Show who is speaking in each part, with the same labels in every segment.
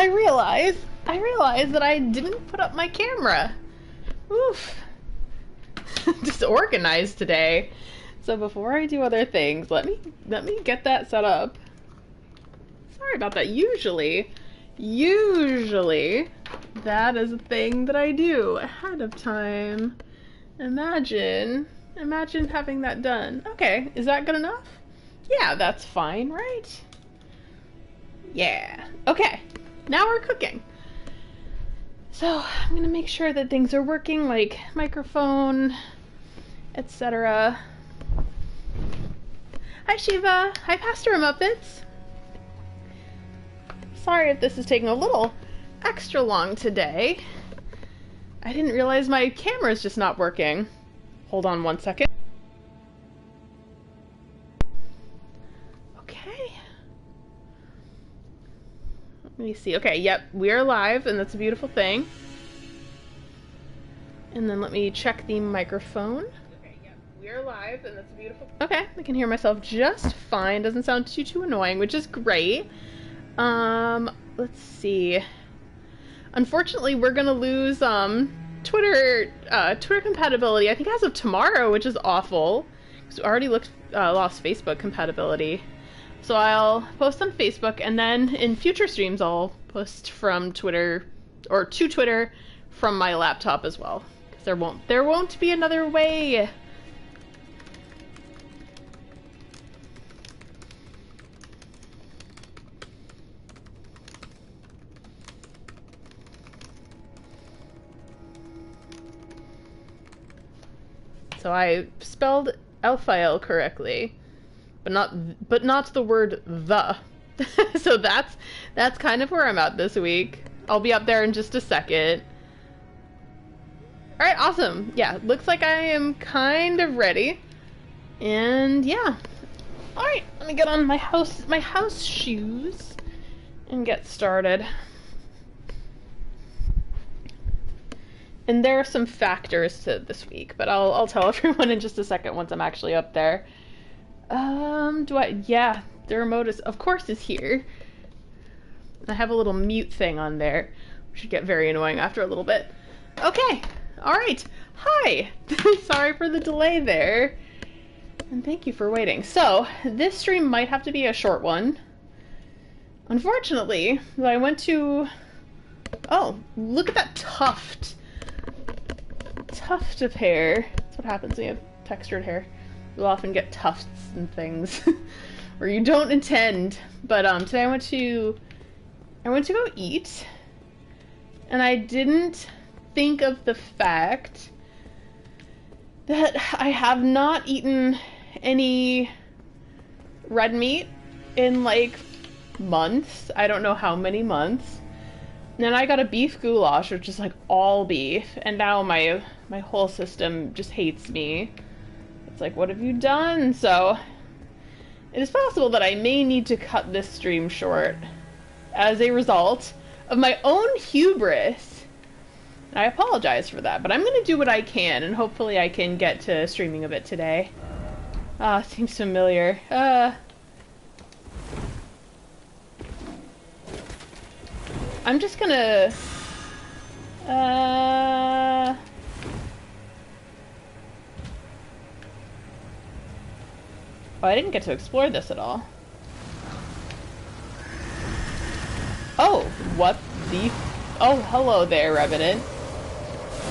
Speaker 1: I realized that I didn't put up my camera. Oof. Disorganized today. So before I do other things, let me get that set up. Sorry about that. Usually that is a thing that I do ahead of time. Imagine having that done. Okay, is that good enough? Yeah, that's fine, right? Yeah. Okay, now we're cooking. So I'm gonna make sure that things are working, like microphone, etc. Hi Shiva. Hi Pastor Muppets. Sorry if this is taking a little extra long today. I didn't realize my camera's just not working. Hold on one second. Okay. Let me see. Okay, yep, we are live, and that's a beautiful thing. And then let me check the microphone. Okay, yep, we are live, and that's a beautiful. Okay, I can hear myself just fine. Doesn't sound too annoying, which is great. Let's see. Unfortunately, we're gonna lose Twitter compatibility. I think as of tomorrow, which is awful. Because we already lost Facebook compatibility. So I'll post on Facebook, and then in future streams, I'll post from Twitter or to Twitter from my laptop as well. Because there won't be another way. So I spelled Elphael correctly, but not the word the. So that's kind of where I'm at this week. I'll be up there in just a second. All right, awesome. Yeah, looks like I am kind of ready. And yeah. All right, let me get on my house shoes and get started. And there are some factors to this week, but I'll tell everyone in just a second once I'm actually up there. Yeah, the remote of course is here. I have a little mute thing on there, which should get very annoying after a little bit. Okay, alright, hi! Sorry for the delay there. And thank you for waiting. So, this stream might have to be a short one. Unfortunately, I went to... Oh, look at that tuft of hair. That's what happens when you have textured hair. You'll often get tufts and things where you don't intend. But today I went to go eat, and I didn't think of the fact that I have not eaten any red meat in like months. I don't know how many months. And then I got a beef goulash, which is like all beef, and now my whole system just hates me. It's like, what have you done? So it is possible that I may need to cut this stream short as a result of my own hubris. And I apologize for that, but I'm going to do what I can, and hopefully I can get to streaming a bit today. Seems familiar. I'm just gonna... Oh, I didn't get to explore this at all. Oh, what the... Oh, hello there, Revenant.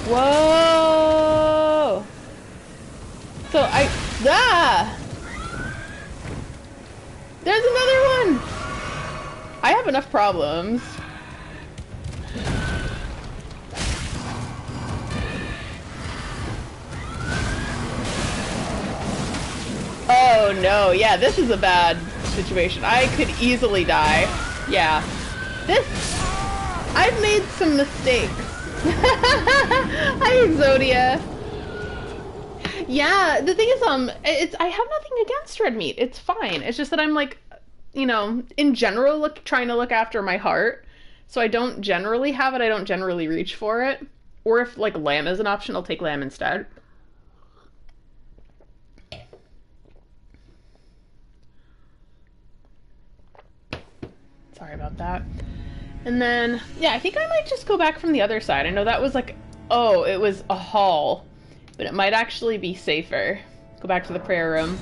Speaker 1: Whoa! So There's another one! I have enough problems. Oh no, yeah, this is a bad situation. I could easily die. Yeah. I've made some mistakes. Hi, Exodia. Yeah, the thing is, I have nothing against red meat. It's fine. It's just that I'm like, you know, in general, trying to look after my heart. So I don't generally have it. I don't generally reach for it. Or if, like, lamb is an option, I'll take lamb instead. Sorry about that. And then, yeah, I think I might just go back from the other side. I know that was like, oh, it was a hall, but it might actually be safer. Go back to the prayer room.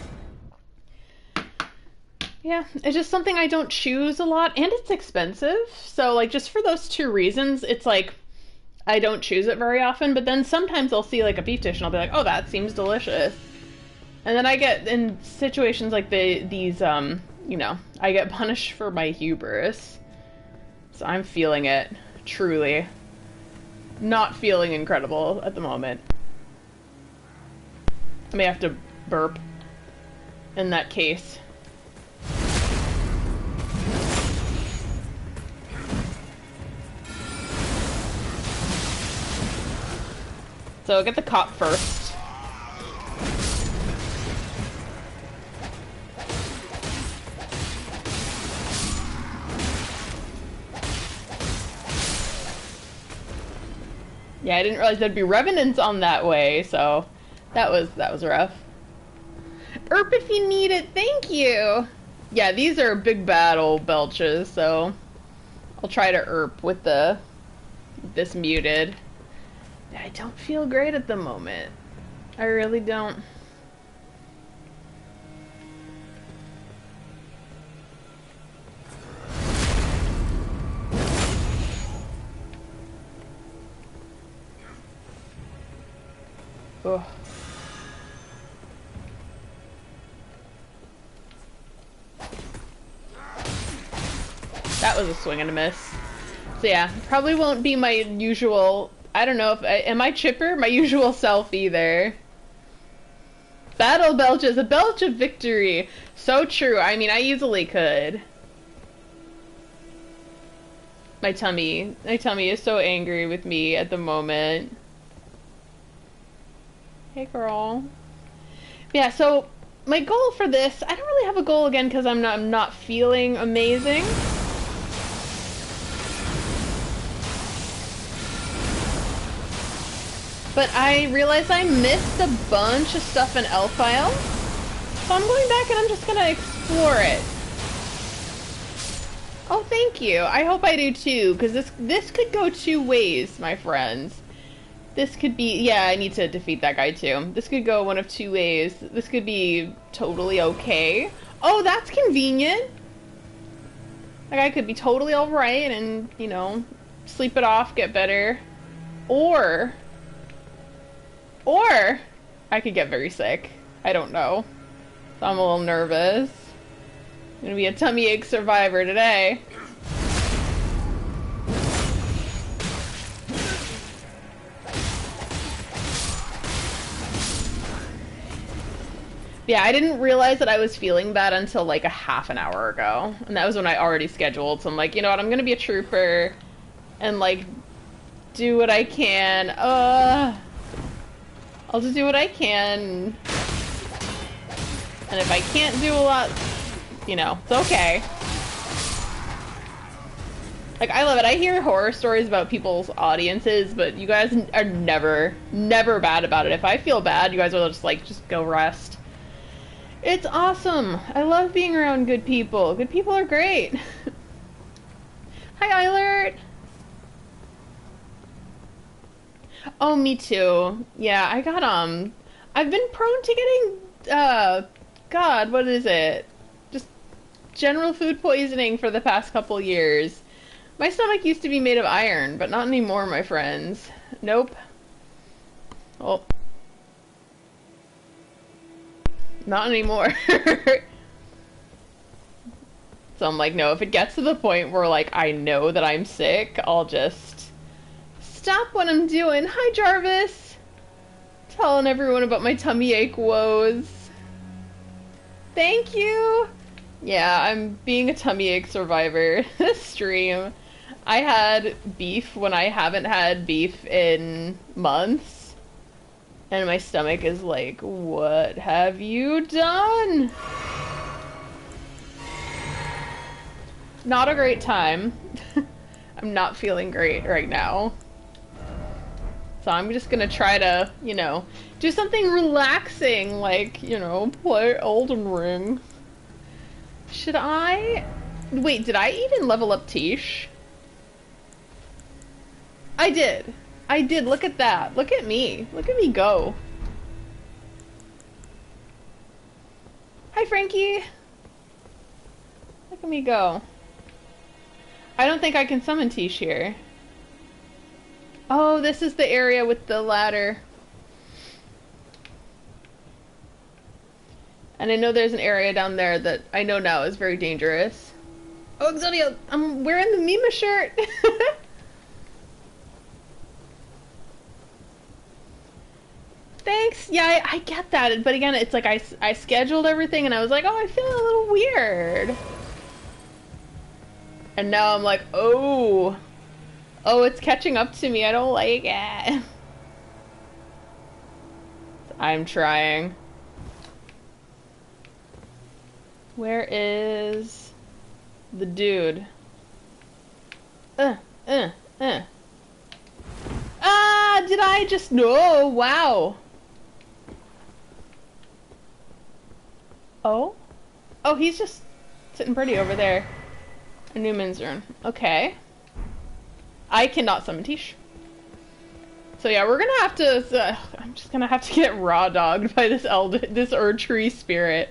Speaker 1: Yeah, it's just something I don't choose a lot, and it's expensive. So, like, just for those two reasons, it's like, I don't choose it very often, but then sometimes I'll see, like, a beef dish, and I'll be like, oh, that seems delicious. And then I get, in situations like these, you know, I get punished for my hubris. So I'm feeling it, truly. Not feeling incredible at the moment. I may have to burp in that case. So get the cop first. Yeah, I didn't realize there'd be revenants on that way, so that was rough. Erp if you need it, thank you! Yeah, these are big battle belches, so I'll try to erp with this muted. I don't feel great at the moment. I really don't. Ugh. That was a swing and a miss. So yeah, probably won't be my usual, I don't know if, am I chipper? My usual self either. Battle belch is a belch of victory. So true. I mean, I easily could. My tummy is so angry with me at the moment. Hey girl. Yeah, so my goal for this, I don't really have a goal again because I'm not feeling amazing. But I realized I missed a bunch of stuff in Elphael. So I'm going back and I'm just gonna explore it. Oh, thank you. I hope I do too, because this could go two ways, my friends. This could be, yeah, I need to defeat that guy too. This could go one of two ways. This could be totally okay. Oh, that's convenient. Like, I could be totally alright and, you know, sleep it off, get better. Or I could get very sick. I don't know. So I'm a little nervous. I'm gonna be a tummy ache survivor today. Yeah, I didn't realize that I was feeling bad until like a half an hour ago. And that was when I already scheduled. So I'm like, you know what, I'm gonna be a trooper and like do what I can. I'll just do what I can. And if I can't do a lot, you know, it's okay. Like, I love it. I hear horror stories about people's audiences, but you guys are never bad about it. If I feel bad, you guys will just like, just go rest. It's awesome. I love being around good people. Good people are great. Hi, Eilert. Oh, me too. Yeah, I got, I've been prone to getting, God, what is it? Just general food poisoning for the past couple years. My stomach used to be made of iron, but not anymore, my friends. Nope. Oh. Not anymore. So I'm like, no, if it gets to the point where, like, I know that I'm sick, I'll just stop what I'm doing. Hi, Jarvis! Telling everyone about my tummy ache woes. Thank you! Yeah, I'm being a tummy ache survivor this stream. I had beef when I haven't had beef in months. And my stomach is like, what have you done? Not a great time. I'm not feeling great right now. So I'm just gonna try to, you know, do something relaxing, like, you know, play Elden Ring. Should I? Wait, did I even level up Tish? I did. I did. Look at that. Look at me. Look at me go. Hi, Frankie. Look at me go. I don't think I can summon Tish here. Oh, this is the area with the ladder. And I know there's an area down there that I know now is very dangerous. Oh, Exodia, I'm wearing the Mima shirt. Thanks. Yeah, I get that. But again, it's like I scheduled everything and I was like, oh, I feel a little weird. And now I'm like, oh, it's catching up to me. I don't like it. I'm trying. Where is the dude? Ah, did I just... No, wow. Oh? Oh, he's just sitting pretty over there. A Newman's rune. Okay. I cannot summon Tish. So yeah, we're gonna have to... I'm just gonna have to get raw dogged by this Elden, this Erdtree spirit.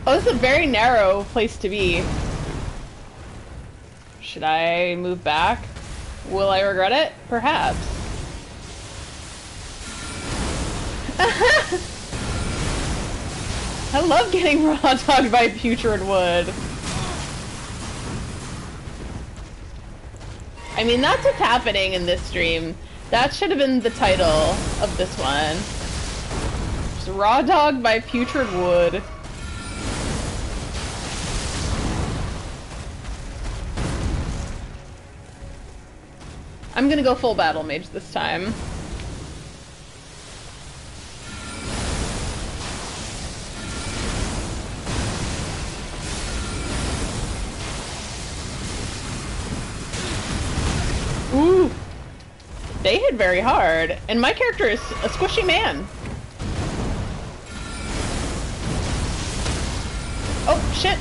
Speaker 1: Oh, this is a very narrow place to be. Should I move back? Will I regret it? Perhaps. I love getting raw dogged by putrid wood. I mean, that's what's happening in this stream. That should have been the title of this one. Just raw dogged by putrid wood. I'm gonna go full battle mage this time. Ooh! They hit very hard, and my character is a squishy man. Oh, shit!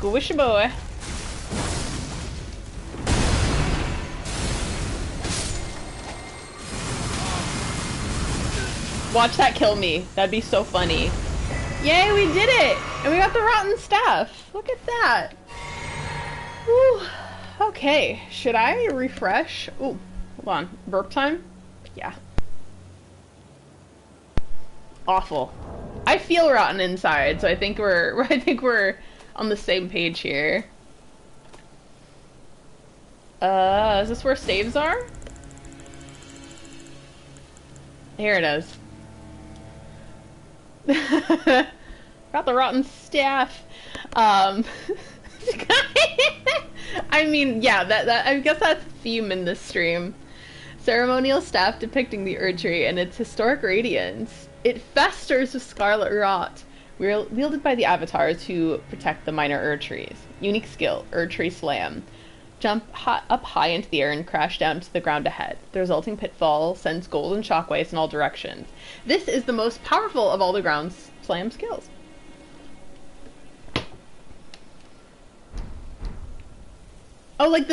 Speaker 1: Squishy boy. Watch that kill me. That'd be so funny. Yay, we did it! And we got the rotten staff. Look at that. Whew. Okay, should I refresh? Ooh, hold on. Burp time? Yeah. Awful. I feel rotten inside, so I think we're on the same page here. Is this where saves are? Here it is. Got the rotten staff. I mean, yeah, that I guess that's a theme in this stream. Ceremonial staff depicting the Erdtree and its historic radiance. It festers with scarlet rot, wielded by the avatars who protect the minor Erdtrees. Unique skill, Erdtree Slam. Jump up high into the air and crash down to the ground ahead. The resulting pitfall sends golden shockwaves in all directions. This is the most powerful of all the ground slam skills. Oh, like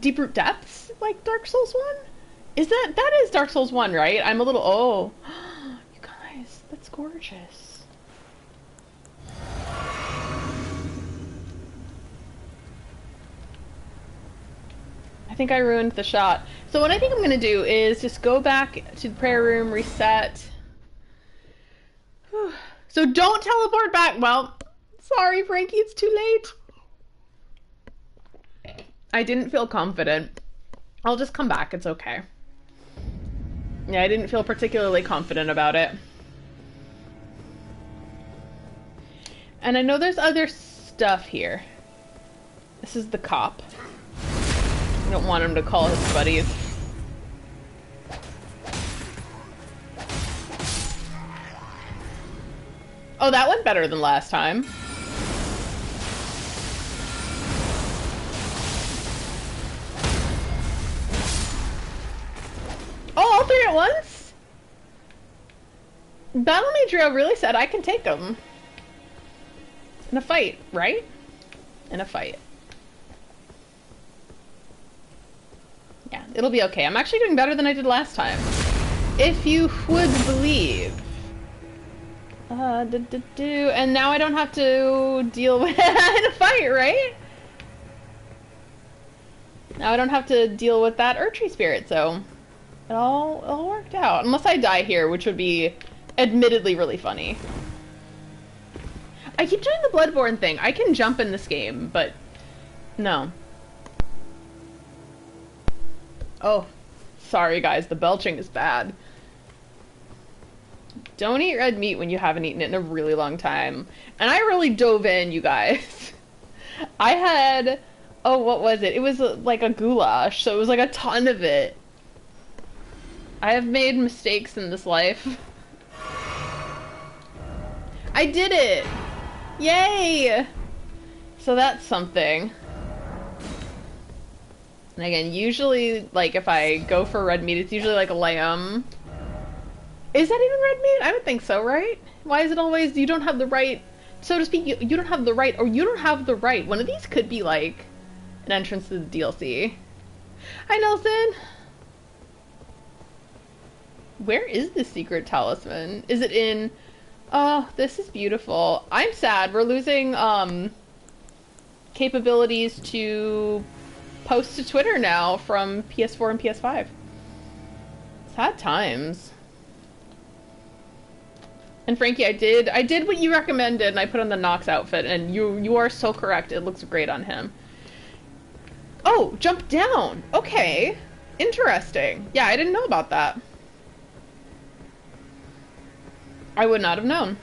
Speaker 1: Deep Root Depths? Like Dark Souls 1? That is Dark Souls 1, right? I'm a little, oh. You guys, that's gorgeous. I think I ruined the shot. So what I think I'm gonna do is just go back to the prayer room, reset. So don't teleport back. Well, sorry, Frankie, it's too late. I didn't feel confident. I'll just come back, it's okay. Yeah, I didn't feel particularly confident about it. And I know there's other stuff here. This is the cop. I don't want him to call his buddies. Oh, that went better than last time. Oh, all three at once? Battle Madrio really said I can take them. In a fight, right? In a fight. Yeah, it'll be okay. I'm actually doing better than I did last time. If you would believe. And now I don't have to deal with in a fight, right? Now I don't have to deal with that Elphael spirit, so it all worked out. Unless I die here, which would be admittedly really funny. I keep doing the Bloodborne thing. I can jump in this game, but no. Oh, sorry guys, the belching is bad. Don't eat red meat when you haven't eaten it in a really long time. And I really dove in, you guys. I had, oh, what was it? It was like a goulash, so it was like a ton of it. I have made mistakes in this life. I did it! Yay! So that's something. And again, usually, like, if I go for red meat, it's usually like a lamb. Is that even red meat? I would think so, right? Why is it always, you don't have the right, so to speak, you don't have the right, or you don't have the right. One of these could be, like, an entrance to the DLC. Hi, Nelson! Where is the secret talisman? Is it in... Oh, this is beautiful. I'm sad. We're losing, capabilities to post to Twitter now from PS4 and PS5. Sad times. And Frankie, I did what you recommended, and I put on the Nox outfit, and you are so correct. It looks great on him. Oh, jump down. Okay. Interesting. Yeah, I didn't know about that. I would not have known.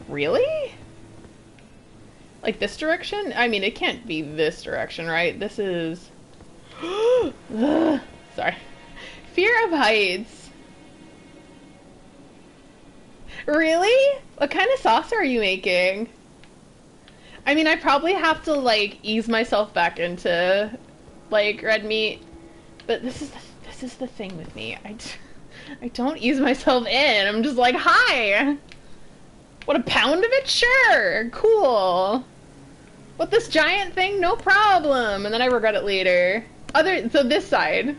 Speaker 1: Really? Like this direction? I mean, it can't be this direction, right? This is... Sorry. Fear of heights. Really? What kind of sauce are you making? I mean, I probably have to, like, ease myself back into, like, red meat. But this is the thing with me. I don't ease myself in. I'm just like, hi! What, a pound of it? Sure! Cool! What, this giant thing? No problem! And then I regret it later. So this side.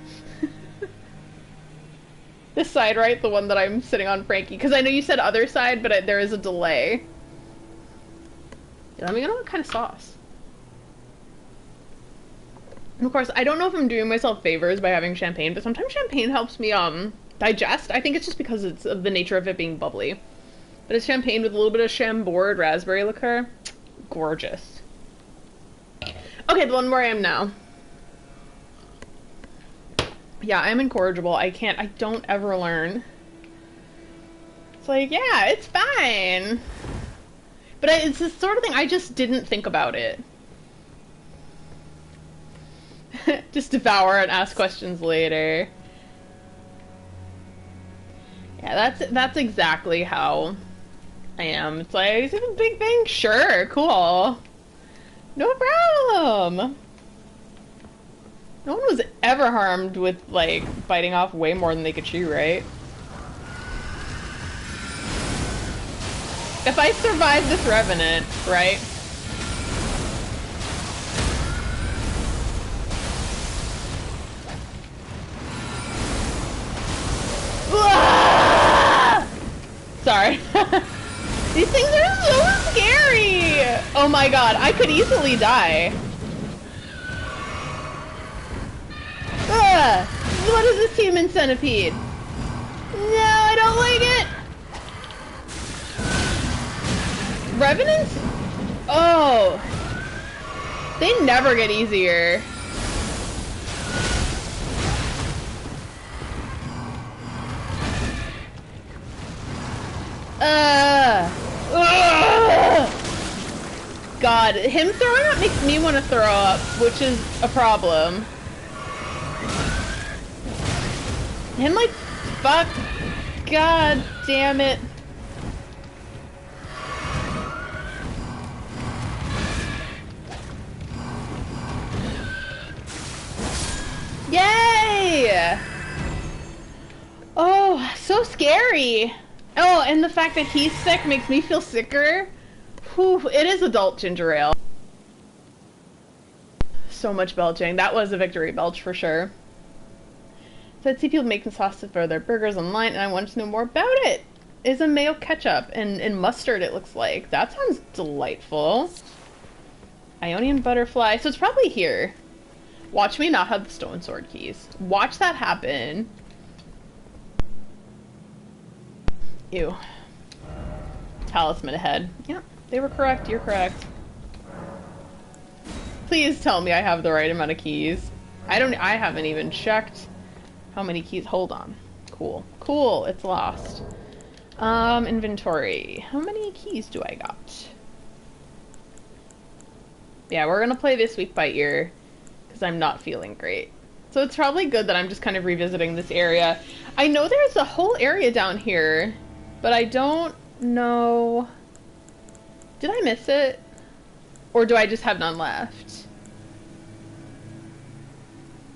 Speaker 1: This side, right? The one that I'm sitting on, Frankie. Because I know you said other side, but there is a delay. Let me know what kind of sauce. And of course, I don't know if I'm doing myself favors by having champagne, but sometimes champagne helps me, digest. I think it's just because it's of the nature of it being bubbly. But it's champagne with a little bit of Chambord raspberry liqueur. Gorgeous. Okay, the one where I am now. Yeah, I'm incorrigible. I don't ever learn. It's like, yeah, it's fine. But it's this sort of thing, I just didn't think about it. Just devour and ask questions later. Yeah, that's exactly how I am. It's like, is it a big thing? Sure, cool. No problem. No one was ever harmed with, like, biting off way more than they could chew, right? If I survive this Revenant, right? Sorry. These things are so scary! Oh my god, I could easily die. Ugh! What is this human centipede? No, I don't like it! Revenants? Oh. They never get easier. God, him throwing up makes me want to throw up, which is a problem. Him like, fuck, God damn it. Yay! Oh, so scary. Oh, and the fact that he's sick makes me feel sicker. Whew, it is adult ginger ale. So much belching. That was a victory belch for sure. So I'd see people making sauces for their burgers online, and I wanted to know more about it. It's a mayo ketchup and mustard, it looks like. That sounds delightful. Ionian butterfly. So it's probably here. Watch me not have the stone sword keys. Watch that happen. Ew. Talisman ahead. Yeah, they were correct. You're correct. Please tell me I have the right amount of keys. I haven't even checked how many keys. Hold on. Cool. Cool. It's lost. Inventory. How many keys do I got? Yeah, we're gonna play this week by ear because I'm not feeling great. So it's probably good that I'm just kind of revisiting this area. I know there's a whole area down here, but I don't know. Did I miss it? Or do I just have none left?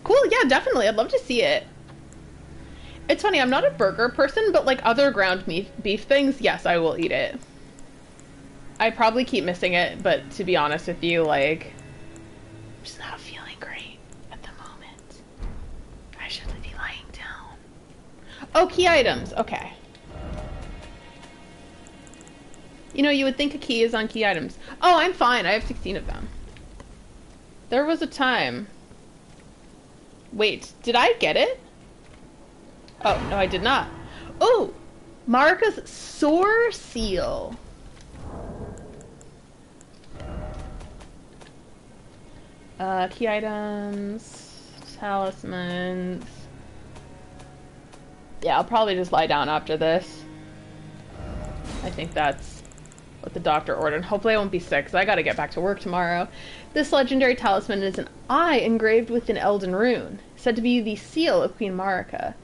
Speaker 1: Cool, yeah, definitely. I'd love to see it. It's funny, I'm not a burger person, but like other ground beef things, yes, I will eat it. I probably keep missing it, but to be honest with you, like, I'm just not feeling great at the moment. I should be lying down. Oh, key items. Okay. You know, you would think a key is on key items. Oh, I'm fine. I have 16 of them. There was a time. Wait, did I get it? Oh, no, I did not. Oh, Marika's Soar Seal. Key items, talismans. Yeah, I'll probably just lie down after this. I think that's what the doctor ordered. Hopefully I won't be sick, because I gotta get back to work tomorrow. This legendary talisman is an eye engraved with an Elden rune, said to be the seal of Queen Marika.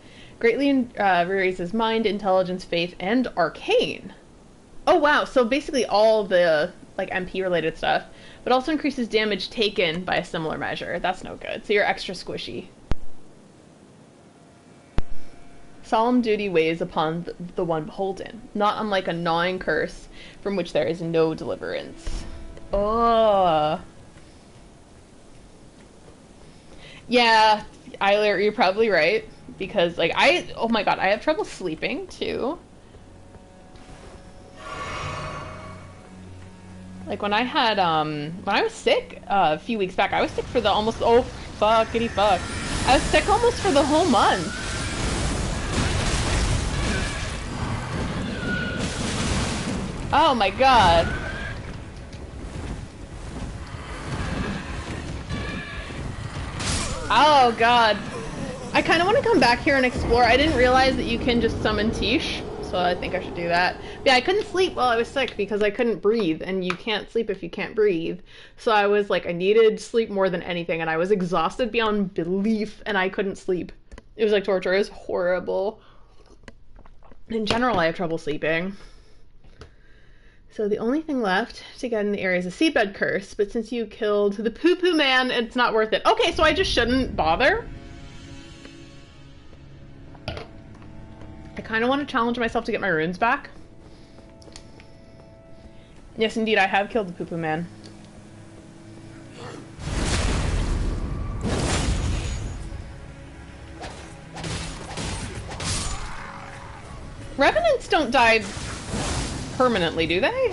Speaker 1: Greatly raises mind, intelligence, faith, and arcane. Oh wow, so basically all the like MP related stuff, but also increases damage taken by a similar measure. That's no good, so you're extra squishy. Solemn duty weighs upon the one beholden, not unlike a gnawing curse from which there is no deliverance. Oh. Yeah, Eiler, you're probably right. Because, like, oh my god, I have trouble sleeping, too. Like, when I had, when I was sick a few weeks back, I was sick for the almost, oh, fuckity fuck. I was sick almost for the whole month. Oh my god. Oh god. I kind of want to come back here and explore. I didn't realize that you can just summon Tish, so I think I should do that. But yeah, I couldn't sleep while I was sick because I couldn't breathe, and you can't sleep if you can't breathe. So I was like, I needed sleep more than anything, and I was exhausted beyond belief, and I couldn't sleep. It was like torture. It was horrible. In general, I have trouble sleeping. So the only thing left to get in the area is a seedbed curse, but since you killed the poo-poo man, it's not worth it. Okay, so I just shouldn't bother? I kind of want to challenge myself to get my runes back. Yes, indeed, I have killed the poo-poo man. Revenants don't die permanently, do they?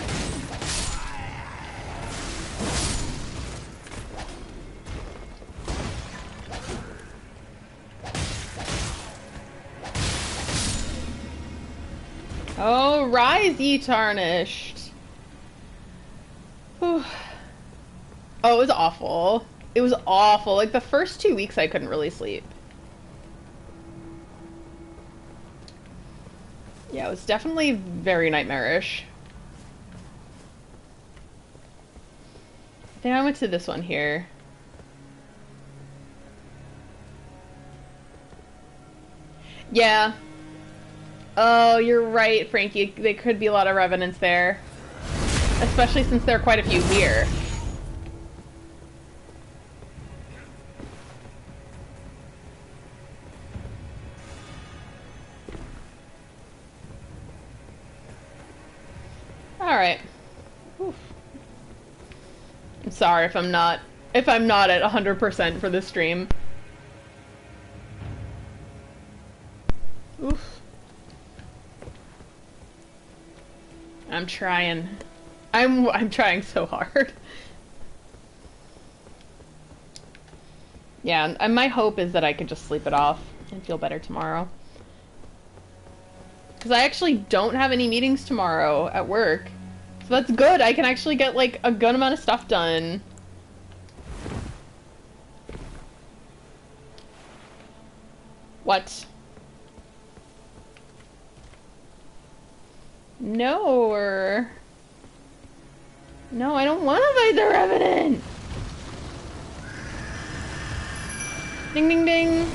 Speaker 1: Oh, rise, ye tarnished. Whew. Oh, it was awful. It was awful. Like, the first 2 weeks I couldn't really sleep. Yeah, it was definitely very nightmarish. I think I went to this one here. Yeah. Oh, you're right, Frankie. There could be a lot of revenants there. Especially since there are quite a few here. Alright. I'm sorry if I'm not at 100% for this stream. Oof. I'm trying. I'm trying so hard. Yeah, and my hope is that I could just sleep it off and feel better tomorrow. Because I actually don't have any meetings tomorrow at work. So that's good. I can actually get, like, a good amount of stuff done. What? No, No, I don't want to fight the Revenant! Ding ding ding!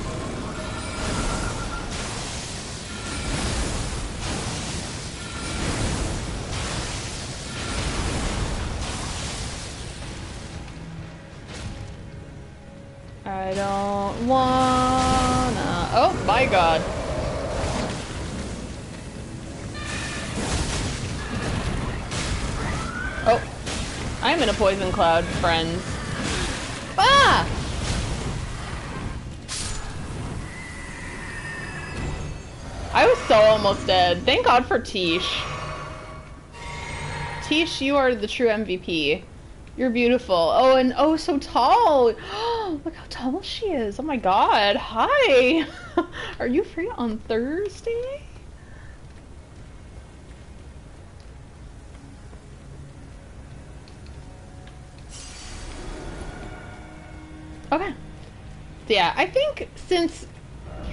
Speaker 1: I don't wanna... Oh my god. Oh. I'm in a poison cloud, friends. Ah! I was so almost dead. Thank God for Tish. Tish, you are the true MVP. You're beautiful. Oh, and oh, so tall. Look how tall she is. Oh my god. Hi. Are you free on Thursday? Okay. So yeah, I think since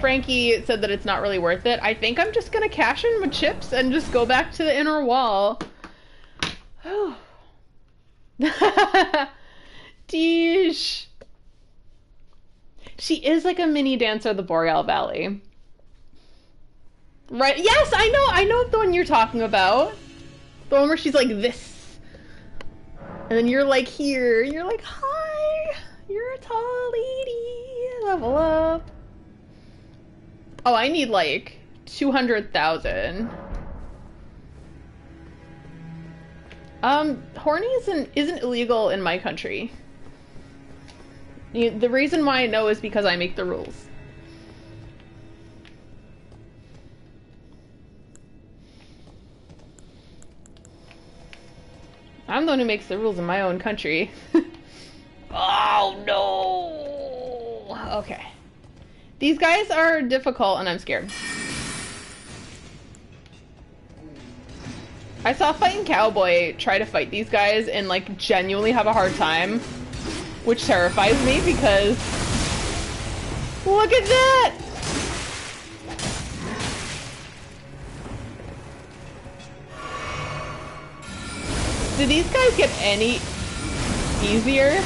Speaker 1: Frankie said that it's not really worth it, I think I'm just gonna cash in with chips and just go back to the inner wall. Oh. Deesh. She is like a mini Dancer of the Boreal Valley. Right? Yes, I know the one you're talking about. The one where she's like this. And then you're like here. You're like, hi. You're a tall lady. Level up. Oh, I need like 200,000. Horny isn't illegal in my country. The reason why I know is because I make the rules. I'm the one who makes the rules in my own country. Oh no! Okay. These guys are difficult and I'm scared. I saw Fighting Cowboy try to fight these guys and like genuinely have a hard time, which terrifies me because look at that! Do these guys get any easier?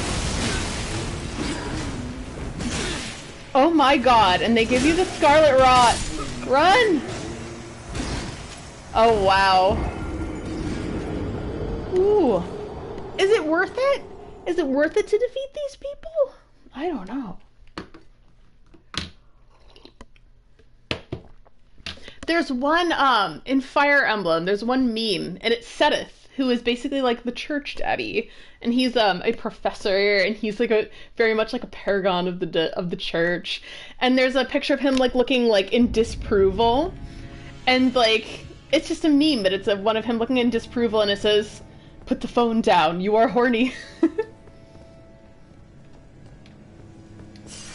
Speaker 1: Oh my god, and they give you the Scarlet Rot. Run! Oh wow. Ooh. Is it worth it? Is it worth it to defeat these people? I don't know. There's one, in Fire Emblem, there's one meme, and it's Seteth, who is basically like the church daddy. And he's, a professor, and he's like very much like a paragon of the church. And there's a picture of him like looking like in disapproval. And like, it's just a meme, but it's one of him looking in disapproval, and it says, "Put the phone down, you are horny."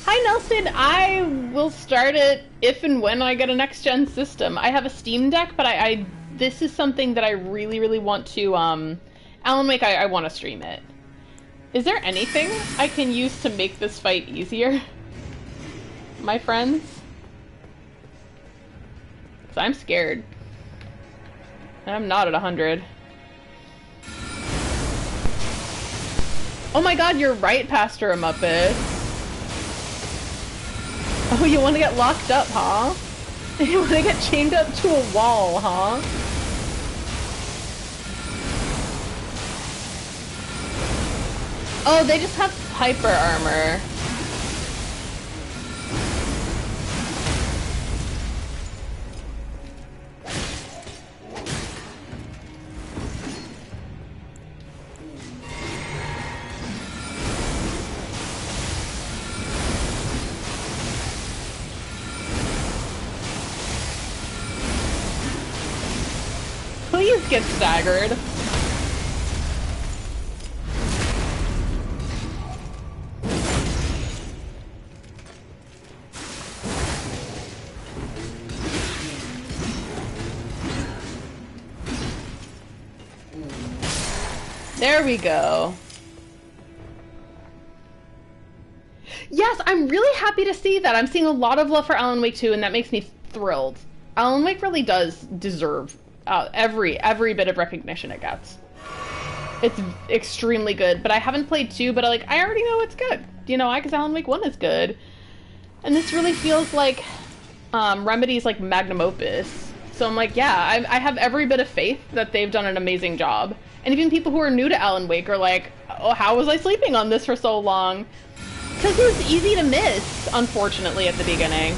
Speaker 1: Hi Nelson, I will start it if and when I get a next-gen system. I have a Steam Deck, but I this is something that I really, really want to, Alan Wake, I want to stream it. Is there anything I can use to make this fight easier? My friends? Because I'm scared. And I'm not at 100. Oh my god, you're right, Pastor Muppet. Oh, you want to get locked up, huh? You want to get chained up to a wall, huh? Oh, they just have hyper armor. Please get staggered. There we go. Yes, I'm really happy to see that. I'm seeing a lot of love for Alan Wake 2, and that makes me thrilled. Alan Wake really does deserve every bit of recognition it gets. It's extremely good, but I haven't played 2, but I already know it's good. You know, because Alan Wake 1 is good. And this really feels like Remedy's like magnum opus. So I'm like, yeah, I have every bit of faith that they've done an amazing job. And even people who are new to Alan Wake are like, oh, how was I sleeping on this for so long? Because it was easy to miss, unfortunately, at the beginning.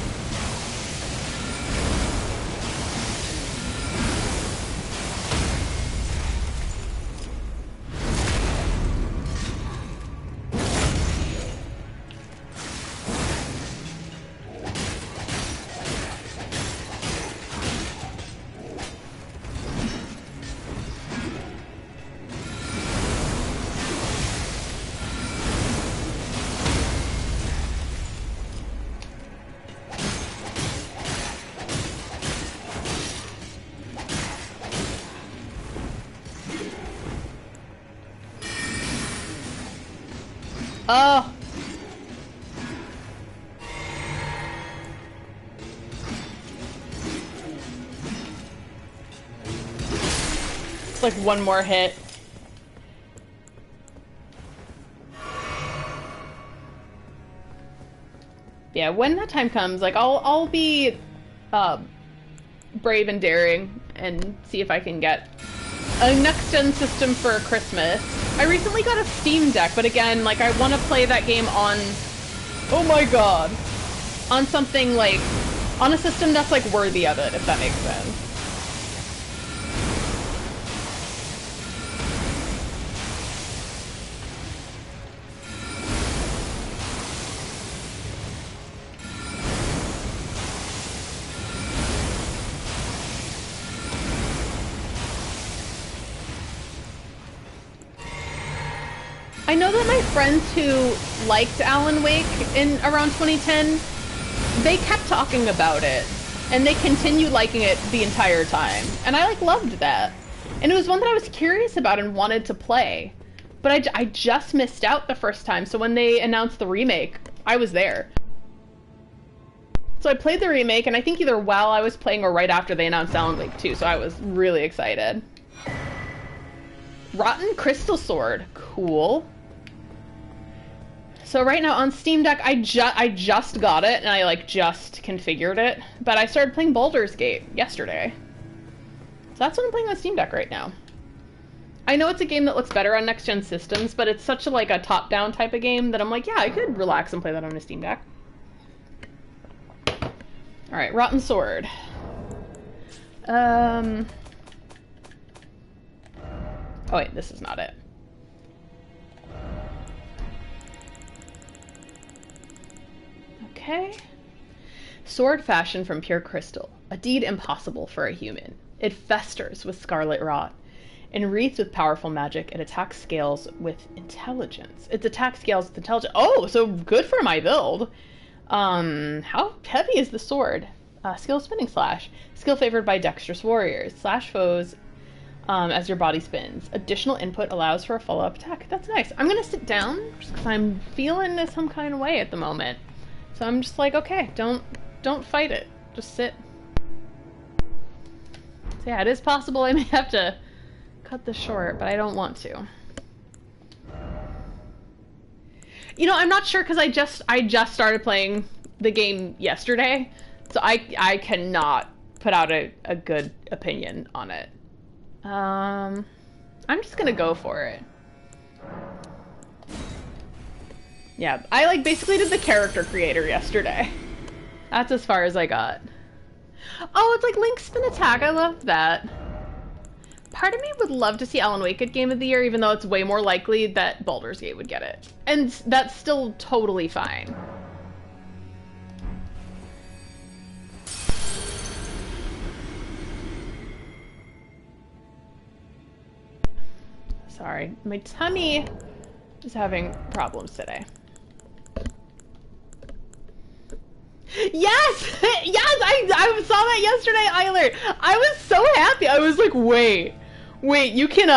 Speaker 1: Oh. It's like one more hit. Yeah, when that time comes, like I'll be brave and daring and see if I can get a next-gen system for Christmas. I recently got a Steam Deck, but again, like, I want to play that game on... Oh my god! On something, like... On a system that's, like, worthy of it, if that makes sense. I know that my friends who liked Alan Wake in around 2010, they kept talking about it, and they continued liking it the entire time, and I loved that. And it was one that I was curious about and wanted to play, but I just missed out the first time, so when they announced the remake, I was there. So I played the remake, and I think either while I was playing or right after they announced Alan Wake 2, so I was really excited. Rotten Crystal Sword, cool. So right now on Steam Deck, I just got it, and I just configured it, but I started playing Baldur's Gate yesterday. So that's what I'm playing on Steam Deck right now. I know it's a game that looks better on next-gen systems, but it's such a top-down type of game that I'm like, yeah, I could relax and play that on a Steam Deck. Alright, Rotten Sword. Oh wait, this is not it. Okay. Sword fashioned from pure crystal, a deed impossible for a human. It festers with scarlet rot. Enwreathed with powerful magic, it attacks scales with intelligence. Its attack scales with intelligence. Oh, so good for my build. How heavy is the sword? Skill spinning slash. Skill favored by dexterous warriors. Slash foes as your body spins. Additional input allows for a follow-up attack. That's nice. I'm gonna sit down just because I'm feeling this some kind of way at the moment. So I'm just like, okay, don't fight it. Just sit. So yeah, it is possible I may have to cut this short, but I don't want to. You know, I'm not sure because I just started playing the game yesterday, so I cannot put out a good opinion on it. I'm just gonna go for it. Yeah, I like basically did the character creator yesterday. That's as far as I got. Oh, it's like Link's spin attack. I love that. Part of me would love to see Alan Wake at Game of the Year, even though it's way more likely that Baldur's Gate would get it. And that's still totally fine. Sorry, my tummy is having problems today. Yes! Yes! I saw that yesterday, Eiler! I was so happy! I was like, wait, you can,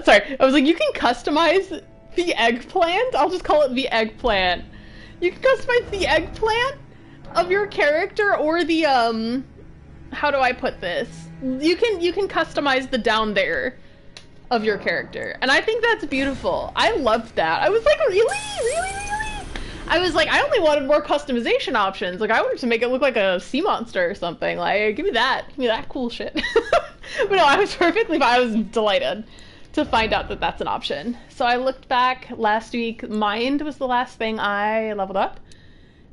Speaker 1: sorry. I was like, you can customize the eggplant? I'll just call it the eggplant. You can customize the eggplant of your character or the, how do I put this? You can customize the down there of your character. And I think that's beautiful. I loved that. I was like, really? I was like, I only wanted more customization options. Like, I wanted to make it look like a sea monster or something. Like, give me that cool shit. But no, I was perfectly fine. I was delighted to find out that that's an option. So I looked back last week. Mind was the last thing I leveled up.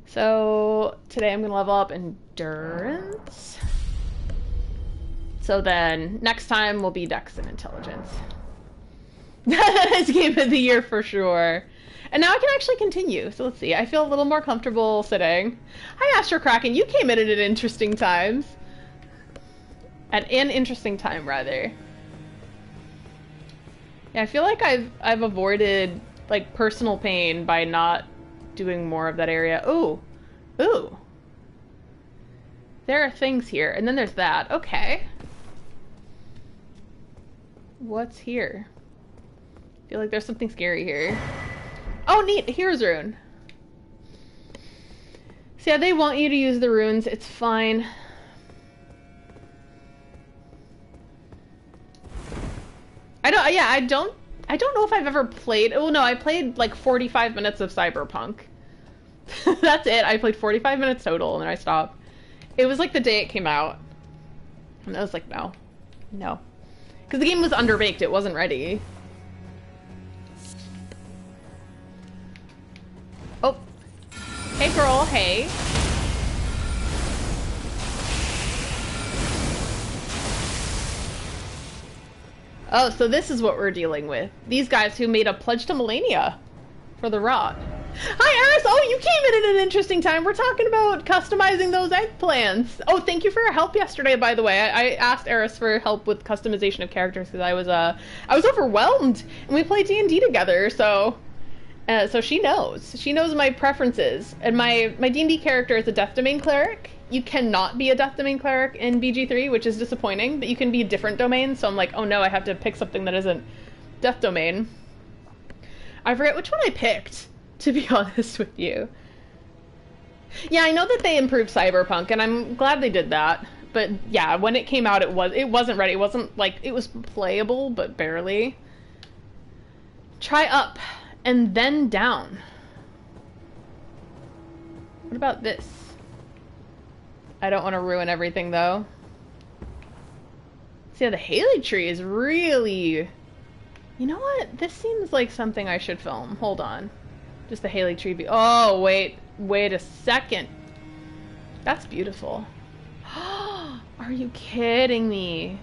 Speaker 1: So today I'm gonna level up endurance. So then next time will be Dex and Intelligence. That's Game of the Year for sure. And now I can actually continue. So let's see. I feel a little more comfortable sitting. Hi, Astro Kraken. You came in at interesting times. At an interesting time, rather. Yeah, I feel like I've avoided like personal pain by not doing more of that area. Ooh. Ooh. There are things here. And then there's that. Okay. What's here? I feel like there's something scary here. Oh, neat! A hero's rune. So yeah, they want you to use the runes. It's fine. I don't know if I've ever played. Oh no, I played like 45 minutes of Cyberpunk. That's it. I played 45 minutes total, and then I stopped. It was like the day it came out, and I was like, no, because the game was underbaked. It wasn't ready. Oh, hey girl, hey. Oh, so this is what we're dealing with. These guys who made a pledge to Melania for the rot. Hi, Eris! Oh, you came in at an interesting time. We're talking about customizing those eggplants. Oh, thank you for your help yesterday, by the way. I asked Eris for help with customization of characters because I was overwhelmed, and we played D&D together, so she knows. She knows my preferences. And my D&D character is a Death Domain cleric. You cannot be a Death Domain cleric in BG3, which is disappointing, but you can be a different domain, so I'm like, oh no, I have to pick something that isn't Death Domain. I forget which one I picked, to be honest with you. Yeah, I know that they improved Cyberpunk, and I'm glad they did that. But yeah, when it came out, it wasn't ready. It wasn't like, it was playable, but barely. Try up, and then down. What about this? I don't want to ruin everything, though. See, yeah, the Haligtree is really... You know what? This seems like something I should film. Hold on. Just the Haligtree. Oh, wait a second. That's beautiful. Are you kidding me?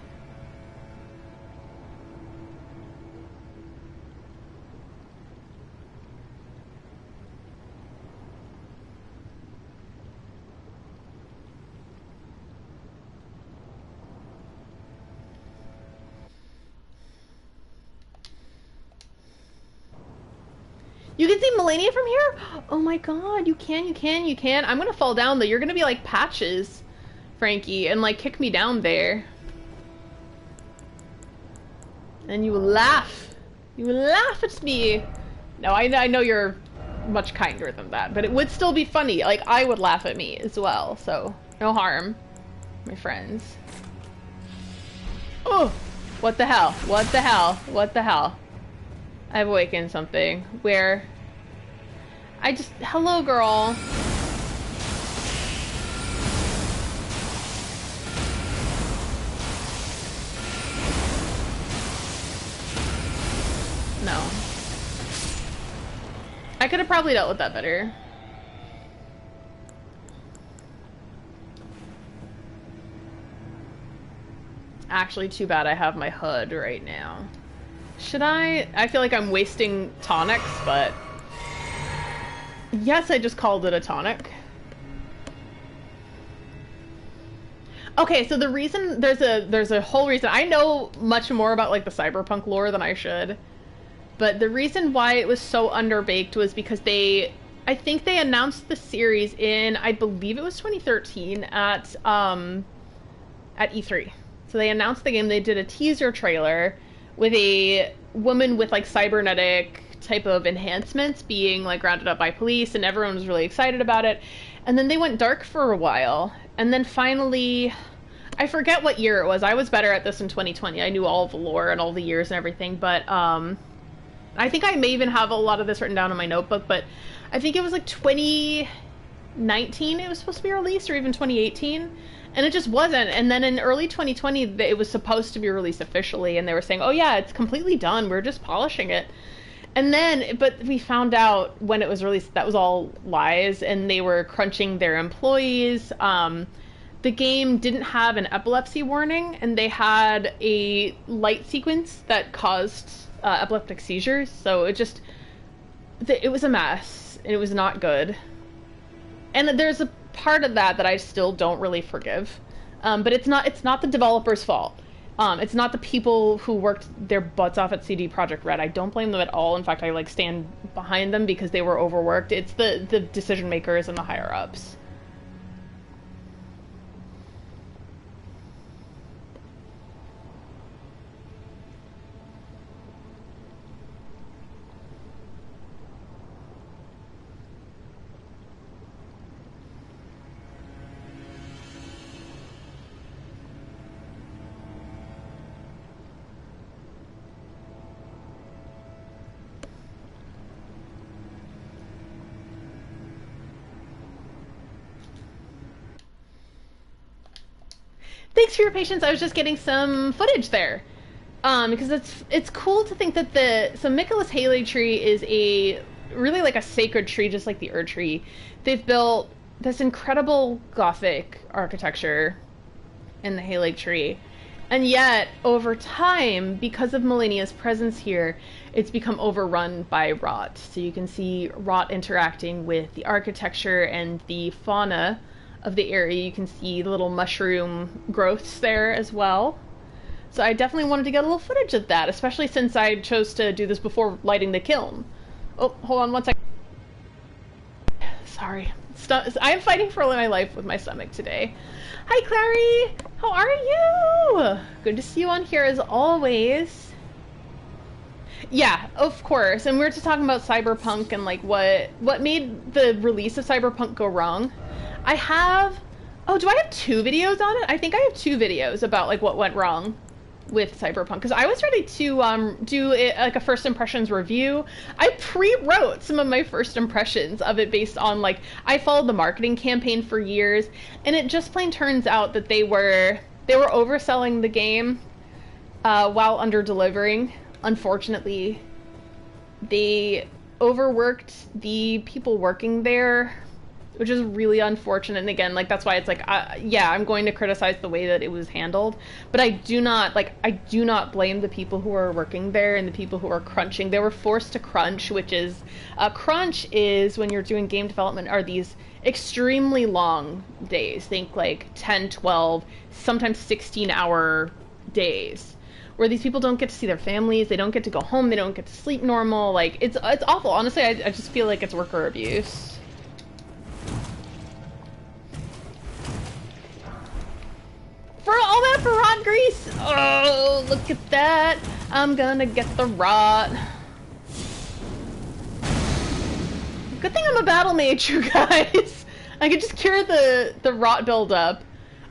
Speaker 1: You can see Melania from here? Oh my god, you can. I'm gonna fall down though. You're gonna be like patches Frankie, and like kick me down there. And you will laugh. You will laugh at me. No, I know you're much kinder than that, but it would still be funny. Like, I would laugh at me as well, so no harm, my friends. Oh, what the hell? What the hell? What the hell? I've awakened something. Where? Hello, girl. No. I could have probably dealt with that better. Actually, too bad I have my hood right now. Should I? I feel like I'm wasting tonics, but... Yes, I just called it a tonic. Okay, so the reason... There's a whole reason. I know much more about, like, the cyberpunk lore than I should. But the reason why it was so underbaked was because I think they announced the series in, I believe it was 2013 at E3. So they announced the game, they did a teaser trailer with a woman with like cybernetic type of enhancements being like rounded up by police, and everyone was really excited about it. And then they went dark for a while, and then finally, I forget what year it was. I was better at this in 2020. I knew all of the lore and all the years and everything, but I think I may even have a lot of this written down in my notebook, but I think it was like 2019 it was supposed to be released, or even 2018, and it just wasn't. And then in early 2020 it was supposed to be released officially, and they were saying, oh yeah, it's completely done, we're just polishing it. And then, but we found out when it was released that was all lies, and they were crunching their employees. The game didn't have an epilepsy warning, and they had a light sequence that caused epileptic seizures, so it was a mess, and it was not good. And there's a part of that I still don't really forgive, but it's not the developers' fault. It's not the people who worked their butts off at CD Projekt Red. I don't blame them at all. In fact, I like stand behind them because they were overworked. It's the decision makers and the higher ups. Thanks for your patience. I was just getting some footage there. Because it's cool to think that so Michaelis Haligtree is really like a sacred tree, just like the Erd tree. They've built this incredible Gothic architecture in the Haligtree. And yet, over time, because of Millennia's presence here, it's become overrun by rot. So you can see rot interacting with the architecture and the fauna of the area. You can see the little mushroom growths there as well. So I definitely wanted to get a little footage of that, especially since I chose to do this before lighting the kiln. Oh, hold on one second. Sorry. I'm fighting for my life with my stomach today. Hi, Clary! How are you? Good to see you on here as always. Yeah, of course. And we were just talking about Cyberpunk and like what made the release of Cyberpunk go wrong. I have... Oh, do I have 2 videos on it? I think I have 2 videos about like what went wrong with Cyberpunk, because I was ready to do like a first impressions review. I pre-wrote some of my first impressions of it based on like, I followed the marketing campaign for years, and it just plain turns out that they were overselling the game while under-delivering. Unfortunately, they overworked the people working there, which is really unfortunate. And again, like, that's why it's like, yeah, I'm going to criticize the way that it was handled, but I do not blame the people who are working there and the people who are crunching. They were forced to crunch, which is, crunch is when you're doing game development are these extremely long days. Think like 10, 12, sometimes 16-hour days, where these people don't get to see their families, they don't get to go home, they don't get to sleep normal. Like, it's awful. Honestly, I just feel like it's worker abuse. rot grease! Oh, look at that! I'm gonna get the rot. Good thing I'm a battle mage, you guys. I could just cure the rot buildup.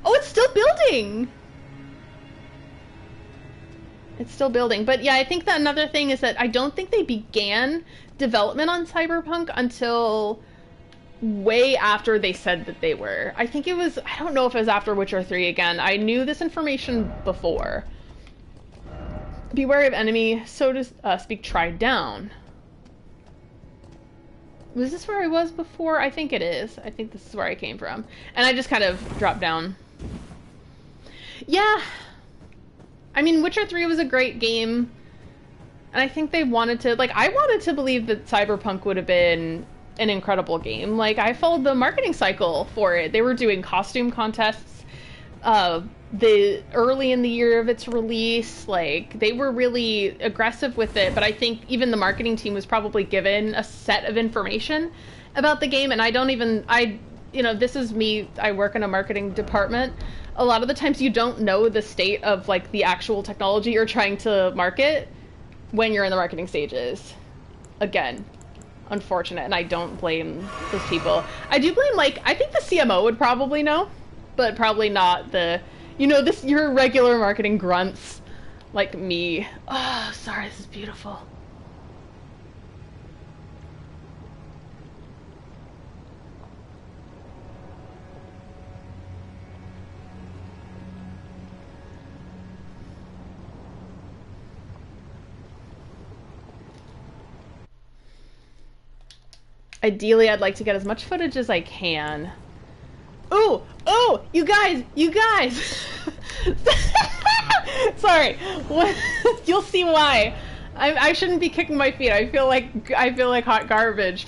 Speaker 1: Oh, it's still building! It's still building. But yeah, I think that another thing is that I don't think they began development on Cyberpunk until way after they said that they were. I think it was, I don't know if it was after Witcher 3 again. I knew this information before. Be wary of enemy, so to speak, tried down. Was this where I was before? I think it is. I think this is where I came from. And I just kind of dropped down. Yeah. I mean, Witcher 3 was a great game. And I think they wanted to, like, I wanted to believe that Cyberpunk would have been an incredible game. Like, I followed the marketing cycle for it. They were doing costume contests early in the year of its release. Like, they were really aggressive with it, but I think even the marketing team was probably given a set of information about the game, and you know, this is me, I work in a marketing department. A lot of the times you don't know the state of, like, the actual technology you're trying to market when you're in the marketing stages. Again, unfortunate, and I don't blame those people. I do blame, like, I think the CMO would probably know, but probably not the, you know, your regular marketing grunts like me. Oh, sorry, this is beautiful. Ideally, I'd like to get as much footage as I can. Ooh! Oh! You guys! Sorry. You'll see why. I shouldn't be kicking my feet. I feel like hot garbage.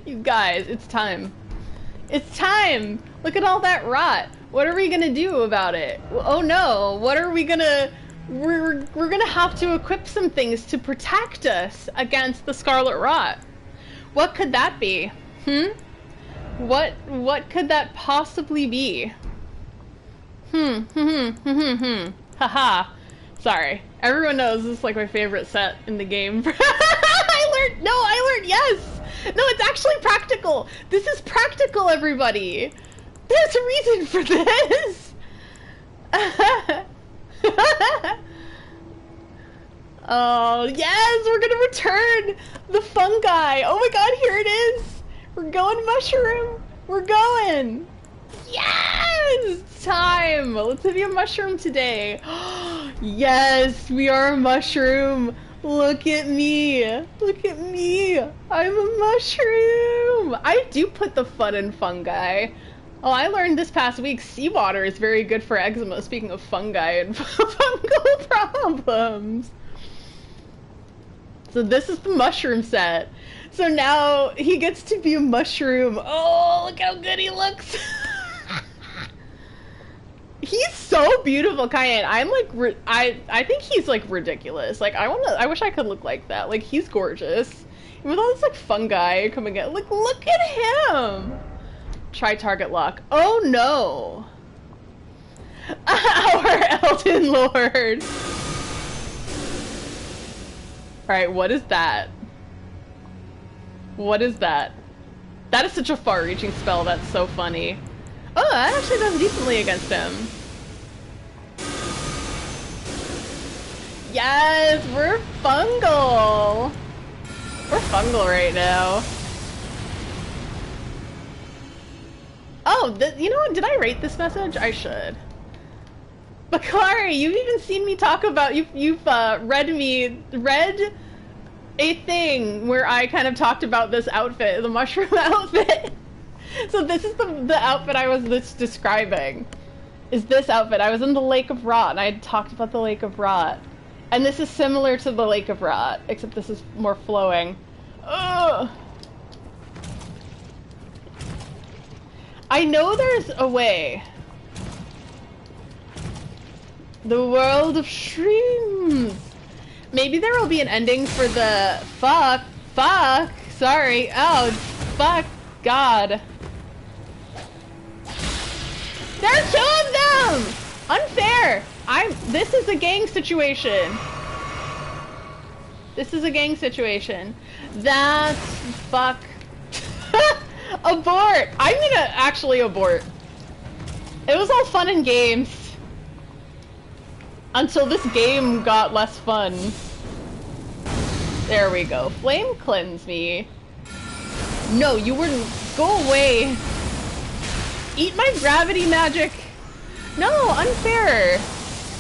Speaker 1: You guys, it's time. It's time! Look at all that rot. What are we gonna do about it? Oh no! What are we gonna... We're gonna have to equip some things to protect us against the Scarlet Rot. What could that be? What could that possibly be? Haha. Sorry. Everyone knows this is like my favorite set in the game. I learned yes! No, it's actually practical! This is practical, everybody! There's a reason for this! Oh, yes! We're gonna return the fungi! Oh my god, here it is! We're going mushroom! We're going! Yes! It's time! Let's be a mushroom today. Yes, we are a mushroom! Look at me! Look at me! I'm a mushroom! I do put the fun in fungi. Oh, I learned this past week seawater is very good for eczema, speaking of fungi and fungal problems. So this is the mushroom set. So now he gets to be a mushroom. Oh, look how good he looks. He's so beautiful, Cayenne. I'm like, I think he's like ridiculous. Like, I wish I could look like that. Like, he's gorgeous. With all this like fungi coming in. Like, look at him. Try target lock. Oh no. Our Elden Lord. Alright, what is that? What is that? That is such a far-reaching spell, that's so funny. Oh, that actually does decently against him. Yes, we're fungal! We're fungal right now. Oh, you know what? Did I rate this message? I should. Bakari, you've even seen me talk about, you've read a thing where I kind of talked about this outfit, the mushroom outfit. So this is the outfit I was just describing. Is this outfit. I was in the Lake of Rot and I had talked about the Lake of Rot. And this is similar to the Lake of Rot, except this is more flowing. Ugh. I know there's a way. The world of shrooms. Maybe there will be an ending for the fuck, sorry, ouch, fuck, God. There's two of them! Unfair! This is a gang situation. This is a gang situation. That's fuck. Abort! I'm gonna actually abort. It was all fun and games. Until this game got less fun. There we go. Flame cleanse me. No, you wouldn't. Go away. Eat my gravity magic. No, unfair.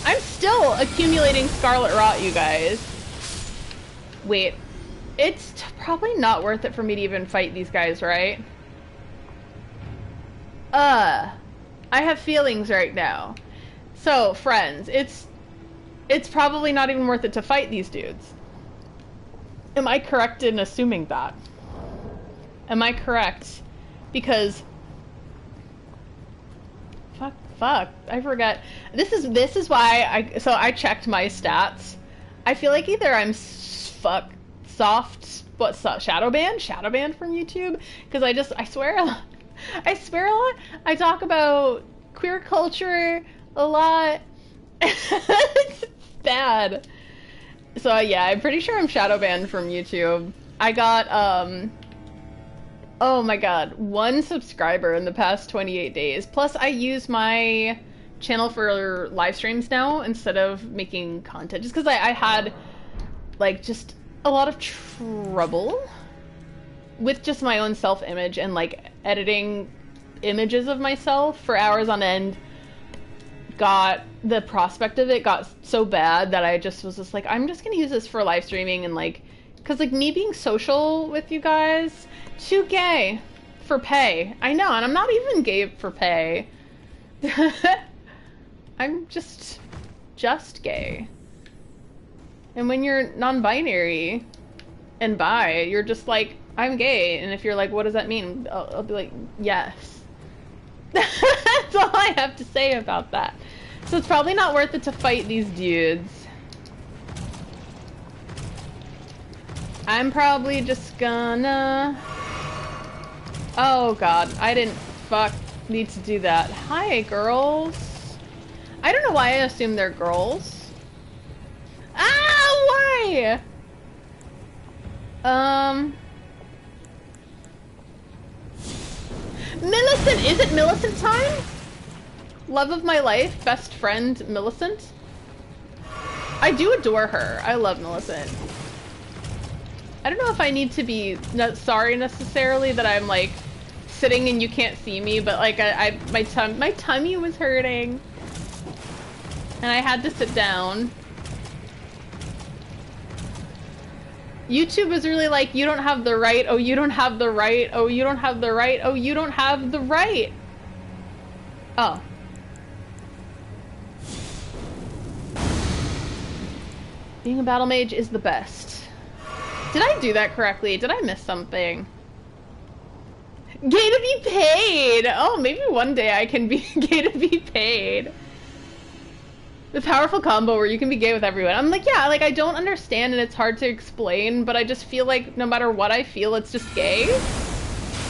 Speaker 1: I'm still accumulating Scarlet Rot, you guys. Wait. It's probably not worth it for me to even fight these guys, right? I have feelings right now. So, friends, it's probably not even worth it to fight these dudes. Am I correct in assuming that? Am I correct? Because fuck, I forgot. This is why I checked my stats. I feel like either I'm shadowbanned from YouTube, because I swear a lot. I talk about queer culture a lot. It's bad. So yeah, I'm pretty sure I'm shadowbanned from YouTube. I got oh my god, 1 subscriber in the past 28 days. Plus I use my channel for live streams now instead of making content, just because I had like just a lot of trouble with just my own self-image and like editing images of myself for hours on end. The prospect of it got so bad that I just was just like, I'm just gonna use this for live streaming and like, cause like me being social with you guys, too gay for pay. I know, and I'm not even gay for pay. I'm just gay. And when you're non-binary and bi, you're just like, I'm gay. And if you're like, what does that mean? I'll be like, yes. That's all I have to say about that. So it's probably not worth it to fight these dudes. I'm probably just gonna... Oh god, I didn't need to do that. Hi, girls. I don't know why I assume they're girls. Ah, why? Millicent! Is it Millicent time? Love of my life, best friend, Millicent. I do adore her. I love Millicent. I don't know if I need to be sorry necessarily that I'm like sitting and you can't see me, but like my tummy was hurting and I had to sit down. YouTube is really like, you don't have the right, oh you don't have the right, oh you don't have the right, oh you don't have the right. Oh. Being a battle mage is the best. Did I do that correctly? Did I miss something? Gay to be paid! Oh, maybe one day I can be gay to be paid. The powerful combo where you can be gay with everyone. I'm like, yeah, like I don't understand and it's hard to explain, but I just feel like no matter what I feel, it's just gay.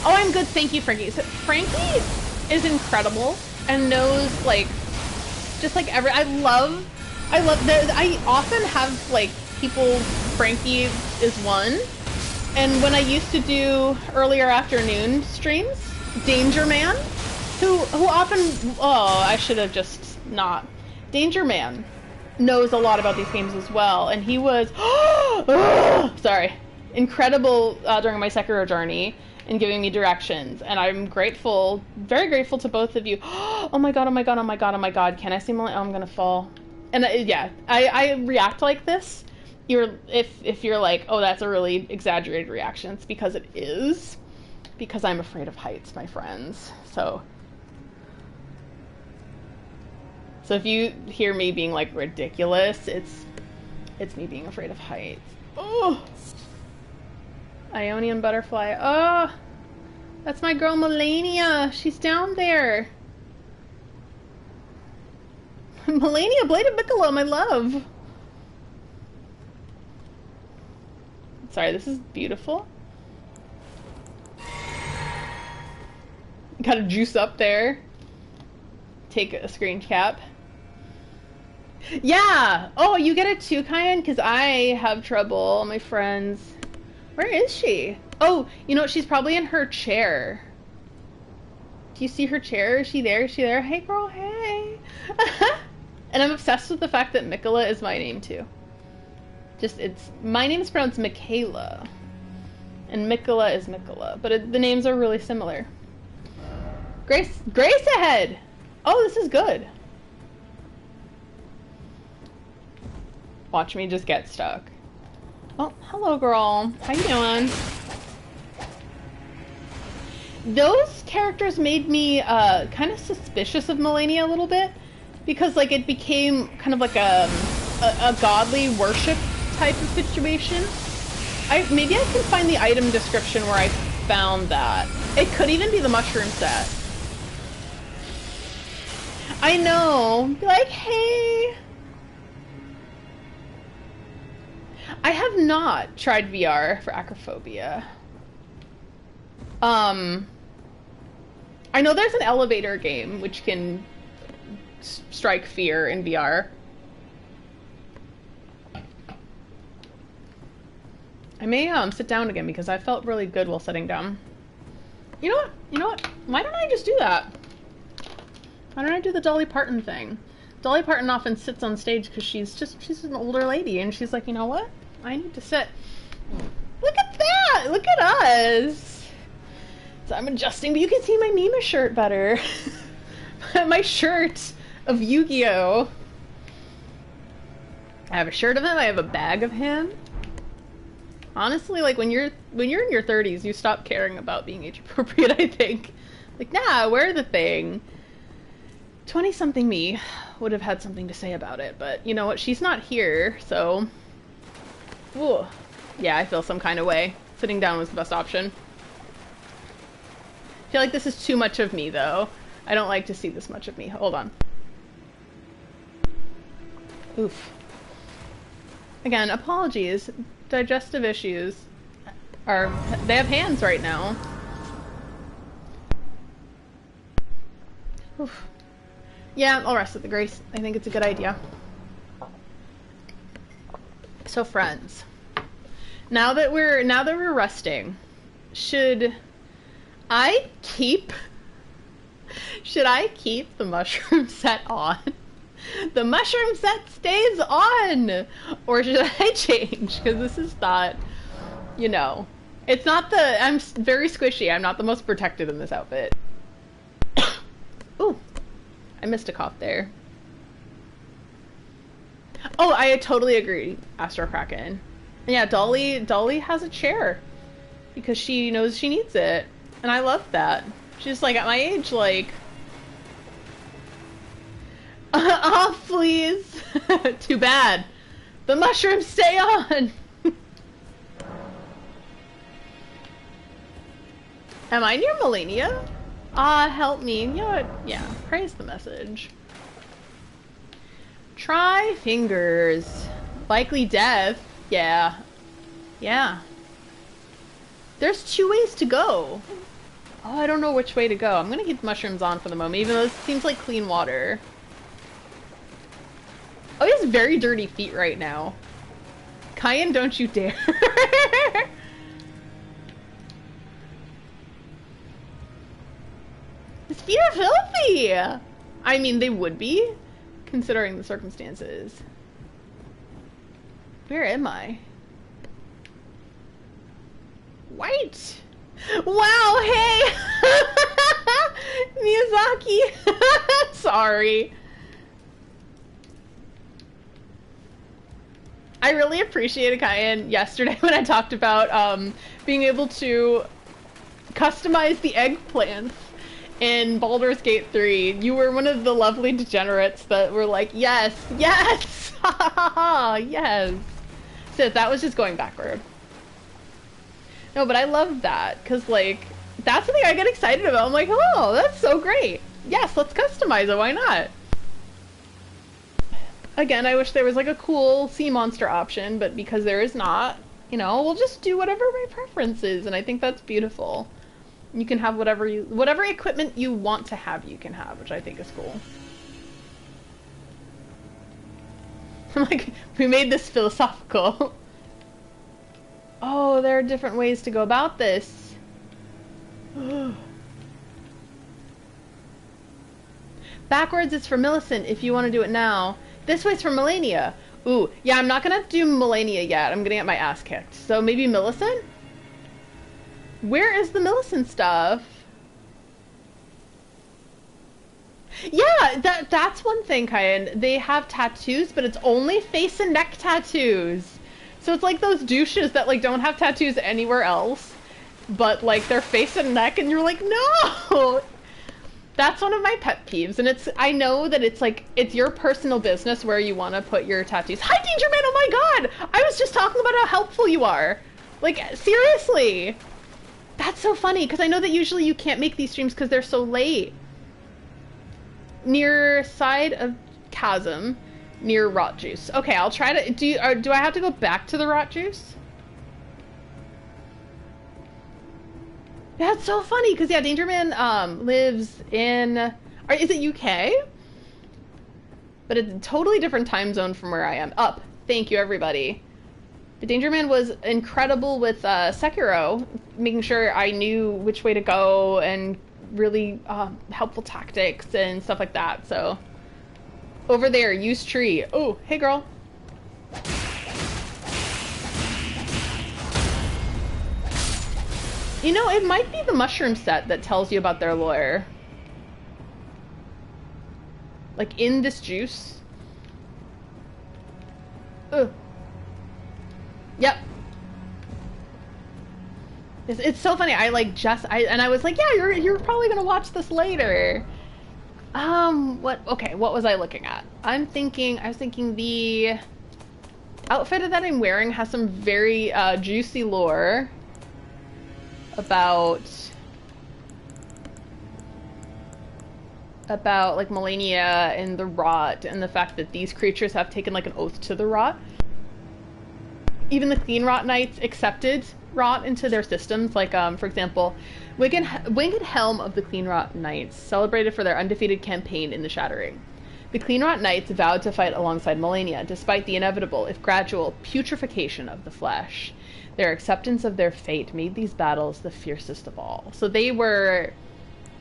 Speaker 1: Oh, I'm good, thank you, Frankie. So Frankie is incredible and knows like, just like I often have like people, Frankie is one. And when I used to do earlier afternoon streams, Danger Man, who often, oh, I should have just not. Danger Man knows a lot about these games as well, and he was, sorry, incredible during my Sekiro journey in giving me directions, and I'm grateful, very grateful to both of you. Oh my god, oh my god, oh my god, oh my god, can I see my, oh, I'm gonna fall. And yeah, I react like this. If you're like, oh, that's a really exaggerated reaction, it's because it is. Because I'm afraid of heights, my friends. So if you hear me being like ridiculous, it's me being afraid of heights. Oh! Ionian butterfly. Oh! That's my girl Melania. She's down there. Melania, Blade of Piccolo, my love. Sorry, this is beautiful. Gotta juice up there. Take a screen cap. Yeah! Oh, you get it too, Kyan? Because I have trouble. My friends. Where is she? Oh, you know what? She's probably in her chair. Do you see her chair? Is she there? Is she there? Hey, girl, hey! And I'm obsessed with the fact that Mikola is my name, too. My name is pronounced Michaela. And Mikola is Mikola. But the names are really similar. Grace ahead! Oh, this is good. Watch me just get stuck. Oh, hello, girl. How you doing? Those characters made me kind of suspicious of Melania a little bit, because like it became kind of like a godly worship type of situation. Maybe I can find the item description where I found that. It could even be the mushroom set. I know. Be like, hey. I have not tried VR for acrophobia. I know there's an elevator game which can strike fear in VR. I may sit down again because I felt really good while sitting down. You know what? You know what? Why don't I just do that? Why don't I do the Dolly Parton thing? Dolly Parton often sits on stage because she's an older lady and she's like, you know what? I need to sit. Look at that! Look at us! So I'm adjusting, but you can see my Mima shirt better. My shirt of Yu-Gi-Oh! I have a shirt of him, I have a bag of him. Honestly, like when you're in your 30s, you stop caring about being age appropriate, I think. Like, nah, wear the thing. 20-something me would have had something to say about it, but you know what? She's not here, so... Ooh. Yeah, I feel some kind of way. Sitting down was the best option. I feel like this is too much of me, though. I don't like to see this much of me. Hold on. Oof. Again, apologies. Digestive issues they have hands right now. Oof. Yeah, I'll rest with the grace. I think it's a good idea. So friends, now that we're resting, should I keep the mushroom set on? The mushroom set stays on! Or should I change? Because this is not, you know, it's not I'm very squishy. I'm not the most protected in this outfit. Ooh, I missed a cough there. Oh, I totally agree, Astro Kraken. Yeah, Dolly has a chair. Because she knows she needs it. And I love that. She's like, at my age, like... Off, please! Too bad. The mushrooms stay on! Am I near Melania? Ah, help me. You know what? Yeah, praise the message. Try fingers. Likely death. Yeah. Yeah. There's 2 ways to go. Oh, I don't know which way to go. I'm gonna keep the mushrooms on for the moment, even though this seems like clean water. Oh, he has very dirty feet right now. Kyan, don't you dare. His feet are filthy! I mean, they would be, considering the circumstances. Where am I? White! Wow, hey! Miyazaki! Sorry. I really appreciated Kyan yesterday when I talked about being able to customize the eggplants in Baldur's Gate 3. You were one of the lovely degenerates that were like, yes, yes, ha ha ha, yes. So that was just going backward. No, but I love that, because, like, that's something I get excited about. I'm like, oh, that's so great. Yes, let's customize it, why not? Again, I wish there was, like, a cool sea monster option, but because there is not, you know, we'll just do whatever my preference is, and I think that's beautiful. You can have whatever equipment you want to have, you can have, which I think is cool. I'm like, we made this philosophical. Oh, there are different ways to go about this. Backwards is for Millicent if you want to do it now. This way's for Melania. Ooh, yeah, I'm not gonna do Melania yet. I'm gonna get my ass kicked. So maybe Millicent? Where is the Millicent stuff? Yeah, that's one thing, Kyan. They have tattoos, but it's only face and neck tattoos. So it's like those douches that like don't have tattoos anywhere else, but like their face and neck, and you're like, no! That's one of my pet peeves, and I know that it's like, it's your personal business where you want to put your tattoos. Hi, Danger Man! Oh my god! I was just talking about how helpful you are! Like, seriously! That's so funny, because I know that usually you can't make these streams because they're so late. Near side of chasm, near rot juice. Okay, I'll try to, do I have to go back to the rot juice? That's so funny, because yeah, Danger Man lives in, is it UK? But it's a totally different time zone from where I am. Up. Thank you, everybody. The Danger Man was incredible with Sekiro, making sure I knew which way to go and really helpful tactics and stuff like that. So, over there, use tree. Oh, hey girl. You know, it might be the mushroom set that tells you about their lore. Like, in this juice. Ugh. Yep. It's so funny. I was like, yeah, you're probably gonna watch this later. Okay, what was I looking at? I was thinking the outfit that I'm wearing has some very juicy lore about like Melania and the rot, and the fact that these creatures have taken like an oath to the rot. Even the Clean Rot Knights accepted rot into their systems. Like, for example, Winged Helm of the Clean Rot Knights, celebrated for their undefeated campaign in the Shattering. The Clean Rot Knights vowed to fight alongside Melania, despite the inevitable, if gradual, putrefaction of the flesh. Their acceptance of their fate made these battles the fiercest of all. So they were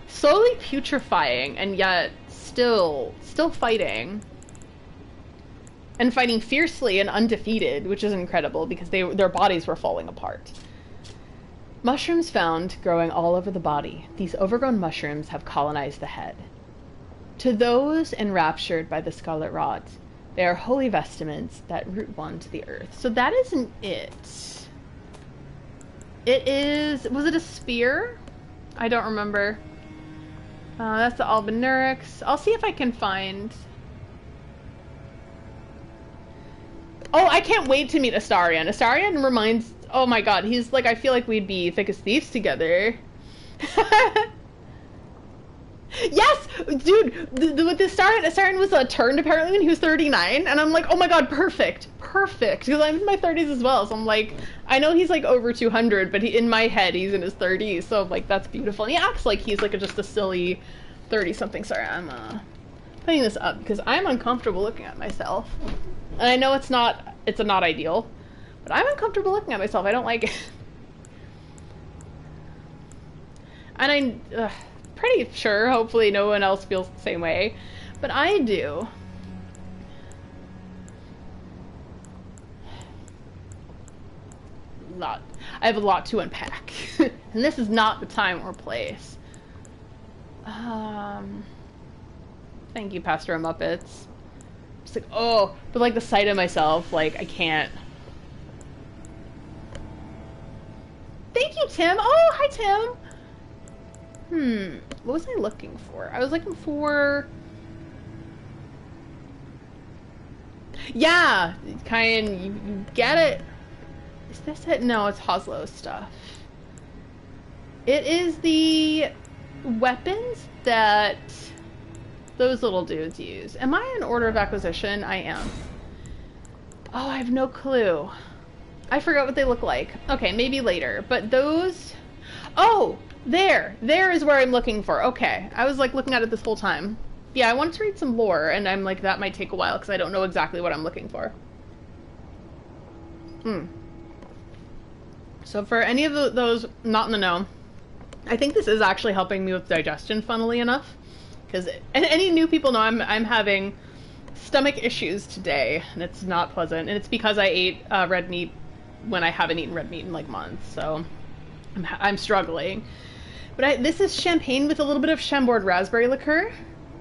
Speaker 1: slowly putrefying, and yet still fighting. And fighting fiercely and undefeated, which is incredible because their bodies were falling apart. Mushrooms found growing all over the body. These overgrown mushrooms have colonized the head. To those enraptured by the scarlet rot, they are holy vestments that root one to the earth. So that isn't it. It is... Was it a spear? I don't remember. That's the Albinurix. I'll see if I can find... Oh, I can't wait to meet Astarion. Astarion reminds... Oh my god, he's like... I feel like we'd be thick as thieves together. Yes! Dude, with Astarion was turned apparently when he was 39, and I'm like, oh my god, perfect. Perfect. Because I'm in my 30s as well, so I'm like... I know he's like over 200, but in my head, he's in his 30s, so I'm like, that's beautiful. And he acts like he's like just a silly 30-something. Sorry, I'm putting this up because I'm uncomfortable looking at myself. And I know it's not ideal, but I'm uncomfortable looking at myself. I don't like it. And I'm pretty sure, hopefully no one else feels the same way, but I do. I have a lot to unpack. And this is not the time or place. Thank you, Pastor Muppets. Just like, oh, but like the sight of myself, like, I can't. Thank you, Tim. Oh, hi, Tim. What was I looking for? I was looking for... Yeah, Kyan, you get it. Is this it? No, it's Hoslow's stuff. It is the weapons that those little dudes use. Am I in order of acquisition? I am. Oh, I have no clue. I forgot what they look like. Okay, maybe later. But those... Oh! There! There is where I'm looking for. Okay. I was like looking at it this whole time. Yeah, I want to read some lore, and I'm like, that might take a while because I don't know exactly what I'm looking for. So for any of those not in the know, I think this is actually helping me with digestion, funnily enough. Because any new people know I'm having stomach issues today, and it's not pleasant. And it's because I ate red meat when I haven't eaten red meat in like months, so I'm struggling. But this is champagne with a little bit of Chambord raspberry liqueur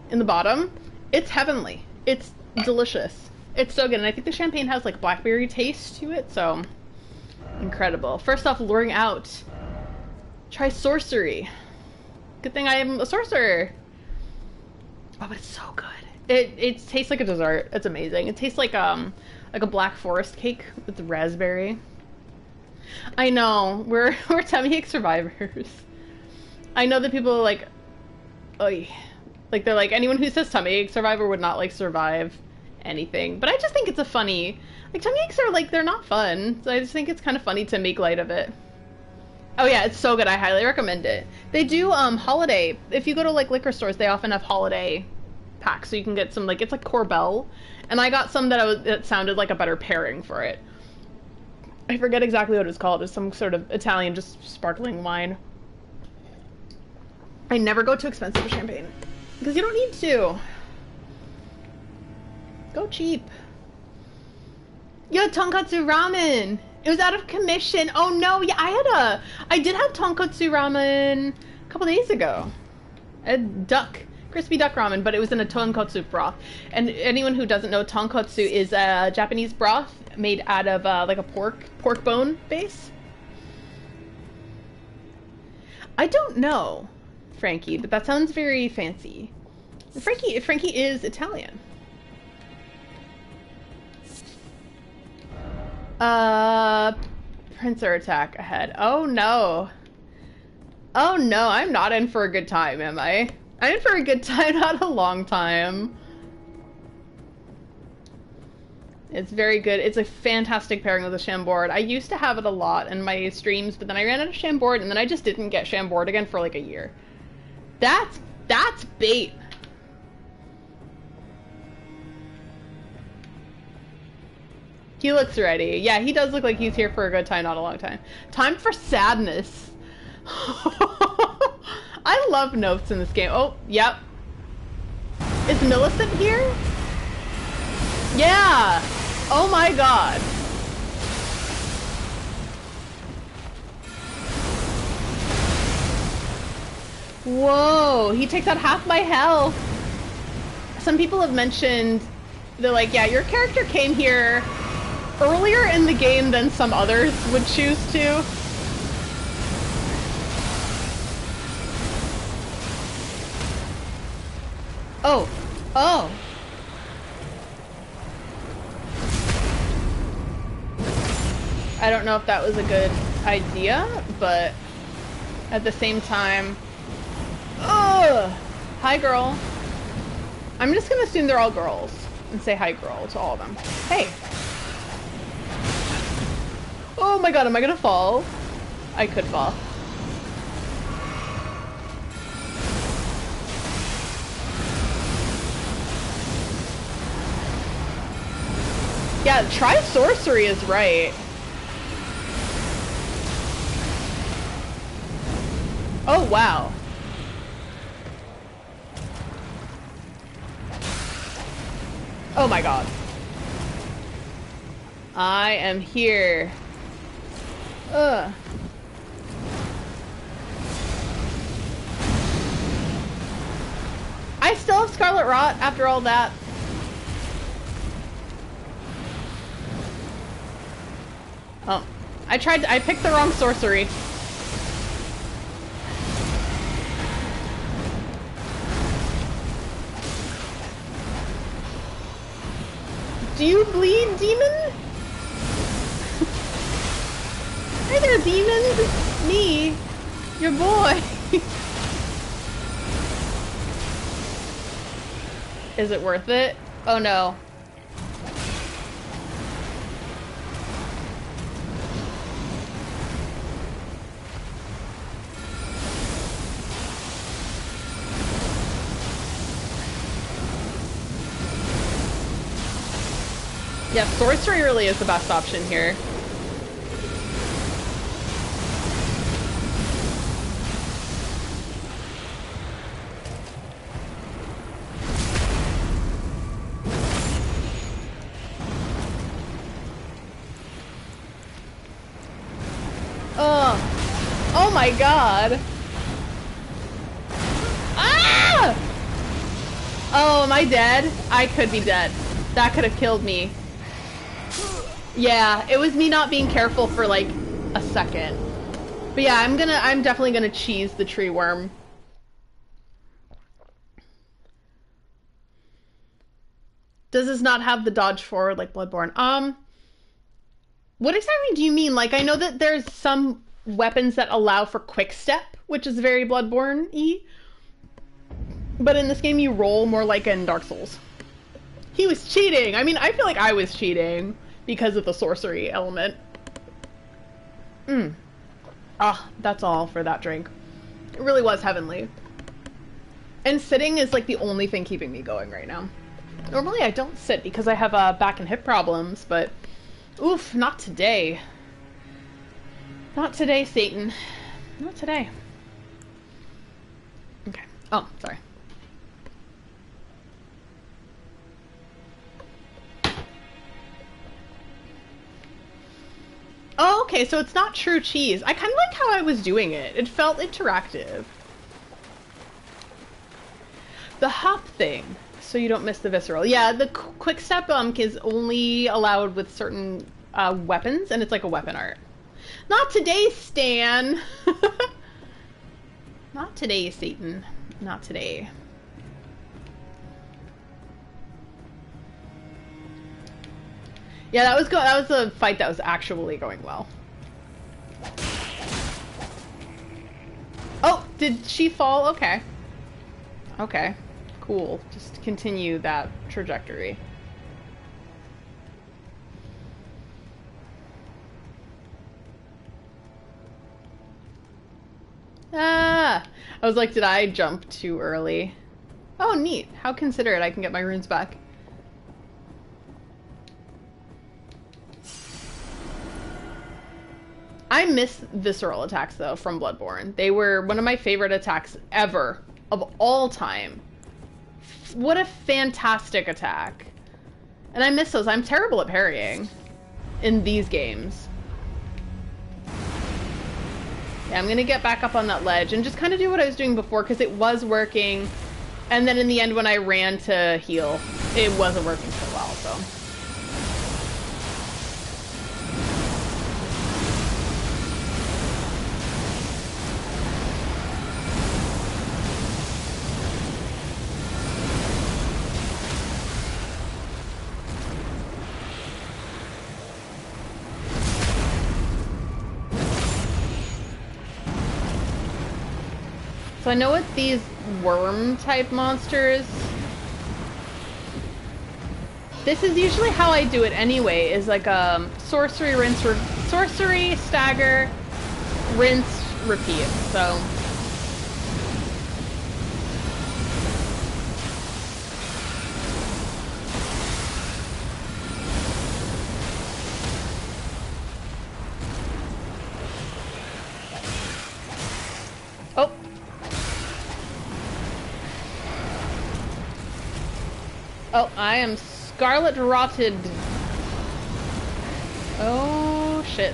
Speaker 1: in the bottom. It's heavenly. It's delicious. It's so good, and I think the champagne has like blackberry taste to it, so incredible. First off, luring out. Try sorcery. Good thing I am a sorcerer. Oh, but it's so good. It tastes like a dessert. It's amazing. It tastes like a black forest cake with raspberry. I know, we're tummy ache survivors. I know that people are like, oy. Like they're like, anyone who says tummy ache survivor would not like survive anything. But I just think it's a funny, like tummy aches are like, they're not fun. So I just think it's kind of funny to make light of it. Oh yeah, it's so good. I highly recommend it. They do holiday. If you go to like liquor stores, they often have holiday packs, so you can get some like, it's like Corbel, and I got some that sounded like a better pairing for it. I forget exactly what it's called. It's some sort of Italian, just sparkling wine. I never go too expensive for champagne because you don't need to. Go cheap. Yo, tonkatsu ramen. It was out of commission. Oh no, yeah, I did have tonkatsu ramen a couple days ago. A crispy duck ramen, but it was in a tonkatsu broth. And anyone who doesn't know, tonkatsu is a Japanese broth made out of like a pork bone base. I don't know, Frankie, but that sounds very fancy. Frankie is Italian. Pincer attack ahead. Oh no. Oh no, I'm not in for a good time, am I? I'm in for a good time, not a long time. It's very good. It's a fantastic pairing with the Chambord. I used to have it a lot in my streams, but then I ran out of Chambord, and then I just didn't get Chambord again for like a year. That's bait. He looks ready. Yeah, he does look like he's here for a good time, not a long time. Time for sadness. I love notes in this game. Oh, yep. Is Millicent here? Yeah. Oh my god. Whoa, he takes out half my health. Some people have mentioned, they're like, yeah, your character came here earlier in the game than some others would choose to. Oh. Oh. I don't know if that was a good idea, but at the same time... Ugh! Hi, girl. I'm just gonna assume they're all girls and say hi, girl, to all of them. Hey! Oh my god, am I gonna fall? I could fall. Yeah, try sorcery is right. Oh, wow. Oh my god. I am here. Ugh. I still have Scarlet Rot after all that. Oh. I picked the wrong sorcery. Do you bleed, demon? Hi there, demons! It's me, your boy! Is it worth it? Oh no. Yeah, sorcery really is the best option here. Oh my god. Ah! Oh, am I dead? I could be dead. That could have killed me. Yeah, it was me not being careful for like a second. But yeah, I'm definitely gonna cheese the tree worm. Does this not have the dodge forward like Bloodborne? What exactly do you mean? Like, I know that there's some weapons that allow for quick step, which is very Bloodborne-y. But in this game, you roll more like in Dark Souls. He was cheating! I mean, I feel like I was cheating because of the sorcery element. Ah, that's all for that drink. It really was heavenly. And sitting is like the only thing keeping me going right now. Normally I don't sit because I have back and hip problems, but oof, not today. Not today, Satan. Not today. Okay. Oh, sorry. Oh, okay, so it's not true cheese. I kind of like how I was doing it. It felt interactive. The hop thing, so you don't miss the visceral. Yeah, the quick step is only allowed with certain weapons, and it's like a weapon art. Not today, Stan! Not today, Satan. Not today. Yeah, that was a fight that was actually going well. Oh, did she fall? Okay. Okay. Cool. Just continue that trajectory. Ah! I was like, did I jump too early? Oh, neat. How considerate. I can get my runes back. I miss visceral attacks, though, from Bloodborne. They were one of my favorite attacks ever, of all time. What a fantastic attack. And I miss those. I'm terrible at parrying in these games. Yeah, I'm gonna get back up on that ledge and just kind of do what I was doing before, because it was working. And then in the end, when I ran to heal, it wasn't working so well, so... So I know with these worm-type monsters, this is usually how I do it anyway, is like sorcery, rinse, sorcery, stagger, rinse, repeat, so... Oh! Oh, I am scarlet rotted. Oh, shit.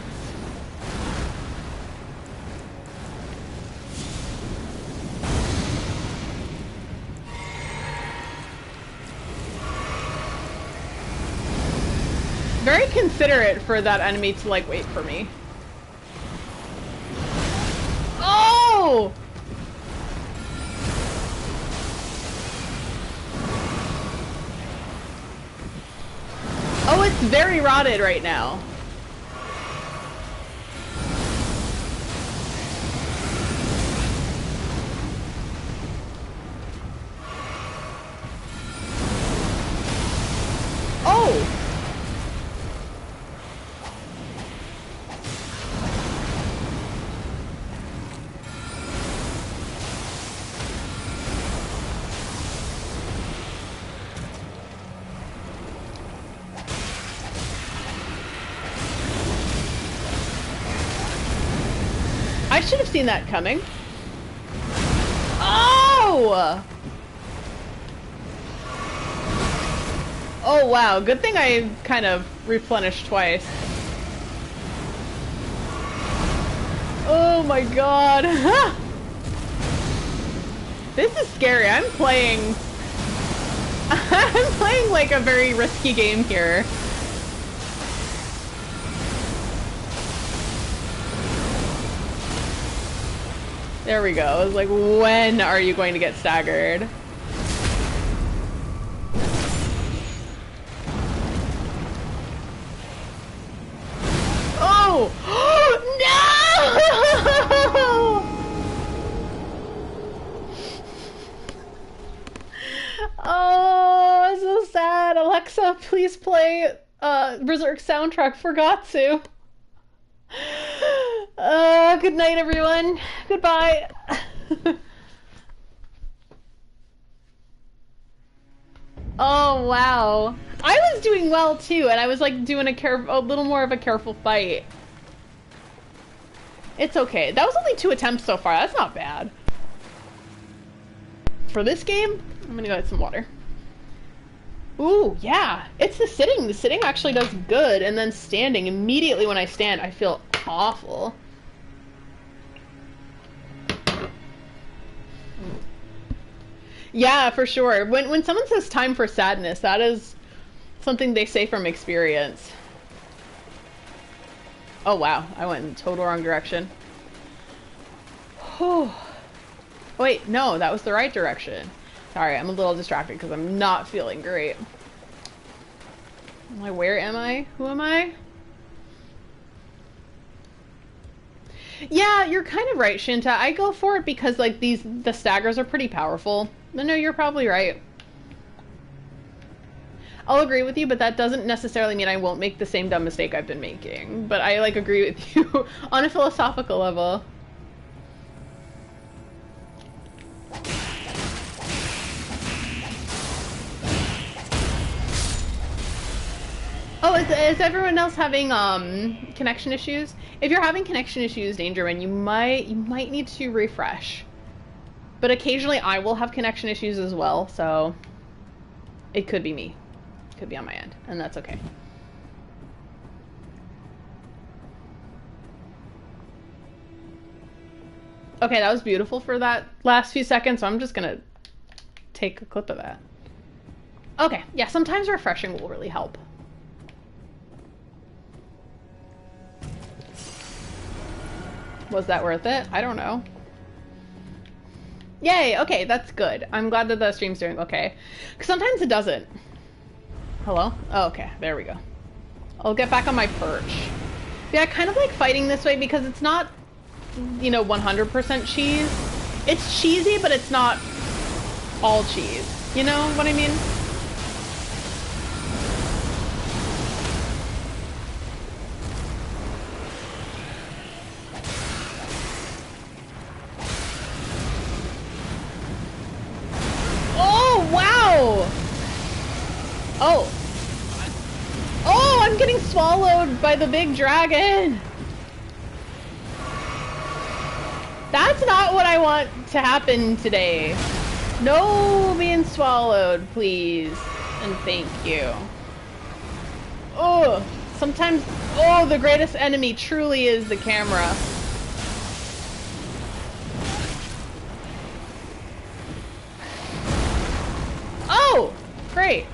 Speaker 1: Very considerate for that enemy to, like, wait for me. Oh! Oh, it's very rotted right now. Oh! I should have seen that coming. Oh! Oh wow, good thing I kind of replenished twice. Oh my god. This is scary. I'm playing like a very risky game here. There we go. I was like, when are you going to get staggered? Oh! No! Oh, so sad. Alexa, please play Berserk soundtrack for Gatsu. Good night, everyone. Goodbye. Oh, wow. I was doing well, too, and I was, like, doing a little more of a careful fight. It's okay. That was only 2 attempts so far. That's not bad. For this game, I'm gonna go get some water. Ooh, yeah. It's the sitting. The sitting actually does good, and then standing. Immediately when I stand, I feel awful. Yeah, for sure. When someone says time for sadness, that is something they say from experience. Oh wow, I went in the total wrong direction. Oh wait, no, that was the right direction. Sorry, I'm a little distracted because I'm not feeling great. I'm like, where am I? Who am I? Yeah, you're kind of right, Shinta. I go for it because like the staggers are pretty powerful. No, you're probably right. I'll agree with you, but that doesn't necessarily mean I won't make the same dumb mistake I've been making. But I like agree with you on a philosophical level. Oh, is everyone else having connection issues? If you're having connection issues, Dangerman, you might need to refresh. But occasionally I will have connection issues as well, so it could be me. It could be on my end, and that's okay. Okay, that was beautiful for that last few seconds, so I'm just gonna take a clip of that. Okay, yeah, sometimes refreshing will really help. Was that worth it? I don't know. Yay, okay, that's good. I'm glad that the stream's doing okay. Because sometimes it doesn't. Hello? Oh, okay, there we go. I'll get back on my perch. Yeah, I kind of like fighting this way because it's not, you know, 100% cheese. It's cheesy, but it's not all cheese. You know what I mean? Oh! Oh, I'm getting swallowed by the big dragon! That's not what I want to happen today. No being swallowed, please. And thank you. Oh, sometimes, oh, the greatest enemy truly is the camera. Oh, great.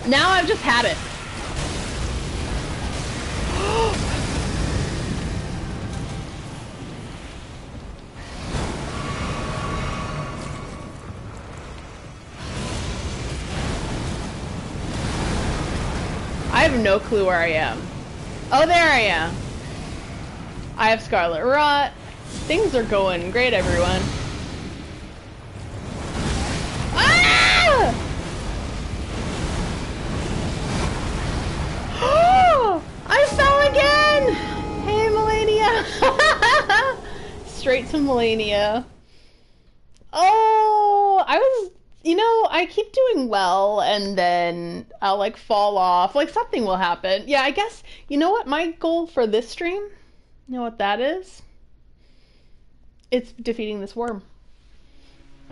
Speaker 1: Now I've just had it. I have no clue where I am. Oh, there I am. I have Scarlet Rot. Things are going great, everyone. Ah! I fell again! Hey, Melania! straight to Melania. Oh, I was, I keep doing well and then I'll like fall off. Like something will happen. Yeah, I guess, you know what? My goal for this stream, you know what that is? It's defeating this worm.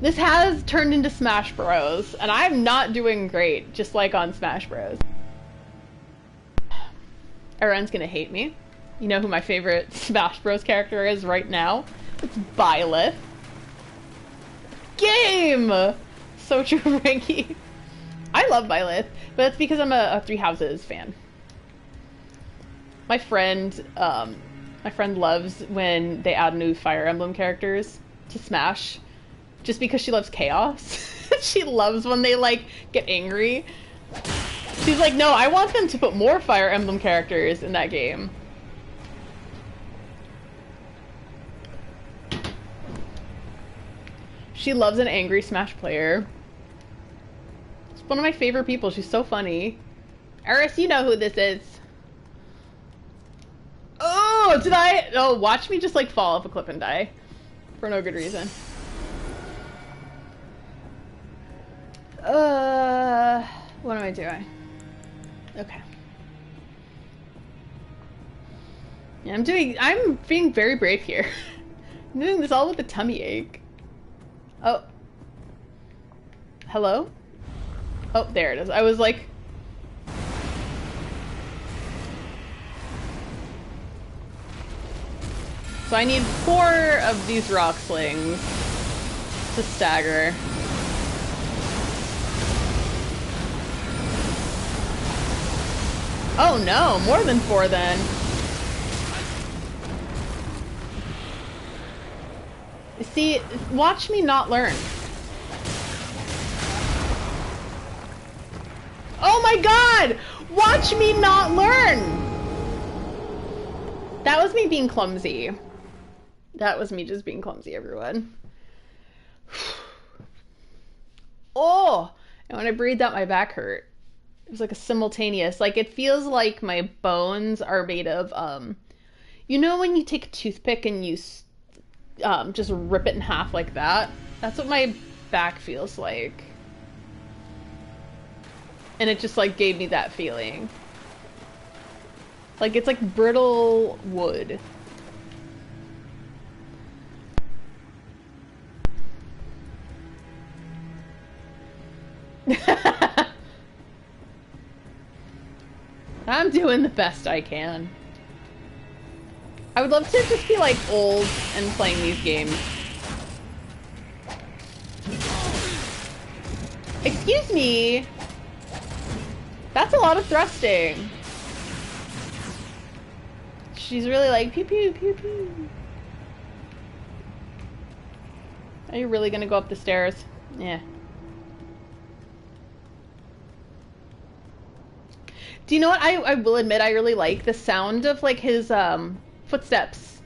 Speaker 1: This has turned into Smash Bros. And I'm not doing great, just like on Smash Bros. Everyone's gonna hate me. You know who my favorite Smash Bros. Character is right now? It's Byleth. Game! So true, Frankie. I love Byleth, but that's because I'm a Three Houses fan. My friend loves when they add new Fire Emblem characters to Smash, just because she loves chaos. She loves when they like get angry. She's like, no, I want them to put more Fire Emblem characters in that game. She loves an angry Smash player. She's one of my favorite people. She's so funny. Eris, you know who this is. Oh, did I? Oh, watch me just like fall off a cliff and die. For no good reason. What am I doing? Okay. Yeah, I'm being very brave here. I'm doing this all with a tummy ache. Oh. Hello? Oh, there it is. I was like... So I need 4 of these rock slings to stagger. Oh no, more than 4 then. See, watch me not learn. Oh my god! Watch me not learn! That was me being clumsy. That was me just being clumsy, everyone. Oh! And when I breathed out, my back hurt. It was like a simultaneous, like it feels like my bones are made of, you know when you take a toothpick and you just rip it in half like that? That's what my back feels like. And it just like gave me that feeling. Like it's like brittle wood. I'm doing the best I can. I would love to just be like old and playing these games. Excuse me. That's a lot of thrusting. She's really like pew pew pew pew. Are you really gonna go up the stairs? Yeah. Do you know what? I will admit I really like the sound of like his footsteps.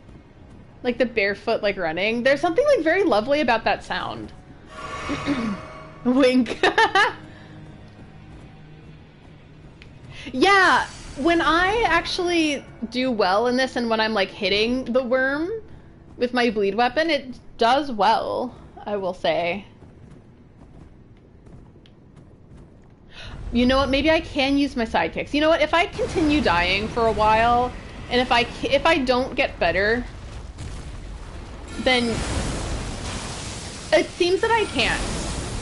Speaker 1: Like the barefoot like running. There's something like very lovely about that sound. Wink. Yeah, when I actually do well in this and when I'm like hitting the worm with my bleed weapon, it does well, I will say. You know what? Maybe I can use my sidekicks. You know what? If I continue dying for a while, and if I don't get better, then it seems that I can't.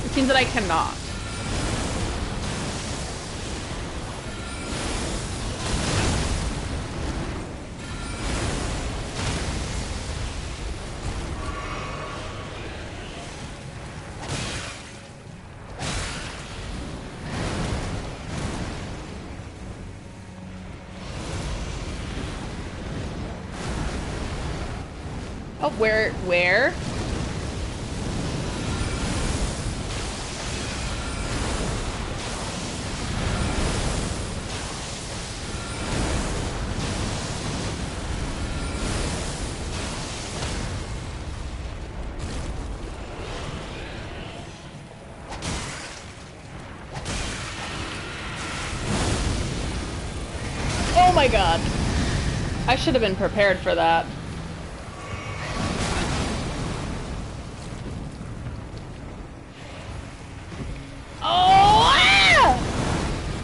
Speaker 1: It seems that I cannot. Oh, where? Oh my god. I should have been prepared for that.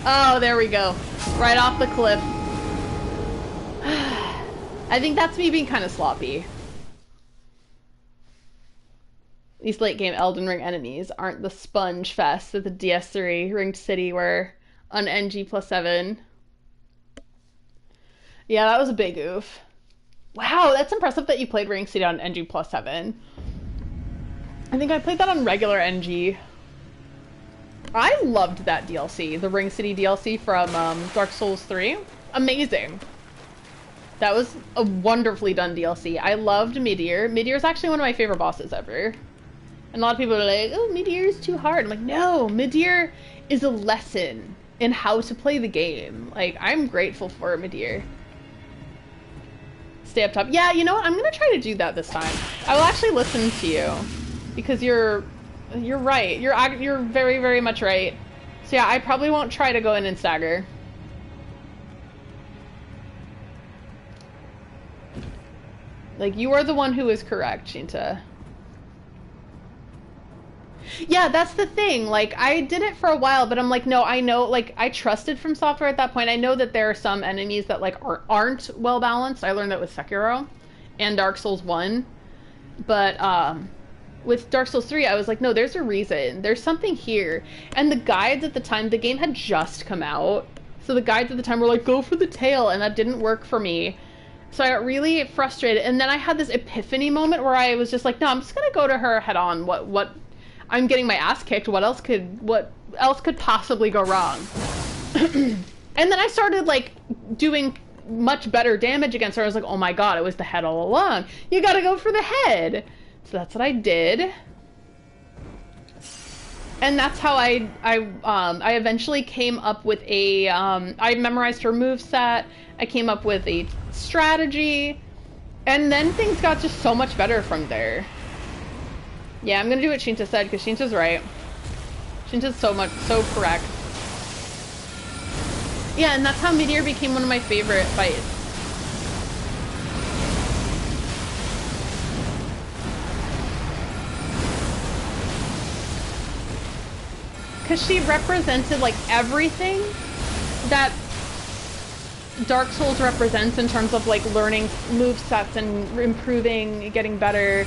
Speaker 1: Oh, there we go. Right off the cliff. I think that's me being kind of sloppy. These late game Elden Ring enemies aren't the sponge fest that the DS3 Ringed City were on NG+7. Yeah, that was a big oof. Wow, that's impressive that you played Ringed City on NG+7. I think I played that on regular NG. I loved that DLC, the Ring City DLC from Dark Souls 3. Amazing. That was a wonderfully done DLC. I loved Meteor. Meteor is actually one of my favorite bosses ever. And a lot of people are like, oh, Meteor is too hard. I'm like, no, Meteor is a lesson in how to play the game. Like, I'm grateful for Meteor. Stay up top. Yeah, you know what? I'm going to try to do that this time. I will actually listen to you. Because you're right. You're very, very much right. So yeah, I probably won't try to go in and stagger. Like, you are the one who is correct, Shinta. Yeah, that's the thing. Like, I did it for a while, but I'm like, no, I know, like, I trusted From Software at that point. I know that there are some enemies that, like, aren't well balanced. I learned that with Sekiro and Dark Souls 1. But, with Dark Souls 3, I was like, no, there's a reason. There's something here. And the guides at the time, the game had just come out. So the guides at the time were like, go for the tail, and that didn't work for me. So I got really frustrated. And then I had this epiphany moment where I was just like, no, I'm just gonna go to her head on. What I'm getting my ass kicked. What else could possibly go wrong? And then I started like doing much better damage against her. I was like, oh my god, it was the head all along. You gotta go for the head. So that's what I did. And that's how I eventually came up with a, I memorized her moveset, I came up with a strategy, and then things got just so much better from there. Yeah, I'm gonna do what Shinta said, because Shinta's right. Shinta's so correct. Yeah, and that's how Meteor became one of my favorite fights. Because she represented, like, everything that Dark Souls represents in terms of, like, learning movesets and improving, getting better.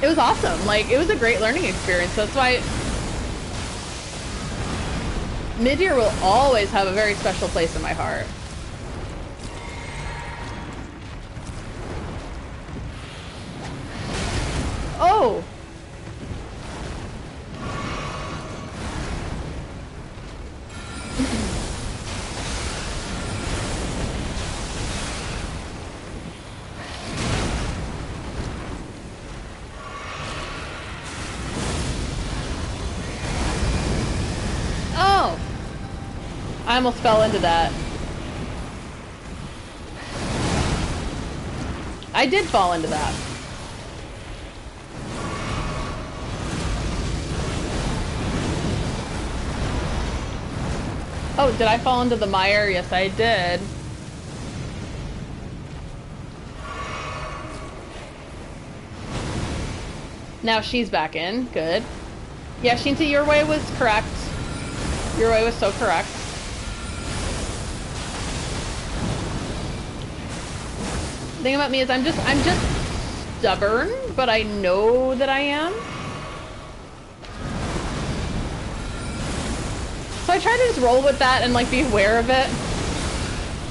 Speaker 1: It was awesome. Like, it was a great learning experience. That's why Meteor will always have a very special place in my heart. Oh! Oh! I almost fell into that. I did fall into that. Oh, did I fall into the mire? Yes, I did. Now she's back in. Good. Yeah, Shinta, your way was correct. Your way was so correct. The thing about me is I'm just stubborn, but I know that I am. So I try to just roll with that and, like, be aware of it.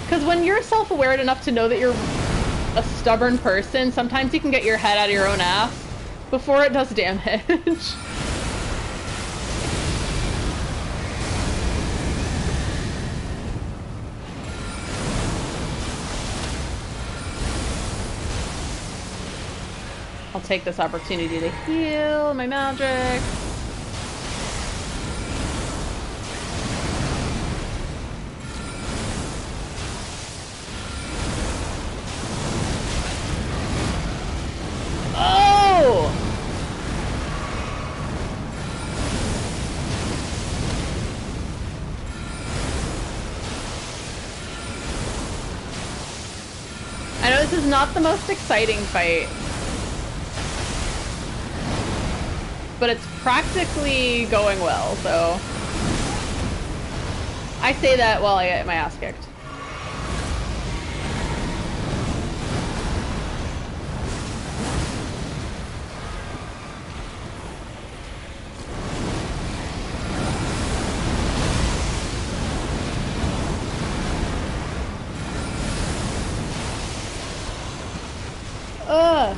Speaker 1: Because when you're self-aware enough to know that you're a stubborn person, sometimes you can get your head out of your own ass before it does damage. I'll take this opportunity to heal my magic. Oh! I know this is not the most exciting fight. but it's practically going well, so I say that while I get my ass kicked. Ugh.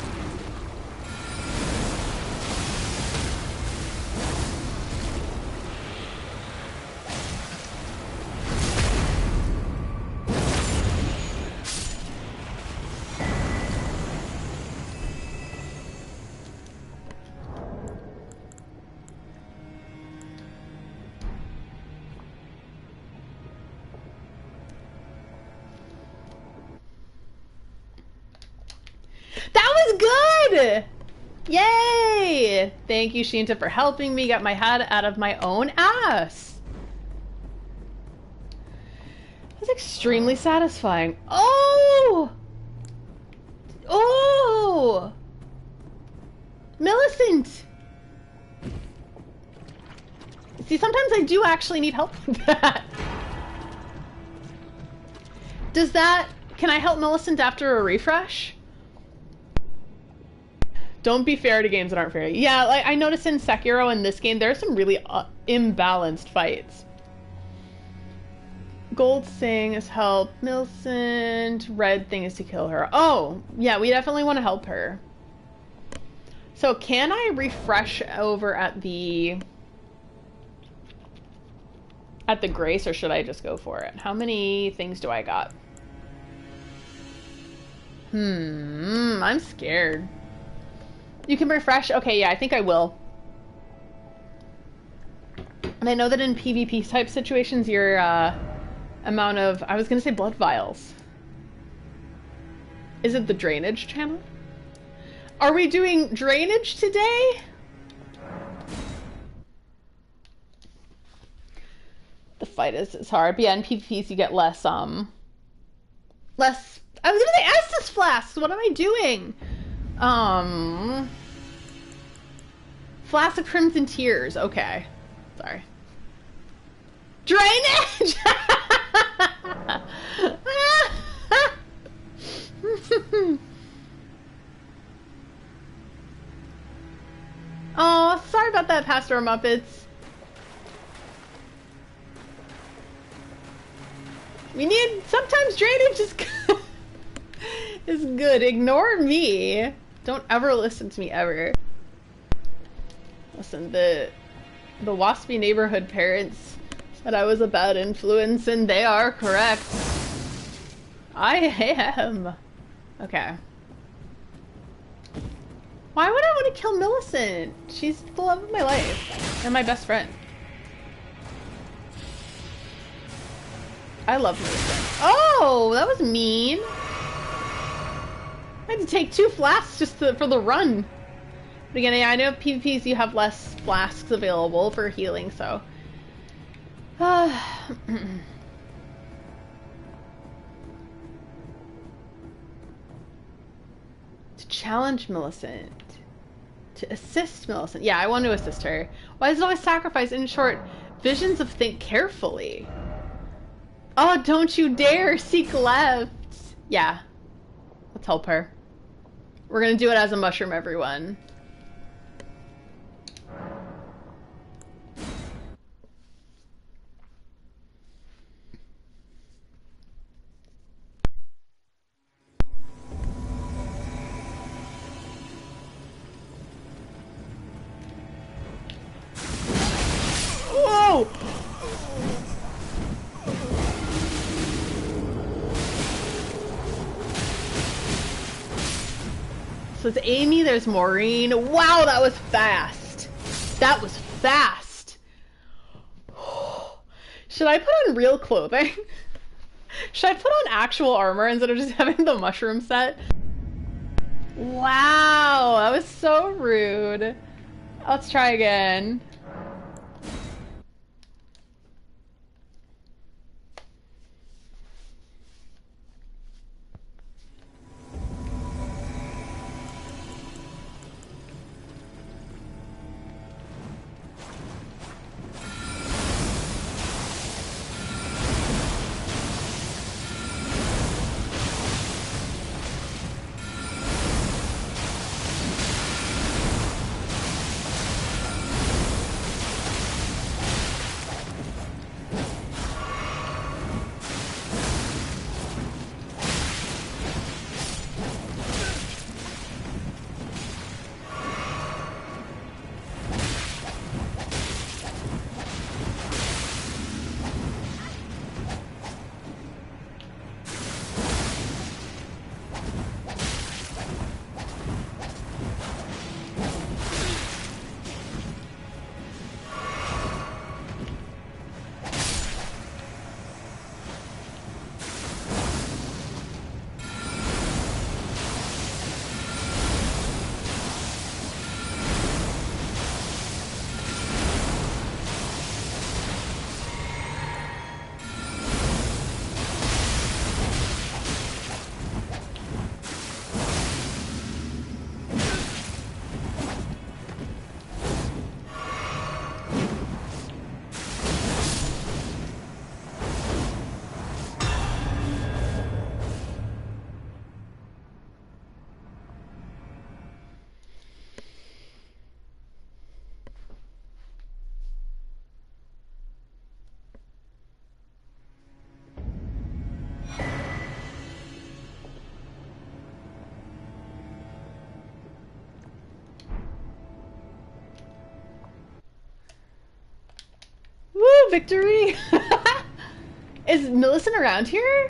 Speaker 1: That was good! Yay! Thank you, Shinta, for helping me get my head out of my own ass. That's extremely satisfying. Oh! Oh! Millicent! See, sometimes I do actually need help with that. Does that... Can I help Millicent after a refresh? Don't be fair to games that aren't fair. Yeah, like I noticed in Sekiro in this game, there are some really imbalanced fights. Gold thing is help Millicent. Red thing is to kill her. Oh, yeah, we definitely want to help her. So can I refresh over at the Grace, or should I just go for it? How many things do I got? I'm scared. You can refresh? Okay, yeah, I think I will. And I know that in PvP type situations, your amount of... I was going to say blood vials. Is it the drainage channel? Are we doing drainage today? The fight is hard. But yeah, in PvPs you get less... Less... I was going to say Estus Flasks! What am I doing? Flask of Crimson Tears. Okay. Sorry. Drainage! Oh, sorry about that, Pastor Muppets. We need... Sometimes drainage is good. Is good. Ignore me. Don't ever listen to me, ever. Listen, the waspy neighborhood parents said I was a bad influence, and they are correct. I am. Okay. Why would I want to kill Millicent? She's the love of my life. And my best friend. I love Millicent. Oh, that was mean. I had to take 2 flasks just for the run. But again, yeah, I know PvPs you have less flasks available for healing, so... To challenge Millicent. To assist Millicent. Yeah, I want to assist her. Why is it always sacrifice? In short, visions of think carefully. Oh, don't you dare seek left. Yeah. Let's help her. We're gonna do it as a mushroom, everyone. Whoa! So it's Amy, there's Maureen. Wow, that was fast. That was fast. Should I put on real clothing? Should I put on actual armor instead of just having the mushroom set? Wow, that was so rude. Let's try again. Victory! Is Millicent around here?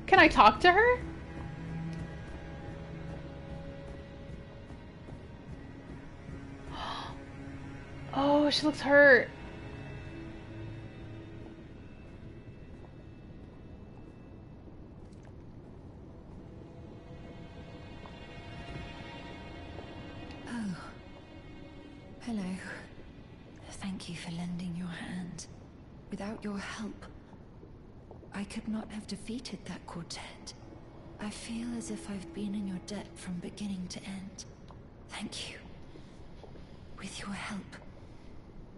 Speaker 1: Can I talk to her? Oh, she looks hurt.
Speaker 2: Oh. Hello. Thank you for lending your hand. Without your help, I could not have defeated that quartet. I feel as if I've been in your debt from beginning to end. Thank you. With your help,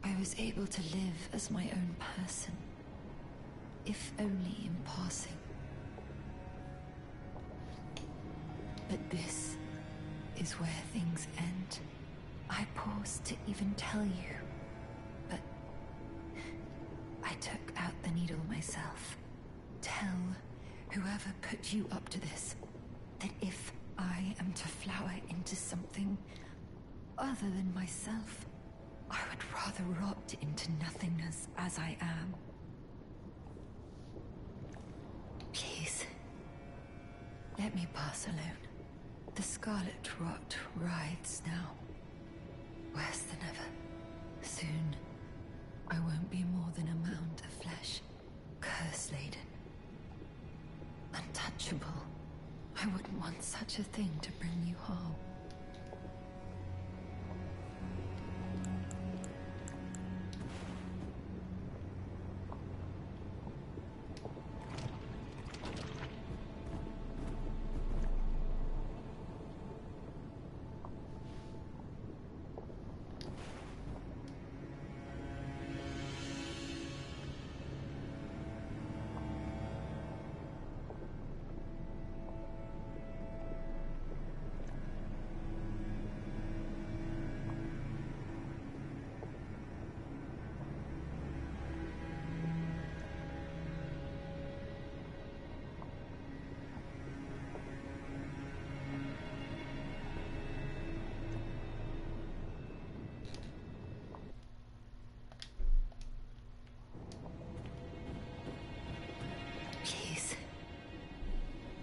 Speaker 2: I was able to live as my own person, if only in passing. But this is where things end. I paused to even tell you, but I took out the needle myself. Tell whoever put you up to this that if I am to flower into something other than myself, I would rather rot into nothingness as I am. Please, let me pass alone. The scarlet rot rides now, worse than ever. Soon, I won't be more than a mound of flesh, curse-laden. Untouchable. I wouldn't want such a thing to bring you harm.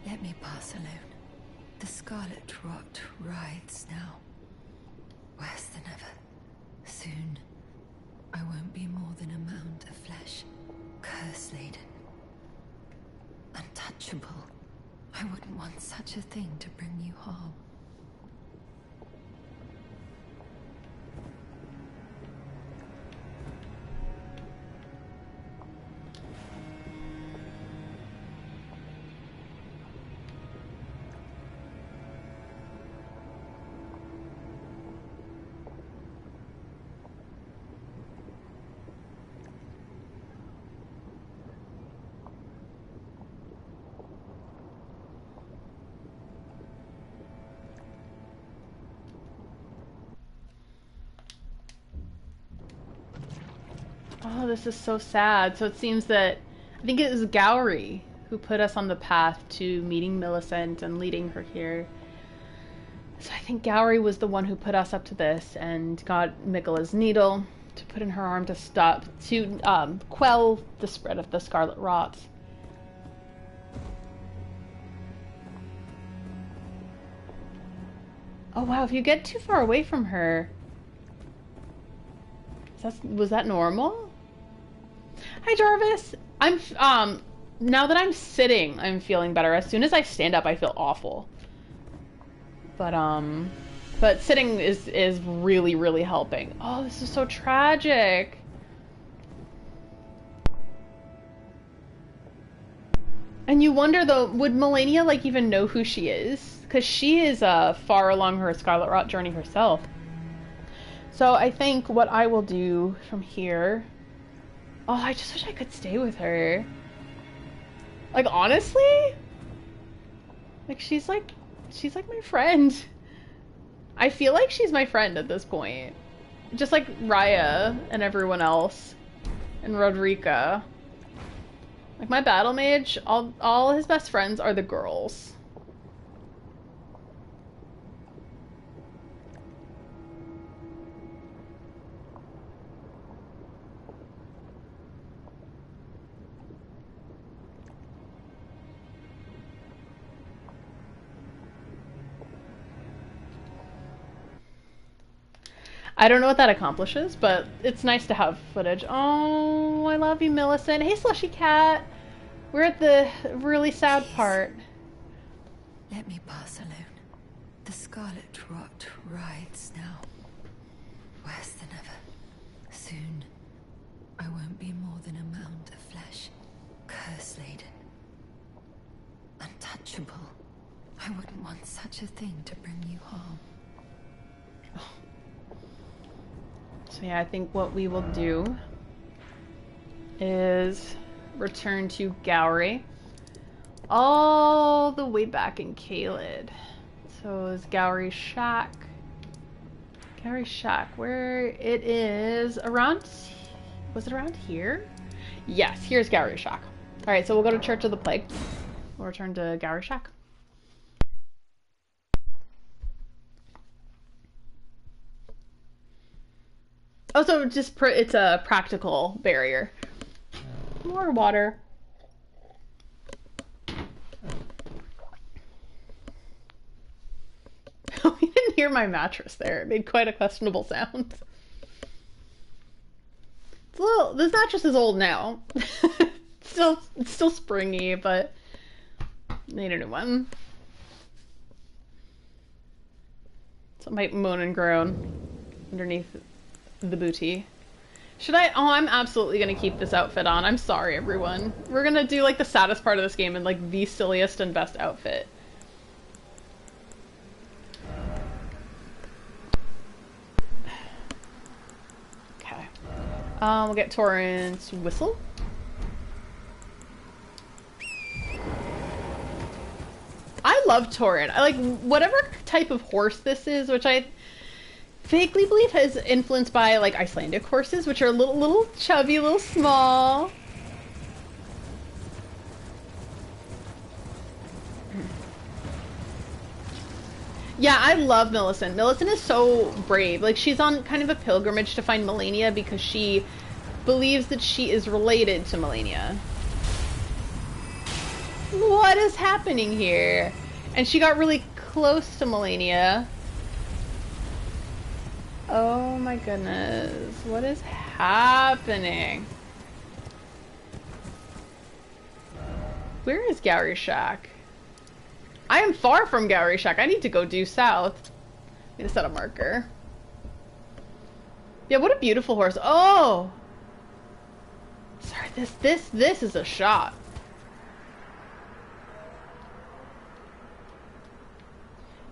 Speaker 2: Let me pass alone. The scarlet rot rides now, worse than ever. Soon, I won't be more than a mound of flesh, curse-laden. Untouchable. I wouldn't want such a thing to bring you harm.
Speaker 1: Oh, this is so sad. So it seems that I think it was Gowry who put us on the path to meeting Millicent and leading her here. So I think Gowry was the one who put us up to this and got Miquella's needle to put in her arm to quell the spread of the scarlet rot. Oh wow, if you get too far away from her, was that normal? Hi Jarvis. I'm now that I'm sitting, I'm feeling better. As soon as I stand up, I feel awful. But sitting is really, really helping. Oh, this is so tragic. And you wonder though, would Melania like even know who she is? Because she is far along her Scarlet Rot journey herself. So I think what I will do from here... Oh, I just wish I could stay with her. Like, honestly? Like, she's like my friend. I feel like she's my friend at this point. Just like Raya and everyone else. And Rodrika. Like, my battle mage, all his best friends are the girls. I don't know what that accomplishes, but it's nice to have footage. Oh, I love you, Millicent. Hey, Slushy Cat. We're at the really sad part.
Speaker 2: Let me pass alone. The scarlet rot writhes now. Worse than ever. Soon, I won't be more than a mound of flesh. Curse-laden. Untouchable. I wouldn't want such a thing to bring you harm.
Speaker 1: So yeah, I think what we will do is return to Gowry. All the way back in Caelid. So is Gowry Shack. Gowry Shack, where it is around... Was it around here? Yes, here's Gowry Shack. Alright, so we'll go to Church of the Plague. We'll return to Gowry Shack. Also, just it's a practical barrier. More water. Oh, you didn't hear my mattress there. It made quite a questionable sound. It's a little. This mattress is old now. It's still springy, but need a new one. So it might moan and groan underneath the booty. Should I? Oh, I'm absolutely gonna keep this outfit on. I'm sorry, everyone. We're gonna do like the saddest part of this game and like the silliest and best outfit. Okay. We'll get Torrent's whistle. I love Torrent. I like whatever type of horse this is, which I vaguely believe is influenced by like Icelandic horses, which are a little chubby, a little small. Yeah, I love Millicent. Millicent is so brave. Like, she's on kind of a pilgrimage to find Melania because she believes that she is related to Melania. What is happening here? And she got really close to Melania. Oh my goodness. What is happening? Where is Gowry Shack? I am far from Gowry Shack. I need to go due south. I'm gonna set a marker. Yeah, what a beautiful horse. Oh! Sorry, this is a shot.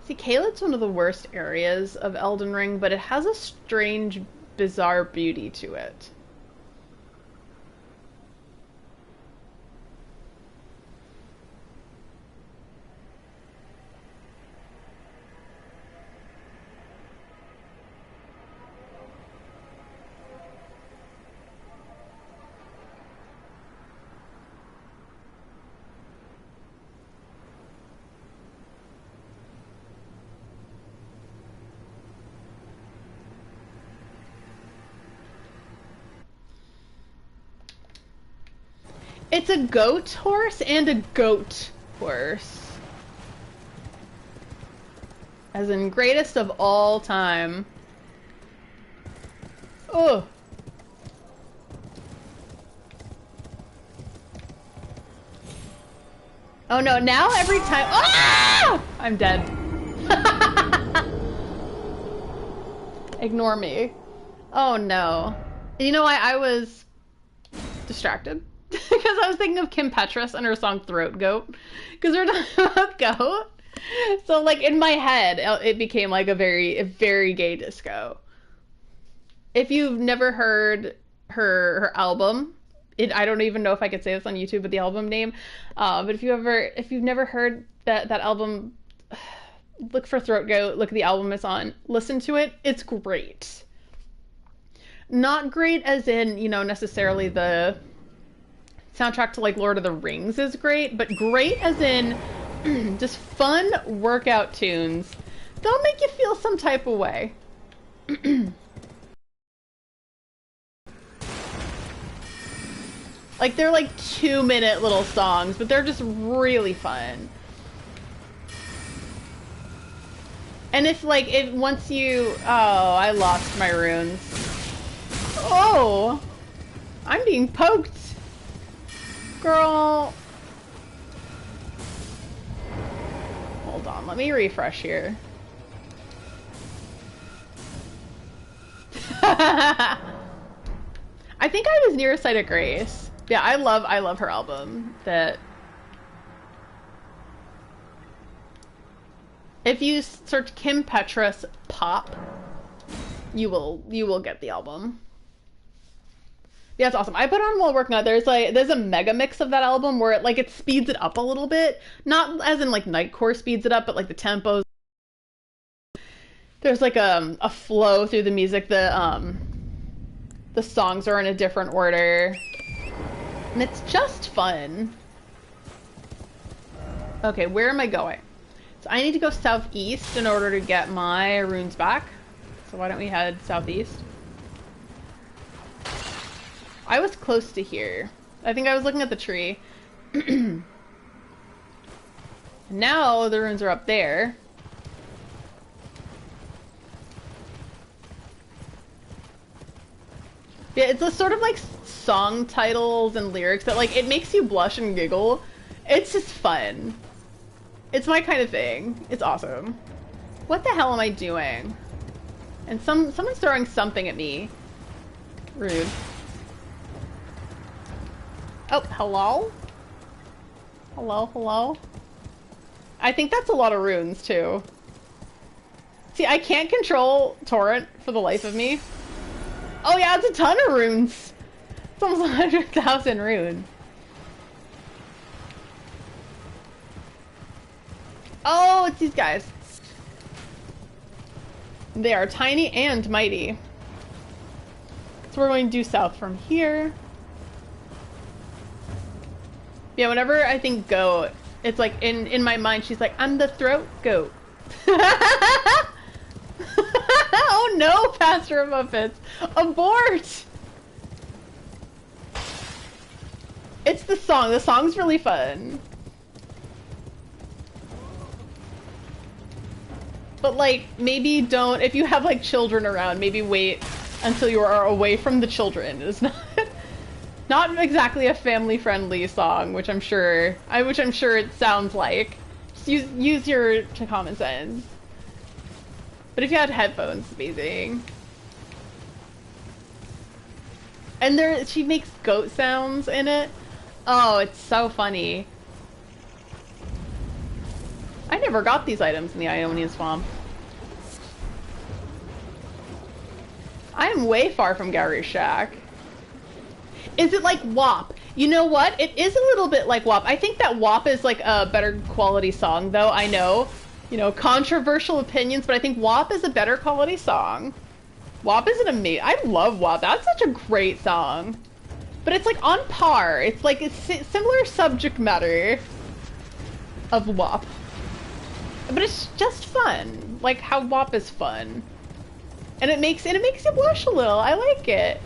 Speaker 1: See, Caelid's one of the worst areas of Elden Ring, but it has a strange, bizarre beauty to it. It's a goat horse and a goat horse. As in greatest of all time. Oh. Oh no, now every time— ah! I'm dead. Ignore me. Oh no. You know why I was distracted? Because I was thinking of Kim Petras and her song Throat Goat. Because we're talking about goat. So like in my head, it became like a very gay disco. If you've never heard her album, I don't even know if I could say this on YouTube, but the album name. But if you've never heard that album, look for Throat Goat. Look at the album it's on. Listen to it. It's great. Not great as in, you know, necessarily the soundtrack to like Lord of the Rings is great, but great as in just fun workout tunes. They'll make you feel some type of way. Like they're like 2-minute little songs, but they're just really fun. And if like if once you I lost my runes. Oh, I'm being poked, girl. Hold on, let me refresh here. I think I was near a Site of Grace. Yeah, I love her album. That if you search Kim Petras pop, you will get the album. Yeah, it's awesome. I put on while working out. There's a mega mix of that album where it speeds it up a little bit, not as in like Nightcore speeds it up, but like the tempos. There's like a flow through the music. The songs are in a different order, and it's just fun. Okay, where am I going? So I need to go southeast in order to get my runes back. So why don't we head southeast? I was close to here. I think I was looking at the tree. Now the runes are up there. Yeah, it's a sort of like song titles and lyrics that like it makes you blush and giggle. It's just fun. It's my kind of thing. It's awesome. What the hell am I doing? And someone's throwing something at me. Rude. Oh, hello? Hello, hello? I think that's a lot of runes, too. See, I can't control Torrent for the life of me. Oh yeah, it's a ton of runes! It's almost 100,000 runes. Oh, it's these guys. They are tiny and mighty. So we're going due south from here. Yeah, whenever I think goat, it's like in my mind she's like, I'm the throat goat. Oh no, Pastor of Muppets! Abort! It's the song. The song's really fun. But like, maybe don't, if you have like children around, maybe wait until you are away from the children. It's not exactly a family-friendly song, which I'm sure it sounds like. Just use your common sense. But if you had headphones, it's amazing. And she makes goat sounds in it. Oh, it's so funny. I never got these items in the Ionian Swamp. I am way far from Gary's Shack. Is it like WAP? You know what? It is a little bit like WAP. I think that WAP is like a better quality song, though. I know, you know, controversial opinions, but I think WAP is a better quality song. WAP is an amazing. I love WAP. That's such a great song. But it's like on par. It's like a similar subject matter of WAP. But it's just fun. Like how WAP is fun. And it makes you blush a little. I like it.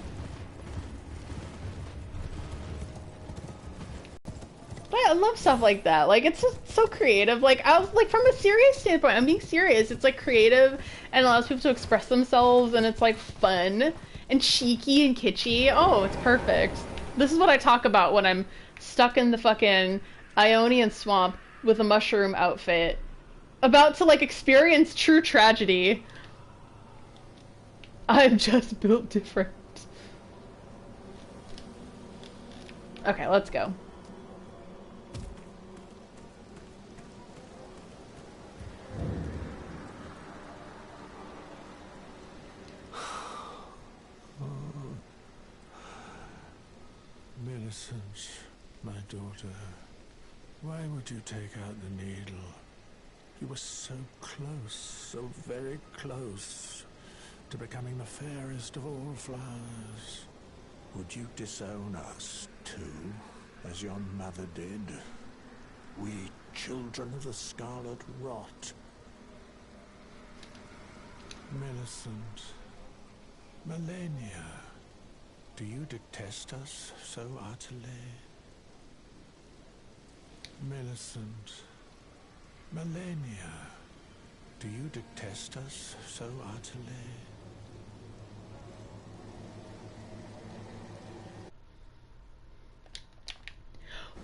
Speaker 1: But I love stuff like that. Like it's just so creative. Like I was like from a serious standpoint, I'm being serious. It's like creative and allows people to express themselves and it's like fun and cheeky and kitschy. Oh, it's perfect. This is what I talk about when I'm stuck in the fucking Ionian Swamp with a mushroom outfit. About to like experience true tragedy. I'm just built different. Okay, let's go.
Speaker 3: Millicent, my daughter, why would you take out the needle? You were so close, so very close, to becoming the fairest of all flowers. Would you disown us, too, as your mother did? We, children of the scarlet rot. Millicent, Malenia, do you detest us so utterly? Millicent, Malenia, Do you detest us so utterly?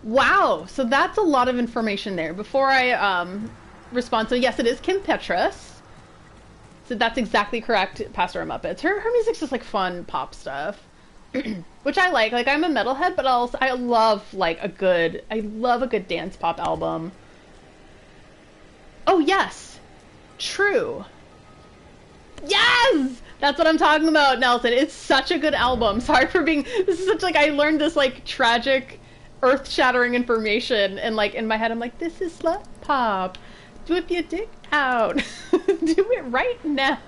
Speaker 1: Wow, so that's a lot of information there. Before I respond, so yes, it is Kim Petras. So that's exactly correct, Pastor and Muppets. Her music's just like fun pop stuff. Which I like. Like, I'm a metalhead, but also I love like I love a good dance pop album. Oh yes! True. Yes! That's what I'm talking about, Nelson. It's such a good album. Sorry for being, this is such like, I learned this like tragic, earth-shattering information, and like in my head I'm like, this is slut pop. Whip your dick out. Do it right now.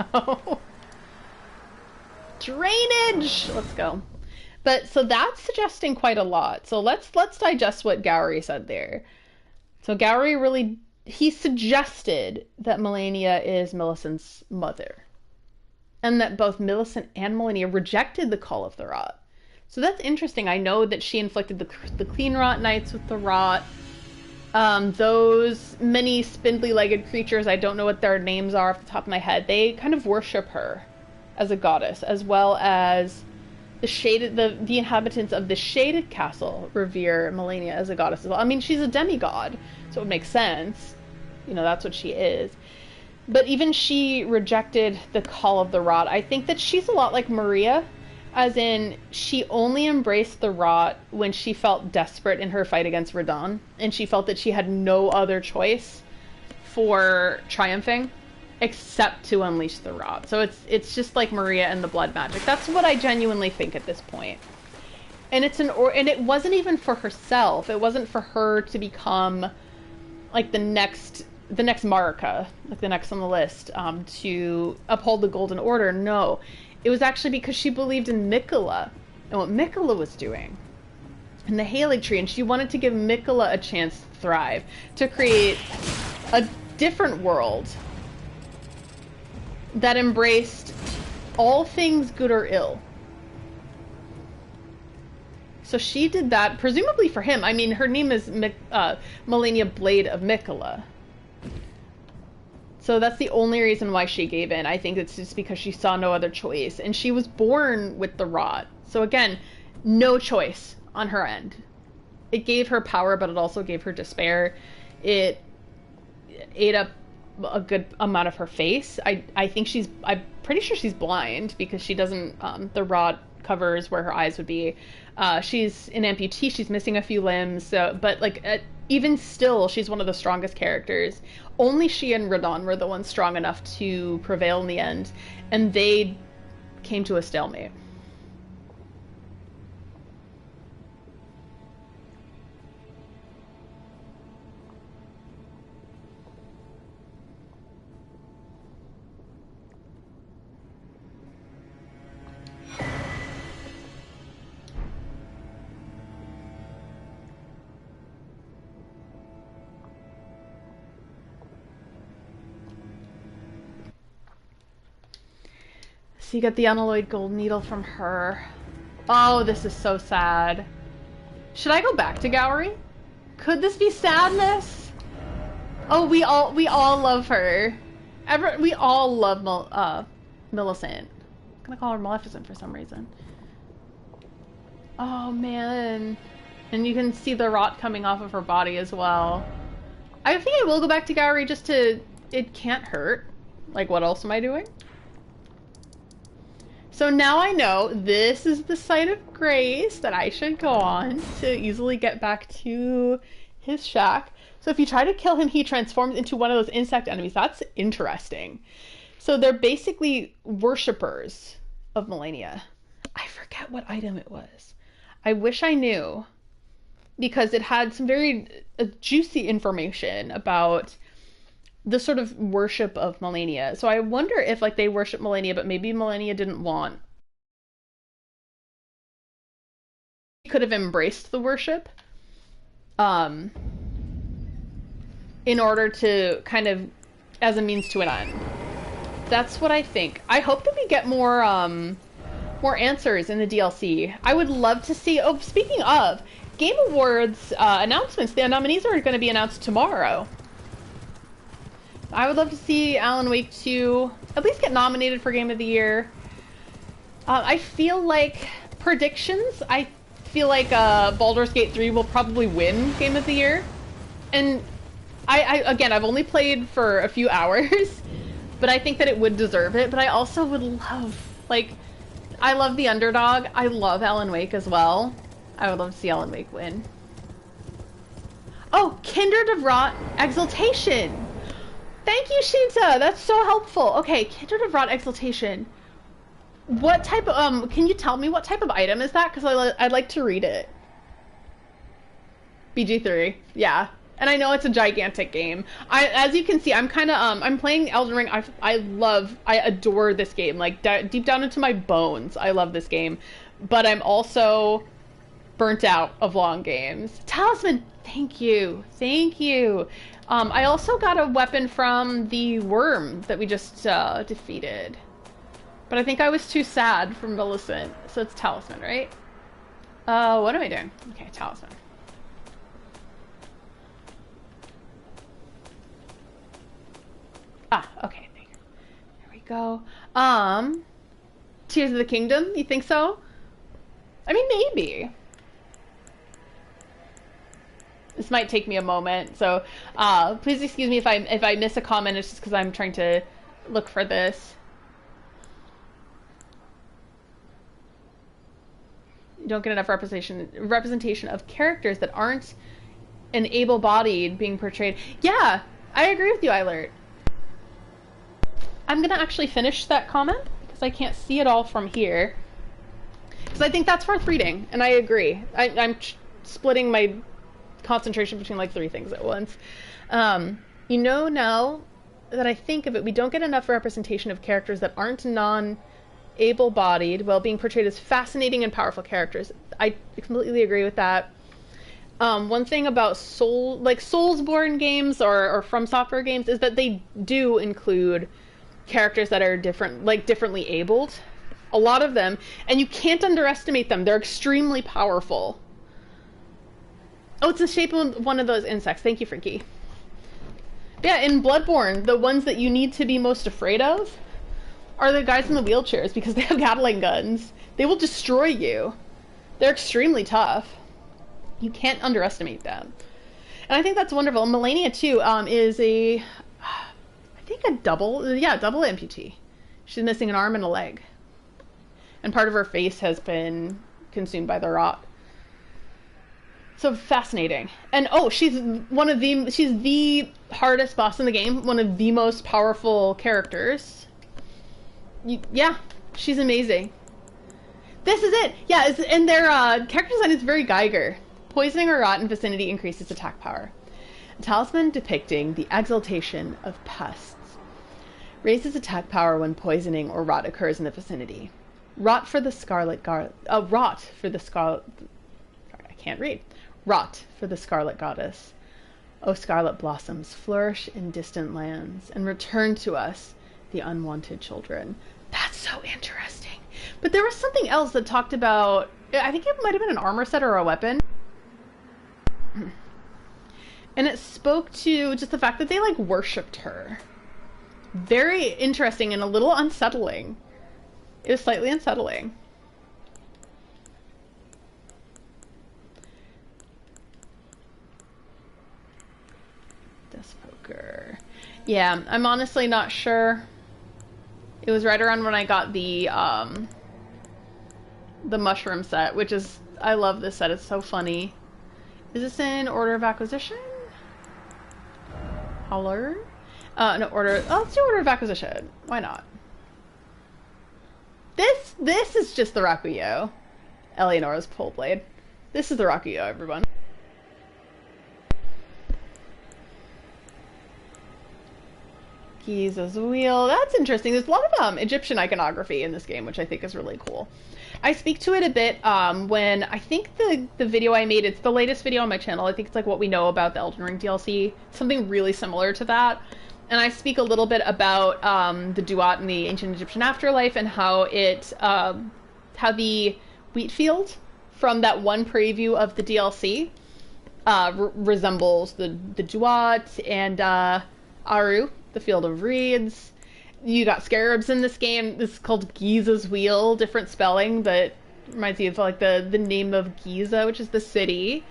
Speaker 1: Drainage! Let's go. But so that's suggesting quite a lot. So let's digest what Gowry said there. So Gowry really, he suggested that Melania is Millicent's mother, and that both Millicent and Melania rejected the call of the rot. So that's interesting. I know that she inflicted the clean rot knights with the rot. Those many spindly-legged creatures, I don't know what their names are off the top of my head, they kind of worship her as a goddess, as well as the inhabitants of the Shaded Castle revere Melania as a goddess as well. I mean, she's a demigod, so it would make sense. You know, that's what she is. But even she rejected the call of the rot. I think that she's a lot like Maria, as in, she only embraced the rot when she felt desperate in her fight against Radon, and she felt that she had no other choice for triumphing except to unleash the rot. So it's just like Maria and the blood magic. That's what I genuinely think at this point. And and it wasn't even for herself. It wasn't for her to become like the next Marika, like the next on the list, to uphold the Golden Order. No. It was actually because she believed in Mikola and what Mikola was doing in the Haligtree, and she wanted to give Mikola a chance to thrive, to create a different world that embraced all things good or ill. So she did that, presumably for him. I mean, her name is Melania Blade of Mikola. So that's the only reason why she gave in. I think it's just because she saw no other choice. And she was born with the rot. So again, no choice on her end. It gave her power, but it also gave her despair. It ate up a good amount of her face. I'm pretty sure she's blind because she doesn't, the rot covers where her eyes would be. She's an amputee. She's missing a few limbs. So, but like, even still, she's one of the strongest characters. Only she and Radon were the ones strong enough to prevail in the end, and they came to a stalemate. So you get the unalloyed gold needle from her. Oh, this is so sad. Should I go back to Gowry? Could this be sadness? Oh, we all love her. We all love Millicent. I'm gonna call her Maleficent for some reason. Oh man. And you can see the rot coming off of her body as well. I think I will go back to Gowry just to... It can't hurt. Like, what else am I doing? So now I know this is the site of grace that I should go on to easily get back to his shack. So if you try to kill him, he transforms into one of those insect enemies. That's interesting. So they're basically worshippers of Melania. I forget what item it was. I wish I knew, because it had some very juicy information about the sort of worship of Melania. So I wonder if like they worship Melania, but maybe Melania didn't want. He could have embraced the worship in order to kind of as a means to an end. That's what I think. I hope that we get more answers in the DLC. I would love to see. Oh, speaking of Game Awards announcements, the nominees are going to be announced tomorrow. I would love to see Alan Wake 2 at least get nominated for Game of the Year. I feel like predictions, I feel like Baldur's Gate 3 will probably win Game of the Year. And again, I've only played for a few hours, but I think that it would deserve it. But I also would love, like, I love the underdog. I love Alan Wake as well. I would love to see Alan Wake win. Oh, Kindred of Rot Exaltation. Thank you, Shinta. That's so helpful. Okay, Kindred of Rot Exaltation. What type of, can you tell me what type of item is that? Because I'd like to read it. BG3, yeah. And I know it's a gigantic game. As you can see, I'm kind of, I'm playing Elden Ring. I adore this game. Like, deep down into my bones, I love this game. But I'm also burnt out of long games. Talisman, thank you. Thank you. I also got a weapon from the worm that we just defeated. But I think I was too sad for Millicent. So it's Talisman, right? What am I doing? Okay, Talisman. Ah, okay. There we go. Tears of the Kingdom, you think so? I mean, maybe. This might take me a moment, so please excuse me if I miss a comment. It's just because I'm trying to look for this. You don't get enough representation of characters that aren't an able-bodied being portrayed. Yeah, I agree with you, Eilert. I'm gonna actually finish that comment because I can't see it all from here. Because I think that's worth reading, and I agree. I'm splitting my concentration between like 3 things at once. You know, now that I think of it, we don't get enough representation of characters that aren't non-able-bodied while being portrayed as fascinating and powerful characters. I completely agree with that. One thing about Soulsborne games or From Software games is that they do include characters that are differently abled. A lot of them, and you can't underestimate them. They're extremely powerful. Oh, it's the shape of one of those insects. Thank you, Frankie. Yeah, in Bloodborne, the ones that you need to be most afraid of are the guys in the wheelchairs because they have Gatling guns. They will destroy you. They're extremely tough. You can't underestimate them. And I think that's wonderful. Melania, too, is a double amputee. She's missing an arm and a leg. And part of her face has been consumed by the rot. So fascinating. And oh, she's the hardest boss in the game, one of the most powerful characters. Yeah, she's amazing. This is it. Yeah, and their character design is very Geiger. Poisoning or rot in vicinity increases attack power. A talisman depicting the exaltation of pests raises attack power when poisoning or rot occurs in the vicinity. Rot for the Scarlet Goddess. O scarlet blossoms, flourish in distant lands and return to us, the unwanted children. That's so interesting. But there was something else that talked about, I think it might have been an armor set or a weapon. And it spoke to just the fact that they like worshipped her. Very interesting and a little unsettling. It was slightly unsettling. Death Poker. Yeah, I'm honestly not sure. It was right around when I got the mushroom set, which is, I love this set. It's so funny. Is this in order of acquisition? Holler? No, order. Oh, let's do order of acquisition. Why not? This is just the Rakuyo. Eleonora's pole blade. This is the Rakuyo, everyone. Giza's wheel. That's interesting. There's a lot of Egyptian iconography in this game, which I think is really cool. I speak to it a bit when I think the video I made, it's the latest video on my channel. I think it's like what we know about the Elden Ring DLC. Something really similar to that. And I speak a little bit about the Duat and the ancient Egyptian afterlife and how it, how the wheat field from that one preview of the DLC resembles the Duat and Aru, the Field of Reeds. You got scarabs in this game. This is called Giza's Wheel, different spelling, but reminds you of like the name of Giza, which is the city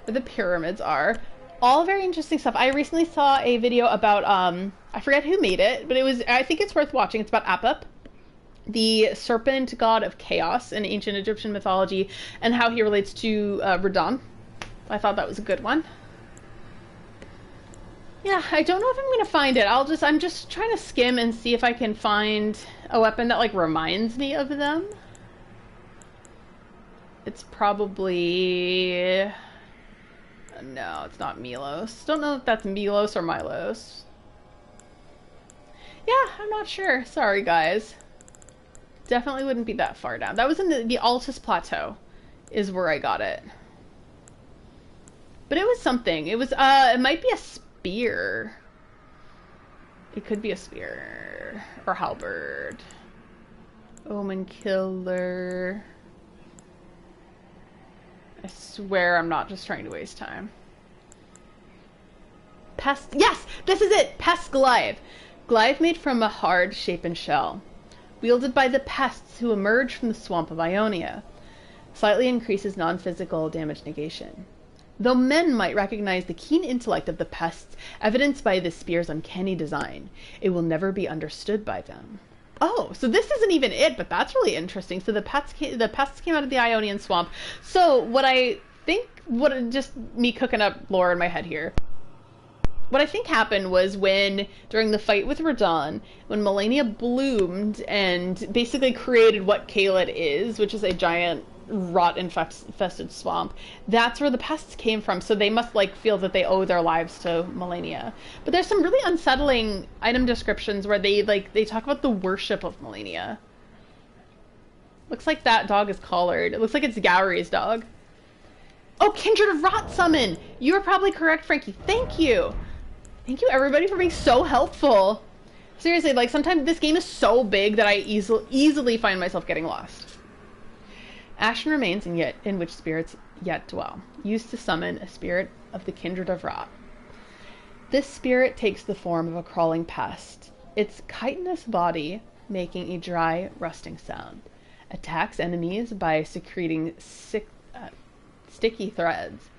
Speaker 1: where the pyramids are. All very interesting stuff. I recently saw a video about I forget who made it, but I think it's worth watching. It's about Apep, the serpent god of chaos in ancient Egyptian mythology, and how he relates to Radon. I thought that was a good one. Yeah, I don't know if I'm going to find it. I'm just trying to skim and see if I can find a weapon that, like, reminds me of them. It's probably... No, it's not Milos. Don't know if that's Milos or Milos. Yeah, I'm not sure. Sorry, guys. Definitely wouldn't be that far down. That was in the Altus Plateau is where I got it. But it was something. It was, it might be a spear. It could be a spear. Or halberd. Omen Killer. I swear I'm not just trying to waste time. Pest. Yes! This is it! Pest Glyve. Glyve made from a hard shapen shell. Wielded by the pests who emerge from the swamp of Ionia. Slightly increases non-physical damage negation. Though men might recognize the keen intellect of the pests, evidenced by this spear's uncanny design, it will never be understood by them. Oh, so this isn't even it, but that's really interesting. So the pests came out of the Ionian swamp. So just me cooking up lore in my head here. What I think happened was during the fight with Radon, when Melania bloomed and basically created what Caelid is, which is a giant rot-infested swamp, that's where the pests came from. So they must feel that they owe their lives to Melania. But there's some really unsettling item descriptions where they talk about the worship of Melania. Looks like that dog is collared. It looks like it's Gowry's dog. Oh, Kindred of Rot summon! You are probably correct, Frankie. Thank you! Thank you, everybody, for being so helpful. Seriously, sometimes this game is so big that I easily find myself getting lost. Ashen remains in which spirits yet dwell, used to summon a spirit of the Kindred of Rot. This spirit takes the form of a crawling pest, its chitinous body making a dry, rusting sound. Attacks enemies by secreting sticky threads.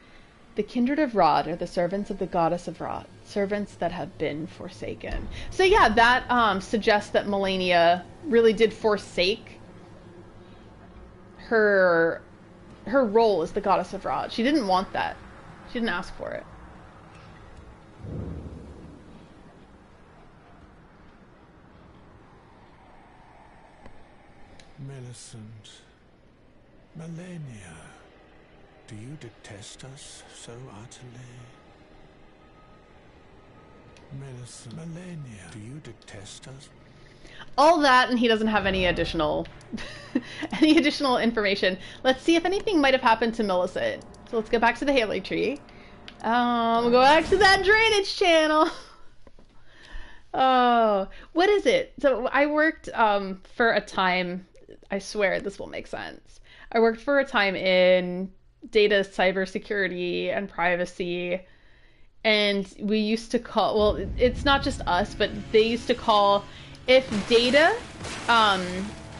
Speaker 1: The Kindred of Rot are the servants of the Goddess of Rot, servants that have been forsaken. So yeah, that suggests that Melania really did forsake her role as the Goddess of Rot. She didn't want that. She didn't ask for it.
Speaker 3: Millicent. Melania. Do you detest us so utterly? Millicent. Melania. Do you detest us?
Speaker 1: All that, and he doesn't have any additional information. Let's see if anything might have happened to Millicent. So let's go back to the Haligtree. We'll go back to that drainage channel. Oh, what is it? So I worked for a time, I swear this will make sense. I worked for a time in data cybersecurity and privacy, and we used to call, well, it's not just us, but they used to call, if data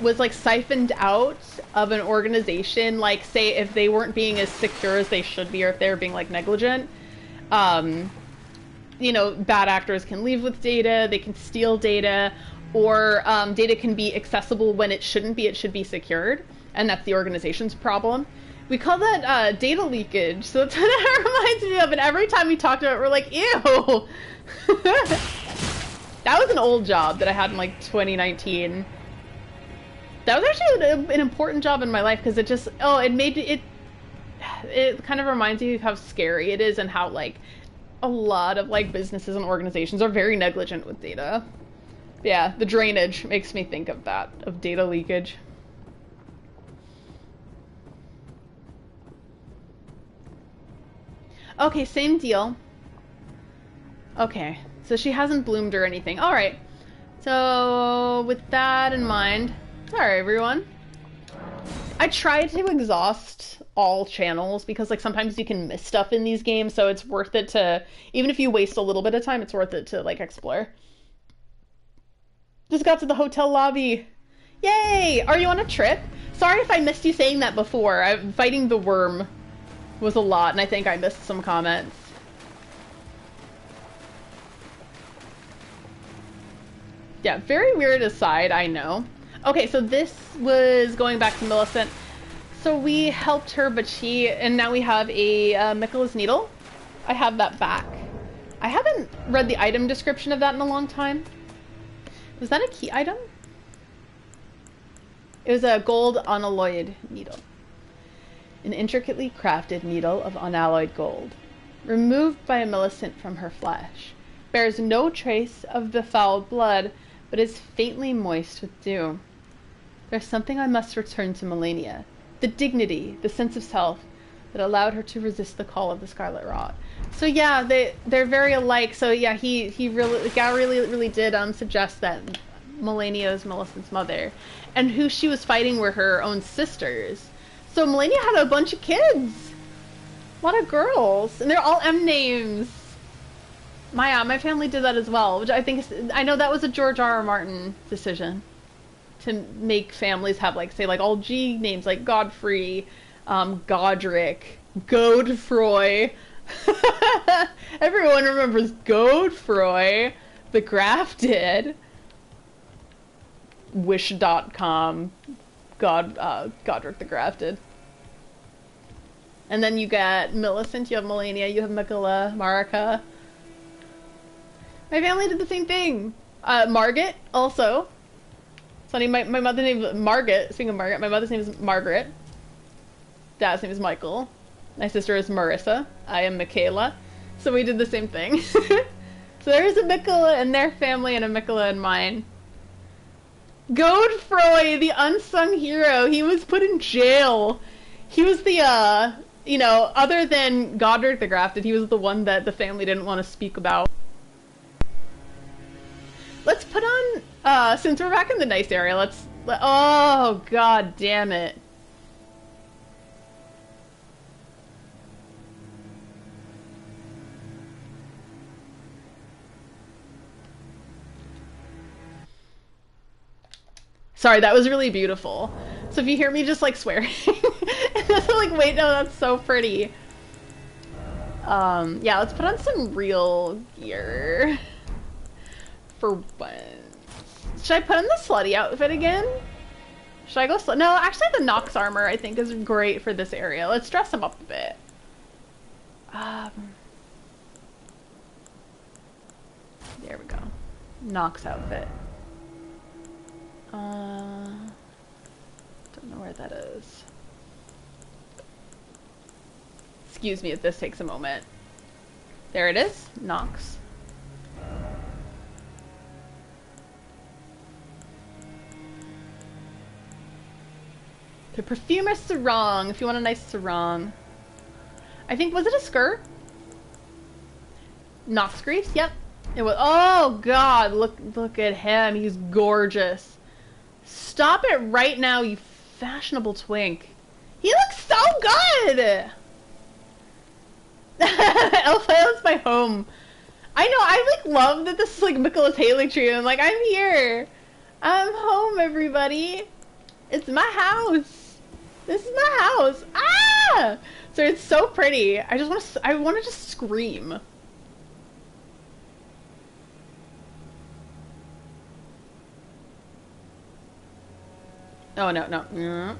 Speaker 1: was siphoned out of an organization, say if they weren't being as secure as they should be, or if they were being negligent, bad actors can leave with data, they can steal data, or data can be accessible when it shouldn't be. It should be secured, and that's the organization's problem. We call that data leakage, so that's what it reminds me of, and every time we talked about it, we're like, ew! That was an old job that I had in 2019. That was actually an important job in my life, because it just, it kind of reminds you of how scary it is, and how a lot of businesses and organizations are very negligent with data. Yeah, the drainage makes me think of that, of data leakage. Okay, same deal. Okay, so she hasn't bloomed or anything. Alright, so with that in mind, sorry everyone. I tried to exhaust all channels, because sometimes you can miss stuff in these games, so it's worth it to, even if you waste a little bit of time, it's worth it to explore. Just got to the hotel lobby. Yay! Are you on a trip? Sorry if I missed you saying that before. Fighting the worm was a lot, and I think I missed some comments. Yeah, very weird aside, I know. Okay, so this was going back to Millicent. So we helped her, but and now we have a Miquella's Needle. I have that back. I haven't read the item description of that in a long time. Was that a key item? It was a gold unalloyed needle. An intricately crafted needle of unalloyed gold. Removed by Millicent from her flesh. Bears no trace of befouled blood, but is faintly moist with dew. There's something I must return to Melania. The dignity, the sense of self that allowed her to resist the call of the Scarlet Rot. So yeah, they're very alike. So yeah, Gal really did suggest that Melania is Millicent's mother, and who she was fighting were her own sisters. So Melania had a bunch of kids, a lot of girls, and they're all M names. My family did that as well, which I think I know that was a George R.R. Martin decision to make families have all G names like Godfrey, Godric, Godefroy. Everyone remembers Godefroy. The Grafted. Wish.com. Godric the Grafted. And then you got Millicent, you have Melania, you have Miquella, Marika. My family did the same thing. Margaret, also. Funny, my mother's name is Margaret. Speaking of Margaret, my mother's name is Margaret. Dad's name is Michael. My sister is Marissa. I am Michaela. So we did the same thing. So there's a Miquella in their family and a Miquella in mine. Godefroy, the unsung hero. He was put in jail. He was the, other than Godric the Grafted, he was the one that the family didn't want to speak about. Let's put on, since we're back in the nice area, oh, god damn it. Sorry, that was really beautiful. So if you hear me just swearing, wait, no, that's so pretty. Yeah, let's put on some real gear. For once. Should I put on the slutty outfit again? Should I go no, actually the Nox armor I think is great for this area. Let's dress him up a bit. There we go. Nox outfit. Don't know where that is. Excuse me if this takes a moment. There it is. Nox. The Perfumer sarong, if you want a nice sarong. I think, was it a skirt? Nox Greaves? Yep. It was. Oh god, look at him. He's gorgeous. Stop it right now, you fashionable twink. He looks so good! Elphael is my home. I know, I love that this is Miquella's Haligtree, and I'm I'm here. I'm home, everybody. It's my house. This is my house. Ah! So it's so pretty. I want to just scream. Oh, no, no. Mm.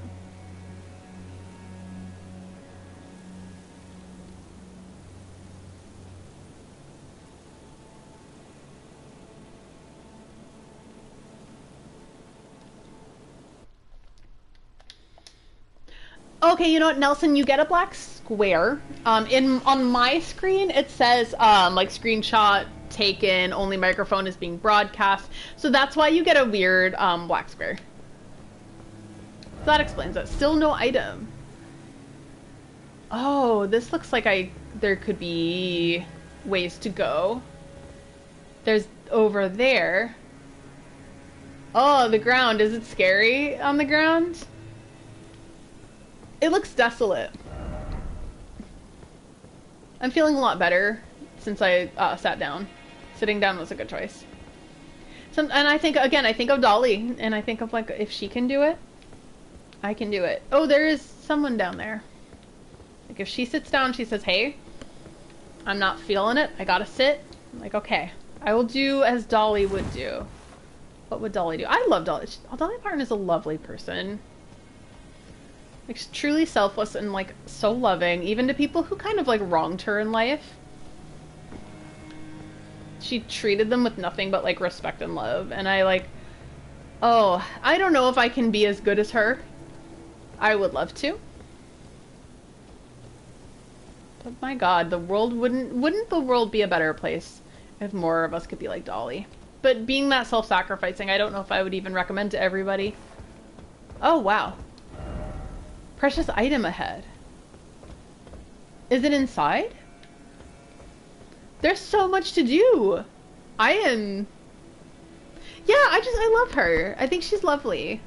Speaker 1: Okay, you know what, Nelson, you get a black square. On my screen, it says, screenshot taken, only microphone is being broadcast. So that's why you get a weird, black square. So that explains it. Still no item. Oh, this looks like there could be ways to go. There's over there. Oh, the ground. Is it scary on the ground? It looks desolate. I'm feeling a lot better since I sat down. Sitting down was a good choice. And I think, again, I think of Dolly, and I think of, like, if she can do it, I can do it. Oh, there is someone down there. Like, if she sits down, she says, hey, I'm not feeling it, I gotta sit. I'm like, okay, I will do as Dolly would do. What would Dolly do? I love Dolly. Dolly Parton is a lovely person. Like, she's truly selfless and, like, so loving, even to people who kind of, like, wronged her in life. She treated them with nothing but, like, respect and love. And I, like, oh, I don't know if I can be as good as her. I would love to. But my god, the world wouldn't the world be a better place if more of us could be like Dolly? But being that self-sacrificing, I don't know if I would even recommend to everybody. Oh, wow. Precious item ahead. Is it inside? There's so much to do. Yeah, I love her. I think she's lovely.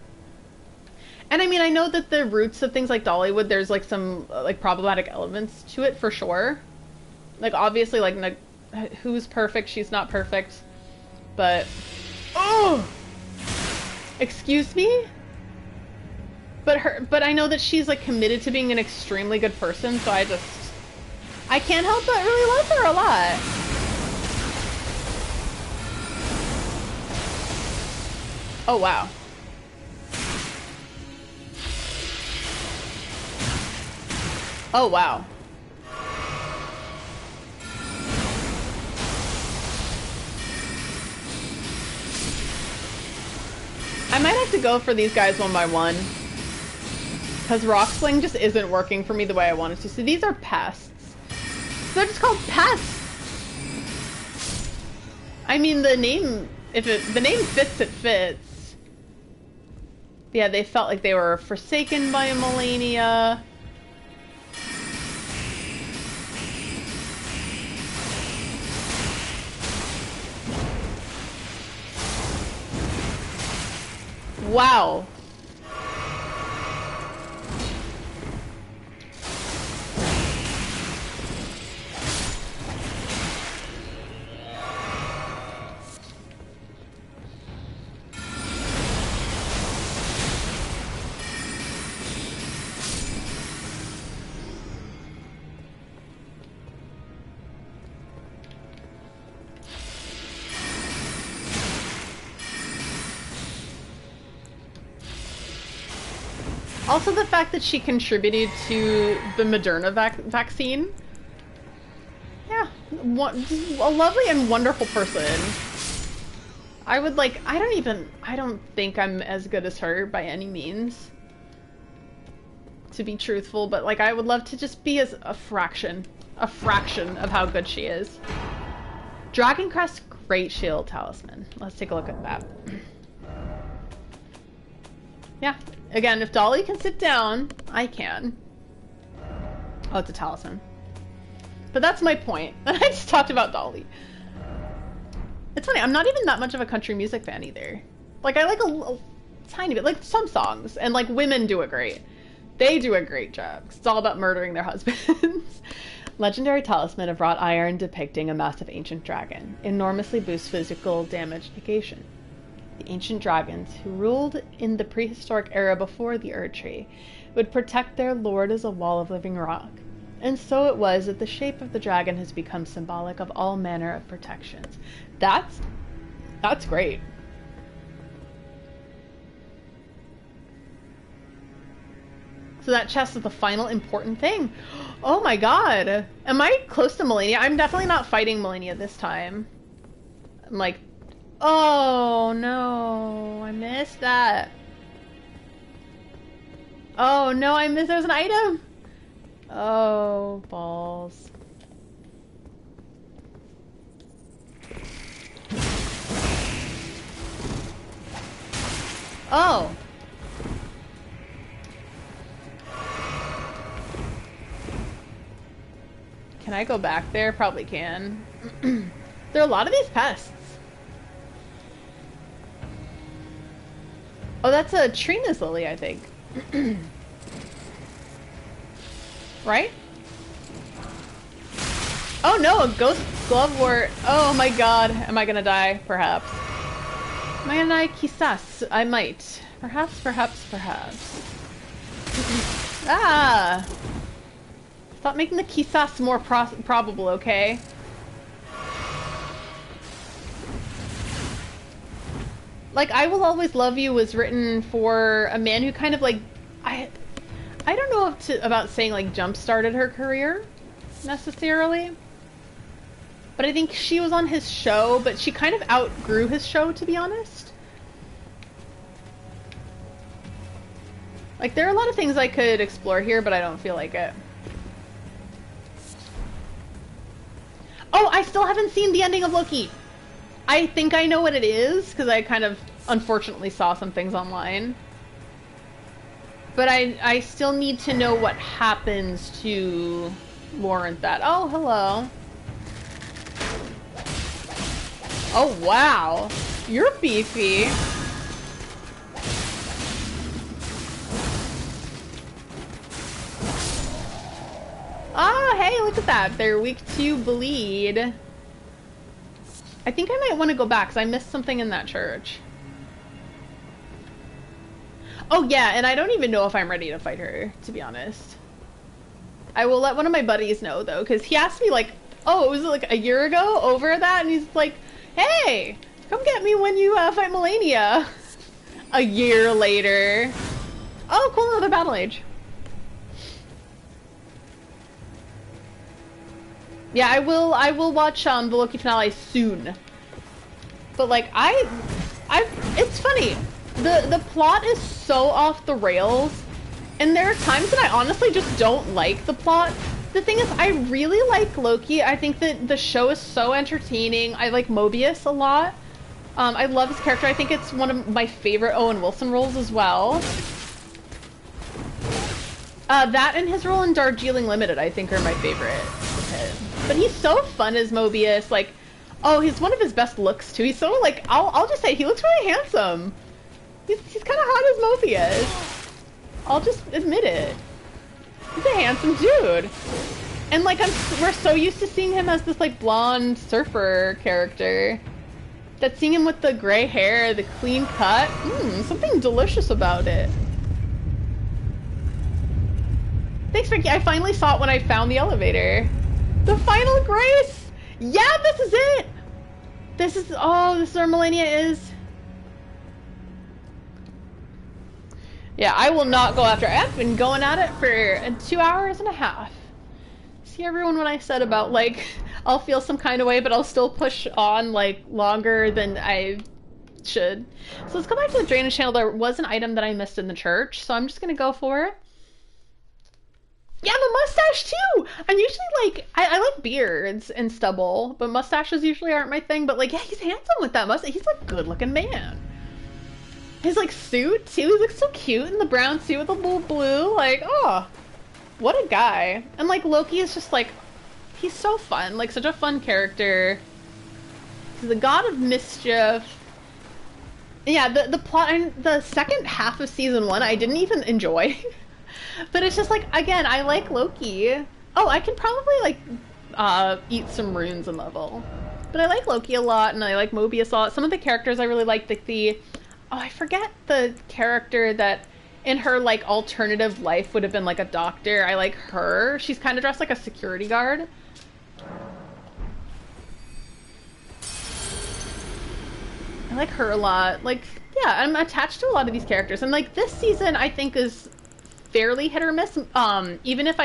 Speaker 1: And I mean, I know that the roots of things like Dollywood, there's like some like problematic elements to it for sure. Like obviously like who's perfect, she's not perfect. But oh! Excuse me? But I know that she's like committed to being an extremely good person, so I can't help but really love her a lot. Oh, wow. Oh, wow. I might have to go for these guys one by one. Because Rock Sling just isn't working for me the way I wanted to. So these are pests. So they're just called pests. I mean, the name, the name fits, it fits. Yeah, they felt like they were forsaken by a Melania. Wow. Also the fact that she contributed to the Moderna vaccine. Yeah, a lovely and wonderful person. I would like, I don't think I'm as good as her by any means. To be truthful, but like I would love to just be as a fraction of how good she is. Dragon Crest Great Shield Talisman. Let's take a look at that. Yeah. Again, if Dolly can sit down, I can. Oh, it's a talisman. But that's my point. I just talked about Dolly. It's funny, I'm not even that much of a country music fan either. Like, I like a tiny bit. Like, some songs. And, like, women do it great. They do a great job. It's all about murdering their husbands. Legendary talisman of wrought iron depicting a massive ancient dragon. Enormously boosts physical damage negation. The ancient dragons, who ruled in the prehistoric era before the Erdtree, would protect their lord as a wall of living rock. And so it was that the shape of the dragon has become symbolic of all manner of protections. That's great. So that chest is the final important thing. Oh my god. Am I close to Melania? I'm definitely not fighting Melania this time. I'm like, oh no, I missed that. Oh no, I missed, there's an item. Oh, balls. Oh. Can I go back there? Probably can. There are a lot of these pests. Oh, that's a Trina's lily, I think. Right? Oh no, a ghost glovewort. Oh my god, am I gonna die? Perhaps. Might I quizás? I might. Perhaps, perhaps, perhaps. Ah! Stop making the quizás more probable, okay? Like, I Will Always Love You was written for a man who kind of like, I don't know about saying like jump-started her career, necessarily. But I think she was on his show, but she kind of outgrew his show, to be honest. Like, there are a lot of things I could explore here, but I don't feel like it. Oh, I still haven't seen the ending of Loki! I think I know what it is, because I kind of, unfortunately, saw some things online. But I still need to know what happens to warrant that. Oh, hello. Oh, wow. You're beefy. Oh, hey, look at that. They're weak to bleed. I think I might want to go back, because I missed something in that church. Oh, yeah, and I don't even know if I'm ready to fight her, to be honest. I will let one of my buddies know, though, because he asked me, like, oh, it was like a year ago over that, and he's like, hey, come get me when you fight Melania. A year later. Oh, cool, another Battle Age. Yeah, I will watch the Loki finale soon. But like it's funny. The plot is so off the rails, and there are times that I honestly just don't like the plot. The thing is, I really like Loki. I think that the show is so entertaining. I like Mobius a lot. I love his character. I think it's one of my favorite Owen Wilson roles as well. That and his role in Darjeeling Limited, I think, are my favorite with him. But he's so fun as Mobius. Like, oh, he's one of his best looks too. He's so like, I'll just say he looks really handsome. He's kind of hot as Mobius. I'll just admit it. He's a handsome dude. And like, we're so used to seeing him as this like blonde surfer character. That seeing him with the gray hair, the clean cut, something delicious about it. Thanks, Ricky. I finally saw it when I found the elevator. The final grace! Yeah, this is it! This is where Melania is. Yeah, I will not go after. I've been going at it for 2 hours and a half. See everyone when I said about, like, I'll feel some kind of way, but I'll still push on, like, longer than I should. So let's go back to the drainage channel. There was an item that I missed in the church, so I'm just gonna go for it. Yeah, the mustache too! I'm usually like, I like beards and stubble, but mustaches usually aren't my thing. But like, yeah, he's handsome with that mustache. He's a good looking man. His like suit too, he looks so cute in the brown suit with the little blue. Like, oh, what a guy. And like Loki is just like, he's so fun, like such a fun character. He's the god of mischief. Yeah, the plot, the second half of season 1 I didn't even enjoy. But it's just like, again, I like Loki. Oh, I can probably like eat some runes and level. But I like Loki a lot, and I like Mobius a lot. Some of the characters I really like, I forget the character that in her like alternative life would have been like a doctor. I like her. She's kind of dressed like a security guard. I like her a lot. Like, yeah, I'm attached to a lot of these characters. And like this season I think is fairly hit or miss. Even if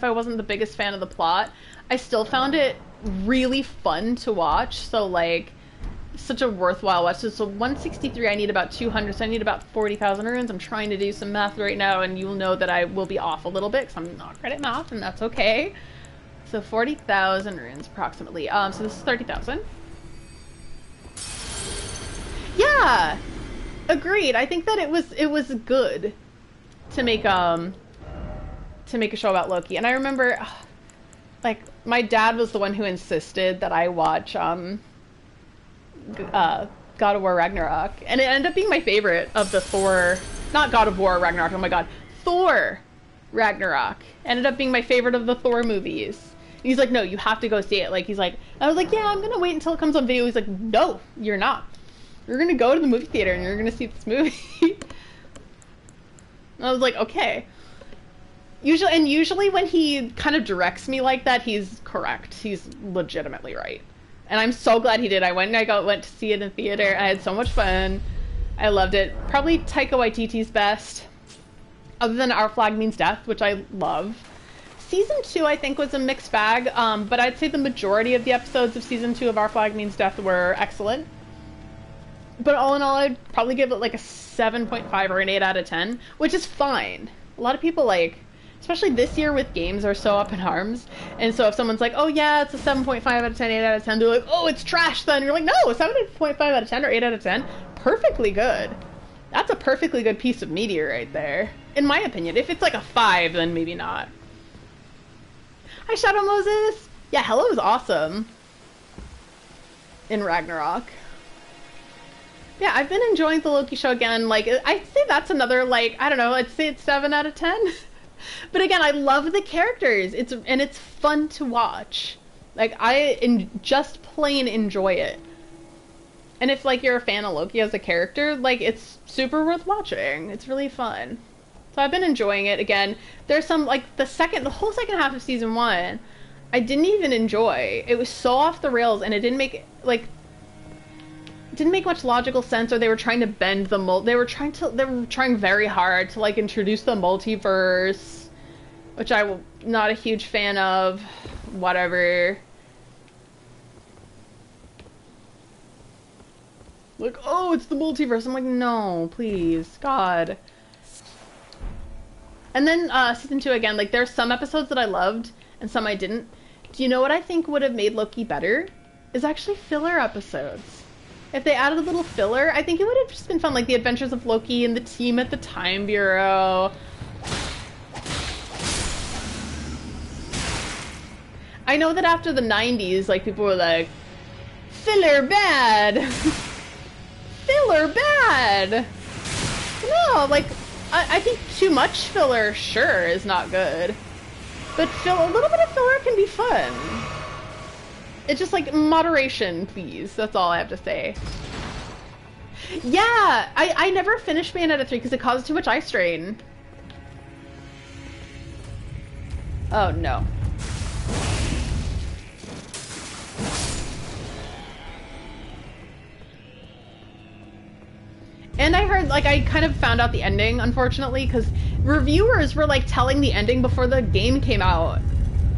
Speaker 1: I wasn't the biggest fan of the plot, I still found it really fun to watch. So like, such a worthwhile watch. So 163, I need about 200, so I need about 40,000 runes. I'm trying to do some math right now, and you'll know that I will be off a little bit because I'm not great at math, and that's okay. So 40,000 runes approximately. So this is 30,000. Yeah, agreed. I think that it was good to make a show about Loki. And I remember, like, my dad was the one who insisted that I watch God of War Ragnarok, and it ended up being my favorite of the Thor, not God of War Ragnarok, oh my god, Thor Ragnarok ended up being my favorite of the Thor movies. And he's like, no, you have to go see it. Like, he's like, I was like, yeah, I'm gonna wait until it comes on video. He's like, no, you're not. We're gonna go to the movie theater and you're gonna see this movie. I was like, okay. Usually when he kind of directs me like that, he's correct. He's legitimately right. And I'm so glad he did. I went to see it in theater. I had so much fun. I loved it. Probably Taika Waititi's best. Other than Our Flag Means Death, which I love. Season 2, I think, was a mixed bag. But I'd say the majority of the episodes of Season 2 of Our Flag Means Death were excellent. But all in all, I'd probably give it like a 7.5 or an 8 out of 10, which is fine. A lot of people, like, especially this year with games, are so up in arms. And so if someone's like, oh yeah, it's a 7.5 out of 10, 8 out of 10, they're like, oh, it's trash then. You're like, no, 7.5 out of 10 or 8 out of 10, perfectly good. That's a perfectly good piece of media right there, in my opinion. If it's like a 5, then maybe not. Hi, Shadow Moses. Yeah, Hello is awesome in Ragnarok. Yeah, I've been enjoying the Loki show again. Like, I'd say that's another, like, I don't know, I'd say it's 7 out of 10. But again, I love the characters. It's fun to watch. Like, I just plain enjoy it. And if, like, you're a fan of Loki as a character, like, it's super worth watching. It's really fun. So I've been enjoying it. Again, there's some, like, the whole second half of season 1, I didn't even enjoy. It was so off the rails, and it didn't make, like, didn't make much logical sense, or they were trying to bend the they were trying very hard to, like, introduce the multiverse, which I'm not a huge fan of. Whatever. Like, oh, it's the multiverse. I'm like, no, please, God. And then season 2 again, like, there's some episodes that I loved and some I didn't. Do you know what I think would have made Loki better? Is actually filler episodes. If they added a little filler, I think it would have just been fun, like the Adventures of Loki and the team at the Time Bureau. I know that after the 90s, like, people were like, filler bad! Filler bad! No, like, I think too much filler, sure, is not good. But a little bit of filler can be fun. It's just, like, moderation, please. That's all I have to say. Yeah! I never finished Bayonetta 3 because it caused too much eye strain. Oh, no. And I heard, like, I kind of found out the ending, unfortunately, because reviewers were, like, telling the ending before the game came out.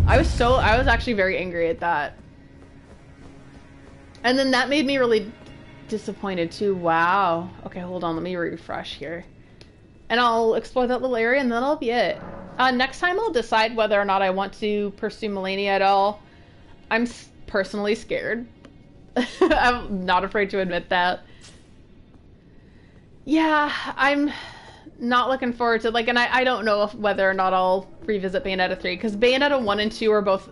Speaker 1: I was actually very angry at that. And then that made me really disappointed too. Wow. Okay, hold on. Let me refresh here. And I'll explore that little area and then that'll be it. Next time I'll decide whether or not I want to pursue Melania at all. I'm personally scared. I'm not afraid to admit that. Yeah, I'm not looking forward to, like, and I don't know whether or not I'll revisit Bayonetta 3, because Bayonetta 1 and 2 are both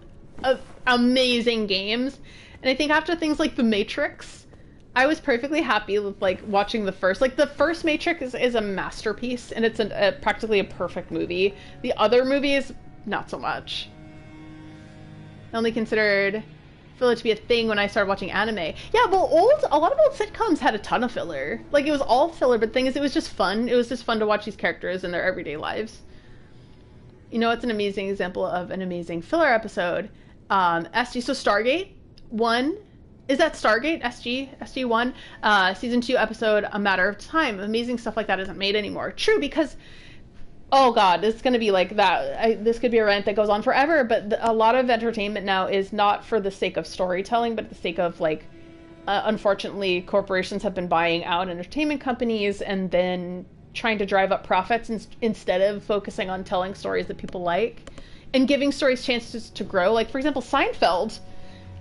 Speaker 1: amazing games. And I think after things like The Matrix, I was perfectly happy with, like, watching the first. Like, the first Matrix is a masterpiece, and it's practically a perfect movie. The other movies, not so much. I only considered filler to be a thing when I started watching anime. Yeah, well, a lot of old sitcoms had a ton of filler. Like, it was all filler, but the thing is, it was just fun. It was just fun to watch these characters in their everyday lives. You know, it's an amazing example of an amazing filler episode. SG, so Stargate 1, is that Stargate? SG1? Season 2 episode, A Matter of Time. Amazing stuff like that isn't made anymore. True, because, oh god, this is going to be like that. This could be a rant that goes on forever, but a lot of entertainment now is not for the sake of storytelling, but the sake of, like, unfortunately, corporations have been buying out entertainment companies and then trying to drive up profits instead of focusing on telling stories that people like and giving stories chances to grow. Like, for example, Seinfeld,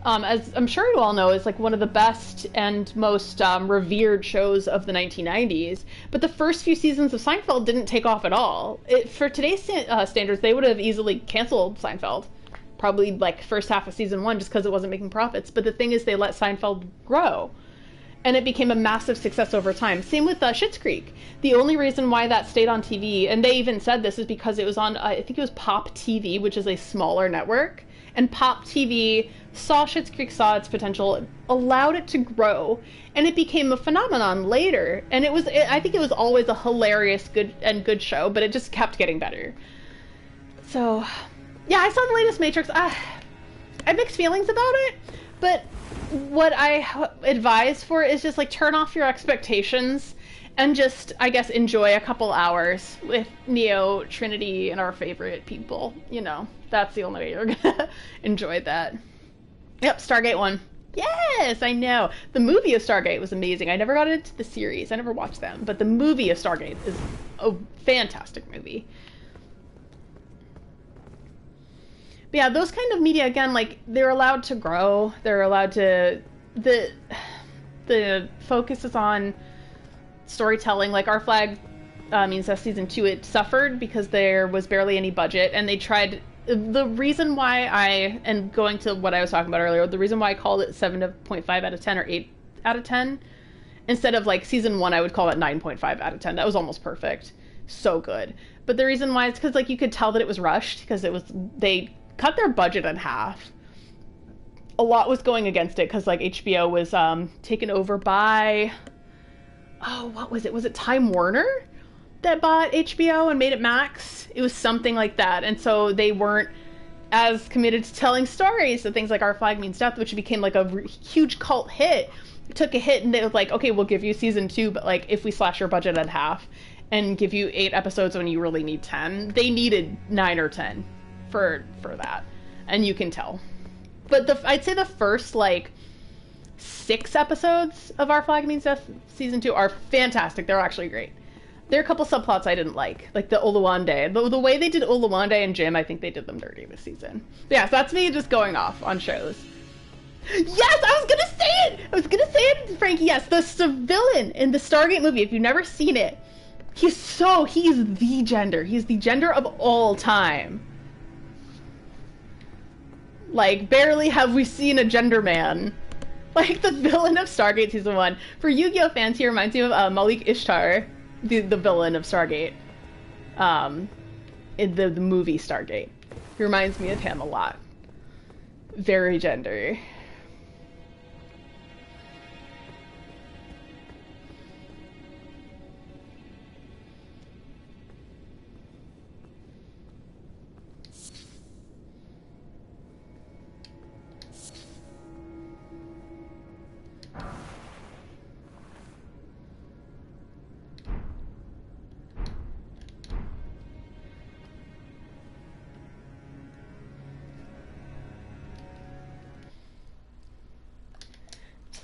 Speaker 1: as I'm sure you all know, is, like, one of the best and most revered shows of the 1990s. But the first few seasons of Seinfeld didn't take off at all. For today's standards, they would have easily canceled Seinfeld. Probably, like, first half of season 1 just because it wasn't making profits. But the thing is, they let Seinfeld grow. And it became a massive success over time. Same with Schitt's Creek. The only reason why that stayed on TV, and they even said this, is because it was on, I think it was Pop TV, which is a smaller network. and Pop TV saw Schitt's Creek, saw its potential, allowed it to grow, and it became a phenomenon later. And I think it was always a hilarious, good show, but it just kept getting better. So, yeah, I saw the latest Matrix. I have mixed feelings about it, but what I advise for it is just like turn off your expectations and just, I guess, enjoy a couple hours with Neo, Trinity, and our favorite people. You know, that's the only way you're gonna enjoy that. Yep, Stargate 1. Yes, I know. The movie of Stargate was amazing. I never got into the series. I never watched them. But the movie of Stargate is a fantastic movie. But yeah, those kind of media, again, like, they're allowed to grow. They're allowed to... The focus is on storytelling. Like, Our Flag Means Death Season 2, it suffered because there was barely any budget. And they tried... The reason why and going to what I was talking about earlier, the reason why I called it 7.5 out of 10 or 8 out of 10, instead of like season 1, I would call it 9.5 out of 10. That was almost perfect. So good. But the reason why is because like you could tell that it was rushed because they cut their budget in half. A lot was going against it because like HBO was taken over by, what was it? Was it Time Warner that bought HBO and made it Max? It was something like that. And so they weren't as committed to telling stories. So things like Our Flag Means Death, which became like a huge cult hit, took a hit, and they were like, okay, we'll give you season 2, but like if we slash your budget in half and give you 8 episodes when you really need 10. They needed 9 or 10 for that. And you can tell. But I'd say the first like 6 episodes of Our Flag Means Death season 2 are fantastic. They're actually great. There are a couple subplots I didn't like the Oluwande. The way they did Oluwande and Jim, I think they did them dirty this season. But yeah, so that's me just going off on shows. Yes, I was gonna say it, Frankie. Yes, the villain in the Stargate movie. If you've never seen it, he's the gender. He's the gender of all time. Like, barely have we seen a gender man. Like, the villain of Stargate Season 1. For Yu-Gi-Oh! Fans, he reminds me of Malik Ishtar, the villain of Stargate. In the movie Stargate. He reminds me of him a lot. Very gender.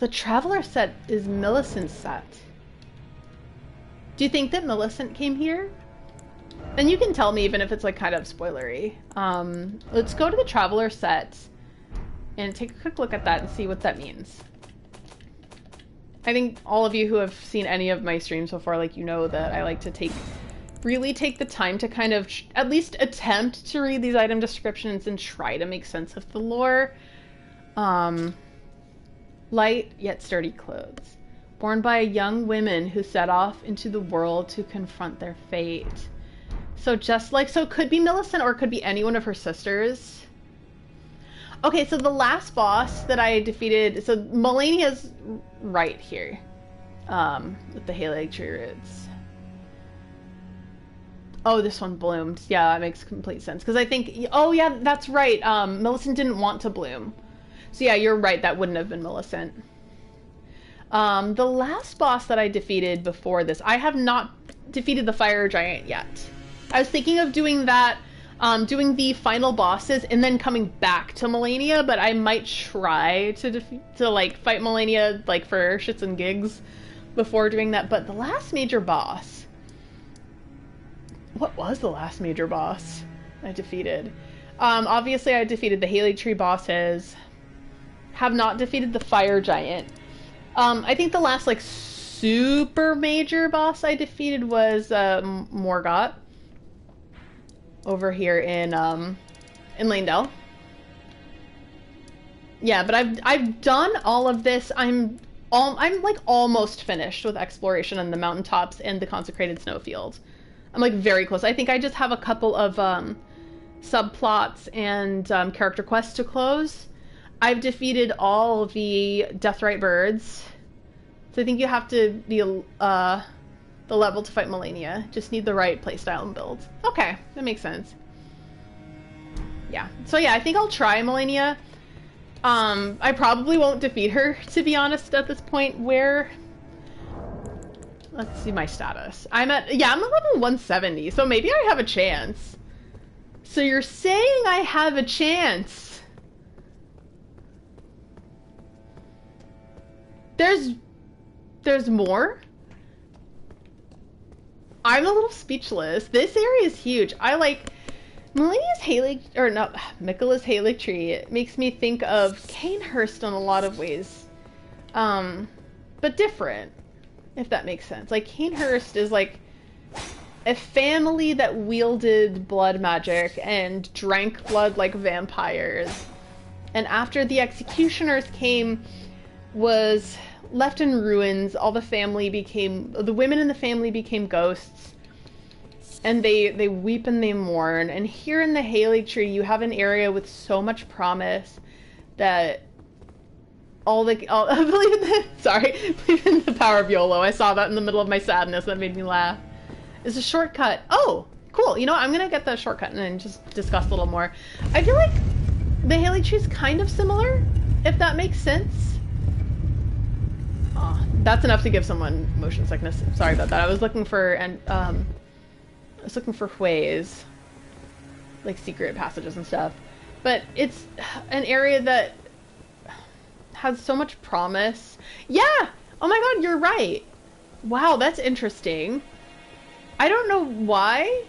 Speaker 1: The Traveler set is Millicent's set. Do you think that Millicent came here? And you can tell me even if it's like kind of spoilery. Let's go to the Traveler set and take a quick look at that and see what that means. I think all of you who have seen any of my streams before, like, you know that I like to really take the time to kind of at least attempt to read these item descriptions and try to make sense of the lore. Light yet sturdy clothes, worn by young women who set off into the world to confront their fate. So it could be Millicent or it could be any one of her sisters. Okay, so the last boss that I defeated, so Melania's right here, with the Haligtree roots. Oh, this one bloomed. Yeah, that makes complete sense. Because I think, oh yeah, that's right. Millicent didn't want to bloom. So yeah, you're right, that wouldn't have been Millicent. The last boss that I defeated before this, I have not defeated the fire giant yet. I was thinking of doing that, doing the final bosses and then coming back to Melania, but I might try to like fight Melania like for shits and gigs before doing that. But the last major boss, what was the last major boss I defeated? Obviously I defeated the Haligtree bosses. Have not defeated the fire giant. I think the last like super major boss I defeated was Morgott over here in Lanedale. Yeah, but I've done all of this. I'm like almost finished with exploration on the mountaintops and the consecrated snowfield. I'm like very close. I think I just have a couple of subplots and character quests to close. I've defeated all the Deathrite birds. So I think you have to be the level to fight Malenia. Just need the right playstyle and build. Okay, that makes sense. Yeah. So yeah, I think I'll try Malenia. I probably won't defeat her, to be honest, at this point. Where... Let's see my status. I'm at level 170, so maybe I have a chance. So you're saying I have a chance? There's more? I'm a little speechless. This area is huge. I like... Malenia's Miquella's Haligtree. It makes me think of Canehurst in a lot of ways. But different, if that makes sense. Like, Canehurst is like a family that wielded blood magic and drank blood like vampires. And after the executioners came, was left in ruins. All the women in the family became ghosts. And they weep and they mourn. And here in the Haligtree, you have an area with so much promise that believe in the power of YOLO. I saw that in the middle of my sadness. That made me laugh. It's a shortcut. Oh, cool. You know what? I'm gonna get that shortcut and then just discuss a little more. I feel like the Haligtree is kind of similar, if that makes sense. Oh, that's enough to give someone motion sickness. Sorry about that. I was looking for ways, like secret passages and stuff. But it's an area that has so much promise. Yeah! Oh my god, you're right. Wow, that's interesting. I don't know why.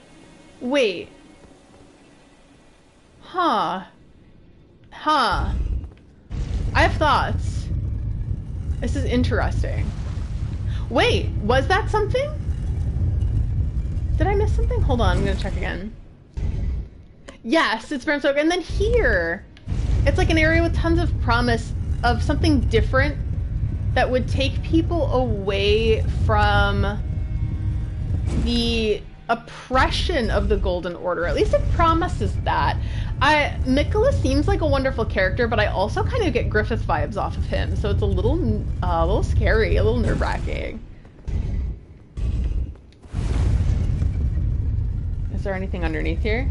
Speaker 1: Wait. Huh. I have thoughts. This is interesting. Wait, was that something? Did I miss something? Hold on, I'm gonna check again. Yes, it's Brimstone. And then here, it's like an area with tons of promise of something different that would take people away from the oppression of the Golden Order. At least it promises that. Miquella seems like a wonderful character, but I also kind of get Griffith vibes off of him, so it's a little scary, a little nerve-wracking. Is there anything underneath here?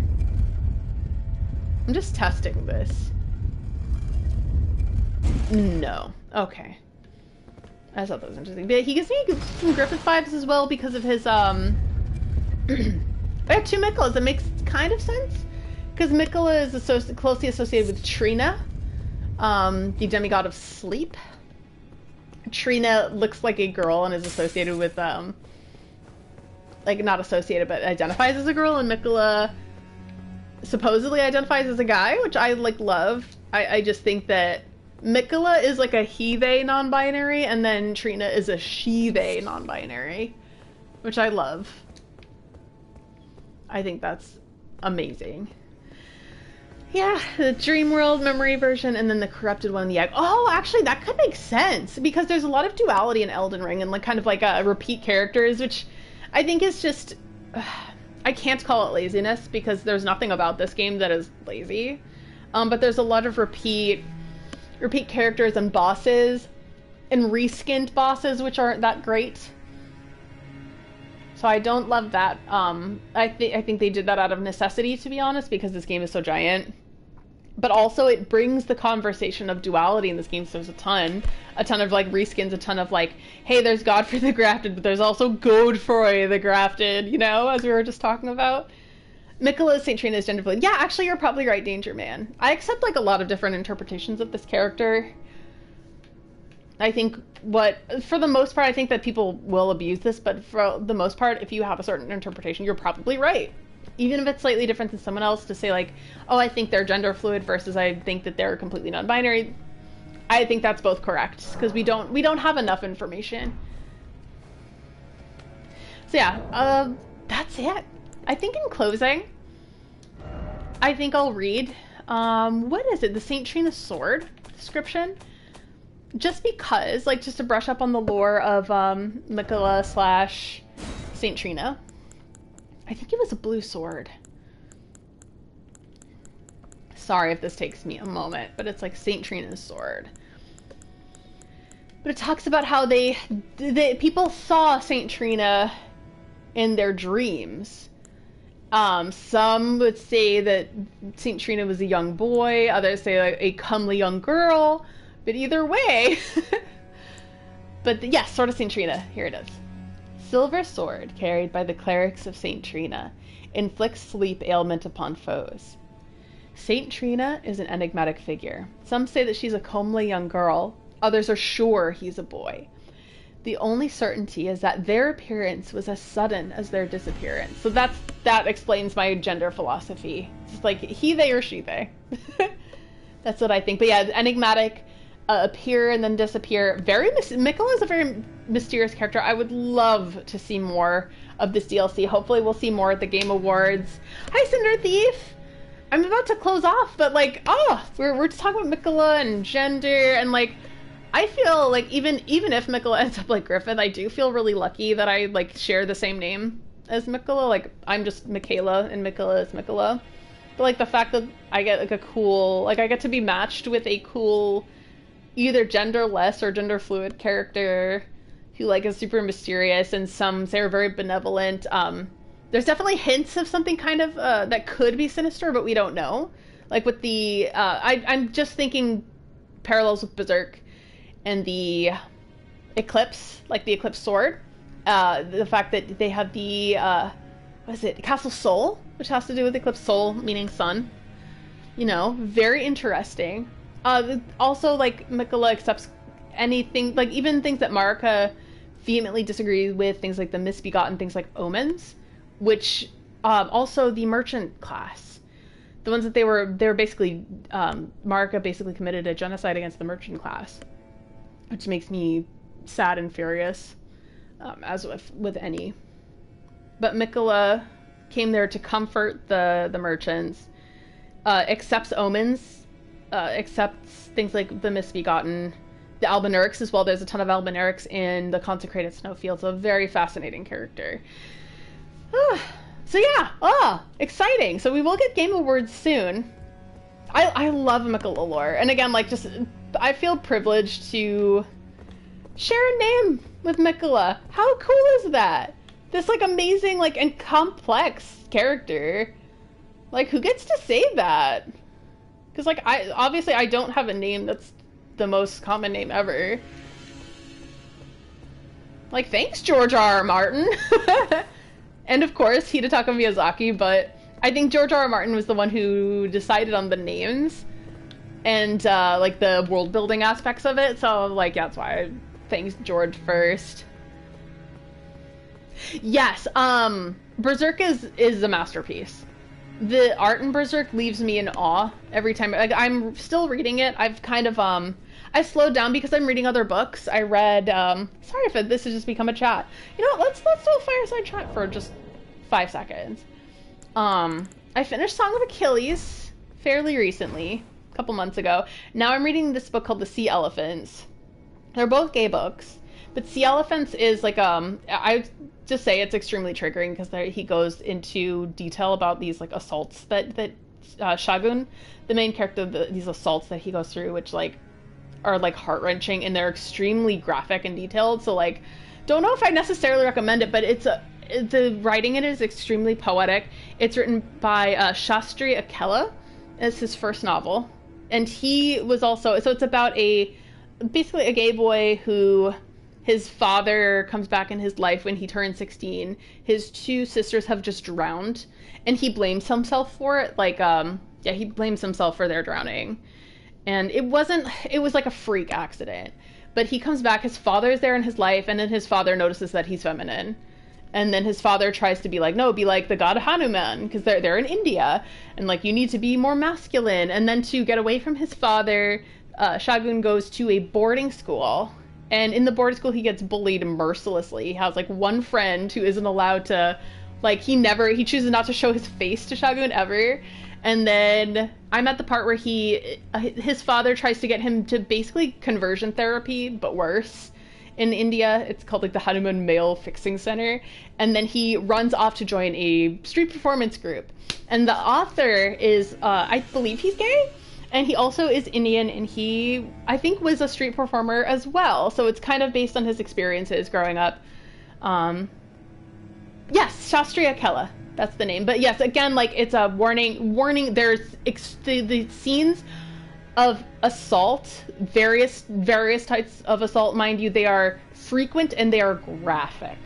Speaker 1: I'm just testing this. No. Okay. I thought that was interesting. But he gives me some Griffith vibes as well because of his, I have two Miquellas. That makes kind of sense. Because Miquella is closely associated with Trina, the demigod of sleep. Trina looks like a girl and is associated with, like, not associated, but identifies as a girl, and Miquella supposedly identifies as a guy, which I, like, love. I just think that Miquella is, like, a he-they non-binary, and then Trina is a she-they non-binary, which I love. I think that's amazing. Yeah, the Dream World memory version, and then the corrupted one, the egg. Oh, actually, that could make sense, because there's a lot of duality in Elden Ring, and, like, kind of, like, repeat characters, which I think is just... I can't call it laziness, because there's nothing about this game that is lazy. But there's a lot of repeat characters and bosses, and reskinned bosses, which aren't that great. So I don't love that. I think they did that out of necessity, to be honest, because this game is so giant. But also it brings the conversation of duality in this game, so there's a ton of, like, reskins, a ton of, like, hey, there's Godfrey the Grafted, but there's also Godfrey the Grafted, you know, as we were just talking about. Miquella St. Trina is gender fluid. Yeah, actually, you're probably right, Danger Man. I accept, like, a lot of different interpretations of this character. I think for the most part, I think that people will abuse this, but for the most part, if you have a certain interpretation, you're probably right. Even if it's slightly different than someone else, to say, like, oh, I think they're gender fluid versus I think that they're completely non-binary, I think that's both correct, because we don't have enough information. So yeah, that's it. I think in closing, I think I'll read, what is it? The St. Trina sword description? Just because, like, just to brush up on the lore of Miquella / St. Trina. I think it was a blue sword. Sorry if this takes me a moment, but it's like Saint Trina's sword. But it talks about how people saw Saint Trina in their dreams. Some would say that Saint Trina was a young boy, others say like a comely young girl, but either way. But yes, Sword of Saint Trina, here it is. Silver sword carried by the clerics of Saint Trina inflicts sleep ailment upon foes. Saint Trina is an enigmatic figure. Some say that she's a comely young girl, others are sure he's a boy. The only certainty is that their appearance was as sudden as their disappearance. So that explains my gender philosophy. It's like he, they, or she, they. That's what I think. But yeah, enigmatic, appear and then disappear. Miquella is a very mysterious character. I would love to see more of this DLC. Hopefully we'll see more at the Game Awards. Hi, Cinder Thief! I'm about to close off, but like, we're just talking about Miquella and gender, and like, I feel like even if Miquella ends up like Griffith, I do feel really lucky that I like share the same name as Miquella. Like, I'm just Michaela and Miquella is Miquella. But like the fact that I get like a cool, like I get to be matched with a cool, either genderless or gender fluid character who like is super mysterious, and some say are very benevolent. There's definitely hints of something kind of that could be sinister, but we don't know. Like with the, I'm just thinking parallels with Berserk and the Eclipse, like the Eclipse sword. The fact that they have the, what is it, Castle Soul, which has to do with Eclipse Soul, meaning sun. You know, very interesting. Also, like, Miquella accepts anything, like, even things that Marika vehemently disagrees with, things like the Misbegotten, things like Omens, which, also the Merchant class. The ones that they were basically, Marika basically committed a genocide against the Merchant class, which makes me sad and furious, as with any. But Miquella came there to comfort the merchants, accepts omens, accepts things like the Misbegotten, the Albinaurics as well. There's a ton of Albinaurics in the Consecrated Snowfields. A very fascinating character. So yeah, exciting. So we will get Game Awards soon. I love Miquella lore, and again, like, just I feel privileged to share a name with Miquella. How cool is that? This like amazing, like, and complex character. Like, who gets to say that? Because like I don't have a name that's the most common name ever. Like, thanks, George R.R. Martin. And of course, Hidetaka Miyazaki, but I think George R.R. Martin was the one who decided on the names and like the world building aspects of it. So like, yeah, that's why I thanks George first. Yes, Berserk is a masterpiece. The art in Berserk leaves me in awe every time. Like, I'm still reading it. I've kind of I slowed down because I'm reading other books. I read sorry if this has just become a chat. You know what, let's do a fireside chat for just 5 seconds. I finished Song of Achilles fairly recently, a couple months ago. Now I'm reading this book called The Sea Elephants. They're both gay books, but Sea Elephants is like I just say it's extremely triggering because he goes into detail about these like assaults that Shagun, the main character, these assaults that he goes through, which like are like heart-wrenching, and they're extremely graphic and detailed. So like, don't know if I necessarily recommend it, but the writing in it is extremely poetic. It's written by Shastri Akella. It's his first novel, and he was also, so it's about basically a gay boy who, his father comes back in his life when he turns 16. His 2 sisters have just drowned, and he blames himself for it. Like, he blames himself for their drowning. And it was like a freak accident. But he comes back, his father's there in his life, and then his father notices that he's feminine. And then his father tries to be like, no, be like the god Hanuman, because they're in India, and like, you need to be more masculine. And then to get away from his father, Shagun goes to a boarding school. And in the boarding school, he gets bullied mercilessly. He has like one friend who isn't allowed to, like, he chooses not to show his face to Shagun ever. And then I'm at the part where his father tries to get him to basically conversion therapy, but worse. in India. It's called like the Hanuman Male Fixing Center. And then he runs off to join a street performance group. And the author is, I believe he's gay. And he also is Indian, and he, I think, was a street performer as well. So it's kind of based on his experiences growing up. Yes, Shastriya Kela. That's the name. But yes, again, like, it's a warning. There's the scenes of assault, various types of assault, mind you, they are frequent and they are graphic.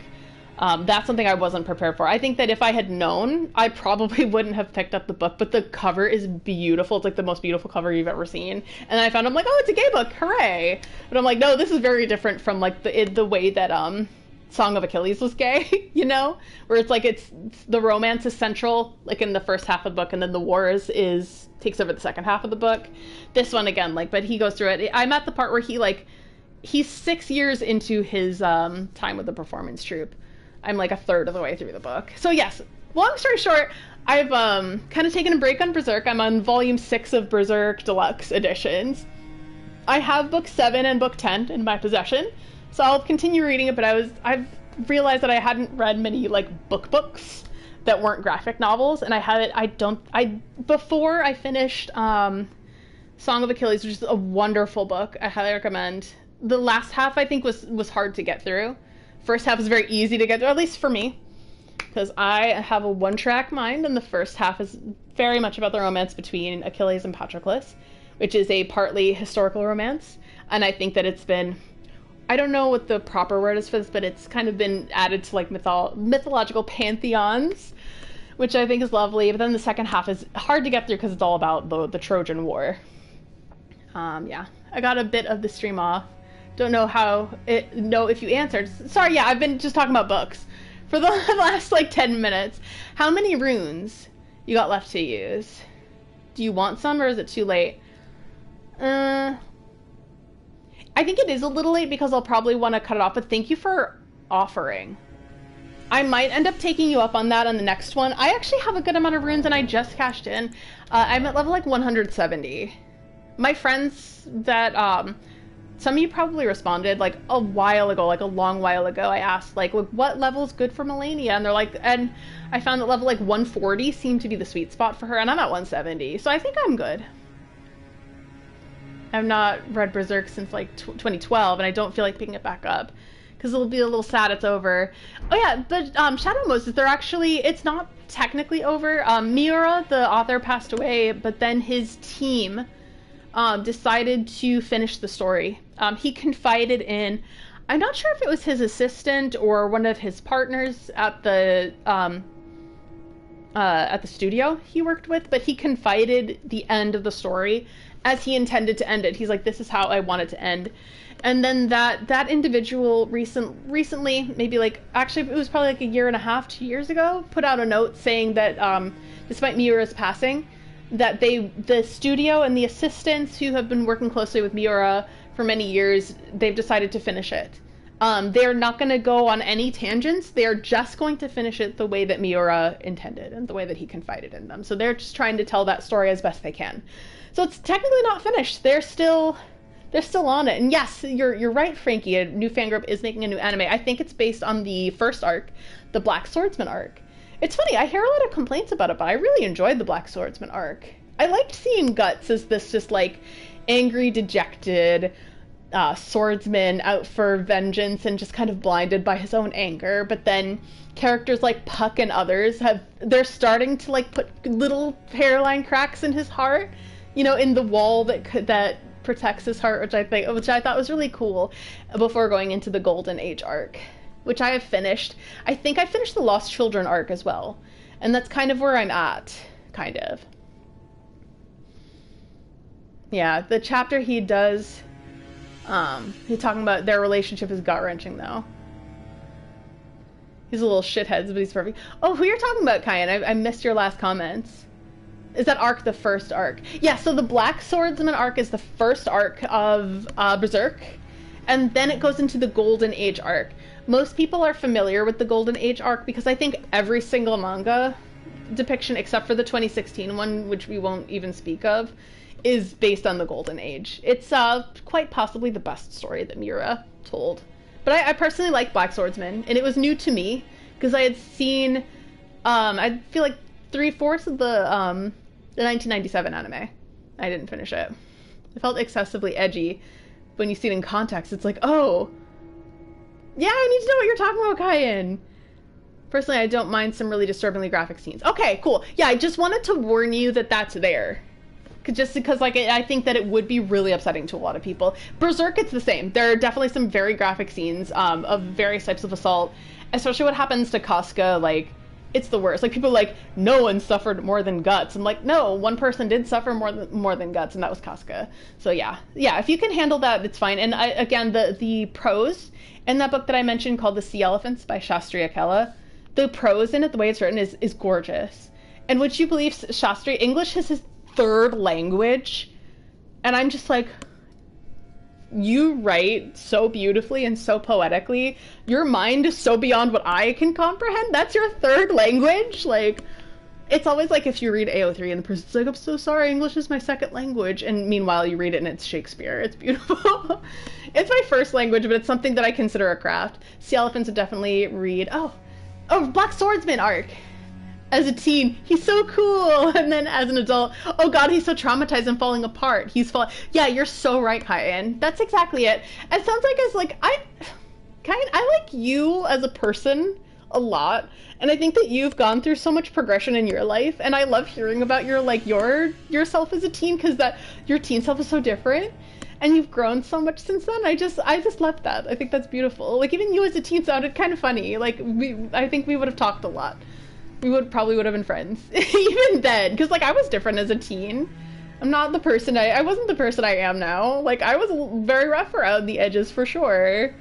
Speaker 1: That's something I wasn't prepared for. I think that if I had known, I probably wouldn't have picked up the book, but the cover is beautiful. It's like the most beautiful cover you've ever seen. And I found, I'm like, oh, it's a gay book, hooray! But I'm like, no, this is very different from like the way that Song of Achilles was gay, you know? Where it's like, it's the romance is central, like in the first half of the book, and then the wars takes over the second half of the book. This one, again, like, but he goes through it. I'm at the part where he's 6 years into his time with the performance troupe. I'm like a third of the way through the book. So yes, long story short, I've kind of taken a break on Berserk. I'm on volume 6 of Berserk Deluxe editions. I have book 7 and book 10 in my possession, so I'll continue reading it, but I've realized that I hadn't read many like books that weren't graphic novels, and before I finished Song of Achilles, which is a wonderful book, I highly recommend. The last half I think was hard to get through. First half is very easy to get through, at least for me, because I have a one-track mind, and the first half is very much about the romance between Achilles and Patroclus, which is a partly historical romance, and I think that it's been, I don't know what the proper word is for this, but it's kind of been added to like mythological pantheons, which I think is lovely. But then the second half is hard to get through because it's all about the Trojan War. Yeah, I got a bit of the stream off. Don't know if you answered. Sorry, yeah, I've been just talking about books for the last like 10 minutes. How many runes you got left to use? Do you want some, or is it too late? I think it is a little late because I'll probably want to cut it off, but thank you for offering. I might end up taking you up on that on the next one. I actually have a good amount of runes, and I just cashed in. I'm at level like 170. My friends that, some of you probably responded like a while ago, like a long while ago. I asked like what level is good for Melania, and they're like, and I found that level like 140 seemed to be the sweet spot for her, and I'm at 170, so I think I'm good. I've not read Berserk since like 2012, and I don't feel like picking it back up because it'll be a little sad it's over. Oh yeah, but Shadow Moses, it's not technically over. Miura, the author, passed away, but then his team decided to finish the story. He confided in, I'm not sure if it was his assistant or one of his partners at the studio he worked with, but he confided the end of the story as he intended to end it. He's like, this is how I want it to end. And then that individual recently, maybe like, actually it was probably like a year and a half, 2 years ago, put out a note saying that despite Miura's passing, that the studio and the assistants who have been working closely with Miura for many years, they've decided to finish it. They're not going to go on any tangents. They are just going to finish it the way that Miura intended and the way that he confided in them. So they're just trying to tell that story as best they can. So it's technically not finished. They're still on it. And yes, you're right, Frankie. A new fan group is making a new anime. I think it's based on the first arc, the Black Swordsman arc. It's funny, I hear a lot of complaints about it, but I really enjoyed the Black Swordsman arc. I liked seeing Guts as this just like angry, dejected swordsman out for vengeance and just kind of blinded by his own anger. But then characters like Puck and others they're starting to like put little hairline cracks in his heart, you know, in the wall that protects his heart, which I thought was really cool before going into the Golden Age arc, which I have finished. I think I finished the Lost Children arc as well, and that's kind of where I'm at, kind of. Yeah, the chapter he does, he's talking about their relationship is gut-wrenching, though. He's a little shithead, but he's perfect. Oh, who you're talking about, Kyan? I missed your last comments. Is that arc the first arc? Yeah, so the Black Swordsman arc is the first arc of Berserk, and then it goes into the Golden Age arc. Most people are familiar with the Golden Age arc because I think every single manga depiction, except for the 2016 one, which we won't even speak of, is based on the Golden Age. It's quite possibly the best story that Miura told. But I personally like Black Swordsman, and it was new to me because I had seen, I feel like 3/4 of the 1997 anime. I didn't finish it. It felt excessively edgy. When you see it in context, it's like, oh, yeah, I need to know what you're talking about, Kyan. Personally, I don't mind some really disturbingly graphic scenes. Okay, cool. Yeah, I just wanted to warn you that that's there. Just because, like, I think that it would be really upsetting to a lot of people. Berserk, it's the same. There are definitely some very graphic scenes of various types of assault. Especially what happens to Casca, like, it's the worst. Like, people are like, no one suffered more than Guts. I'm like, no, one person did suffer more than Guts, and that was Casca. So yeah, if you can handle that, it's fine. And again, the prose in that book that I mentioned called The Sea Elephants by Shastri Akella, the prose in it, the way it's written, is gorgeous. And would you believe Shastri, English is his third language? And I'm just like, you write so beautifully and so poetically. Your mind is so beyond what I can comprehend. That's your third language? Like, it's always like if you read AO3 and the person's like, I'm so sorry, English is my second language. And meanwhile, you read it and it's Shakespeare. It's beautiful. It's my first language, but it's something that I consider a craft. Sea Elephants would definitely read. Oh, Black Swordsman arc. As a teen, he's so cool, and then as an adult, oh god, he's so traumatized and falling apart. Yeah, you're so right, Kyan. That's exactly it. It sounds like Kyan, I like you as a person a lot, and I think that you've gone through so much progression in your life, and I love hearing about yourself as a teen, because that your teen self is so different, and you've grown so much since then. I just love that. I think that's beautiful. Like, even you as a teen sounded kind of funny. Like, I think we would have talked a lot. We probably would have been friends even then, because like I was different as a teen. I'm not the person I wasn't the person I am now. Like, I was very rough around the edges for sure.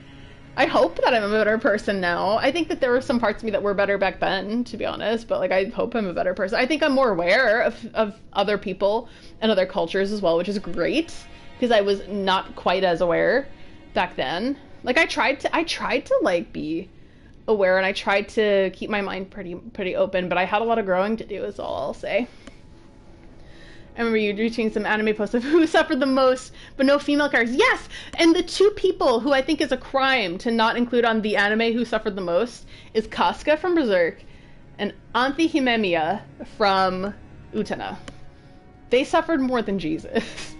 Speaker 1: I hope that I'm a better person now. I think that there were some parts of me that were better back then, to be honest, but like I hope I'm a better person. I think I'm more aware of other people and other cultures as well, which is great, because I was not quite as aware back then. Like, I tried to like be aware, and I tried to keep my mind pretty open, but I had a lot of growing to do, is all I'll say. I remember you retweeting some anime posts of who suffered the most, but no female characters. Yes! And the two people who I think is a crime to not include on the anime who suffered the most is Casca from Berserk and Anthy Himemiya from Utena. They suffered more than Jesus.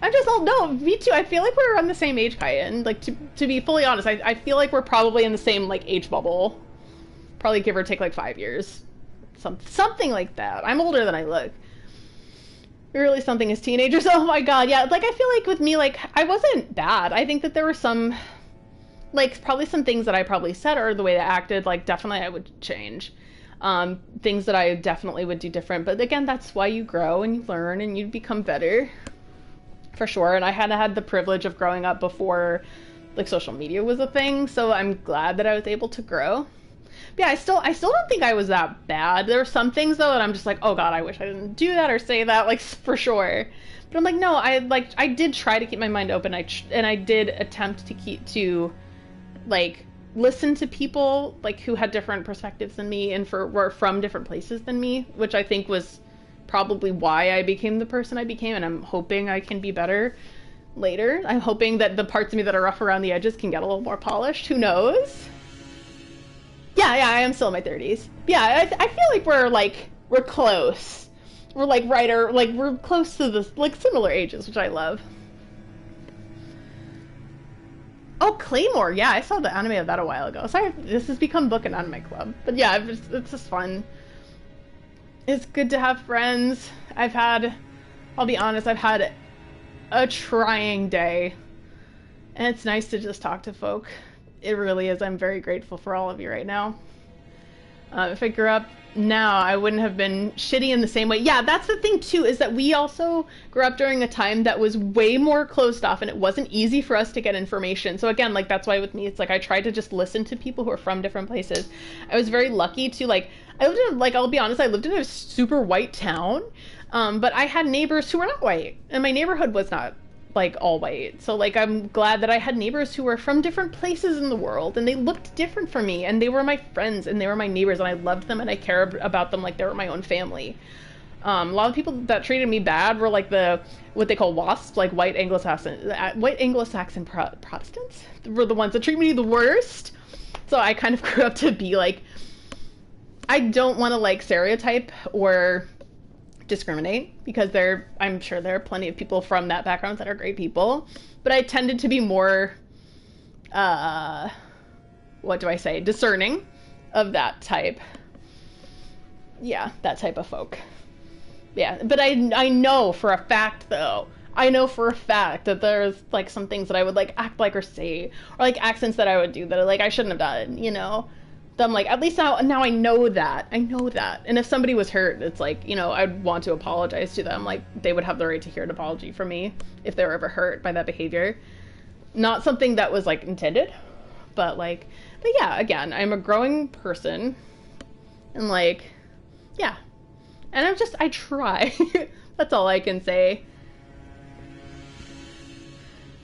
Speaker 1: I just don't know. Me too. I feel like we're on the same age, Kyan. Like, to be fully honest, I feel like we're probably in the same, like, age bubble. Probably give or take, like, 5 years. Something like that. I'm older than I look. Really something as teenagers. Oh my god, yeah. Like, I feel like with me, like, I wasn't bad. I think that there were some, like, probably some things that I probably said or the way I acted, like, definitely I would change. Things that I definitely would do different. But again, that's why you grow and you learn and you become better. For sure. And I had the privilege of growing up before, like, social media was a thing, so I'm glad that I was able to grow. But yeah, I still don't think I was that bad. There are some things though that I'm just like, oh god, I wish I didn't do that or say that, like, for sure. But I'm like, no, I did try to keep my mind open. And I did attempt to listen to people, like, who had different perspectives than me and were from different places than me, which I think was probably why I became the person I became, and I'm hoping I can be better later. I'm hoping that the parts of me that are rough around the edges can get a little more polished. Who knows? Yeah, I am still in my 30s. Yeah, I feel like we're close. We're like we're close to this, like, similar ages, which I love. Oh, Claymore, yeah, I saw the anime of that a while ago. Sorry, this has become book and anime club. But yeah, it's just fun. It's good to have friends. I'll be honest, I've had a trying day. And it's nice to just talk to folk. It really is. I'm very grateful for all of you right now. If I grew up now, I wouldn't have been shitty in the same way. Yeah, that's the thing too, is that we also grew up during a time that was way more closed off, and it wasn't easy for us to get information. So again, like, that's why with me, it's like I tried to just listen to people who are from different places. I was very lucky to, like, I lived in, like, I'll be honest, I lived in a super white town, but I had neighbors who were not white, and my neighborhood was not, like, all white. So, like, I'm glad that I had neighbors who were from different places in the world, and they looked different from me, and they were my friends, and they were my neighbors, and I loved them, and I cared about them like they were my own family. A lot of people that treated me bad were like what they call WASPs, like white Anglo-Saxon Protestants were the ones that treat me the worst. So I kind of grew up to be like, I don't want to like stereotype or discriminate, because I'm sure there are plenty of people from that background that are great people, but I tended to be more, what do I say, discerning of that type. Yeah, that type of folk. Yeah, but I know for a fact, though, that there's like some things that I would like act like or say, or like accents that I would do that like I shouldn't have done, you know. So I'm like, at least now I know that. And if somebody was hurt, it's like, you know, I'd want to apologize to them. Like, they would have the right to hear an apology from me if they were ever hurt by that behavior. Not something that was like intended, but yeah, again, I'm a growing person, and like, yeah. And I try. That's all I can say.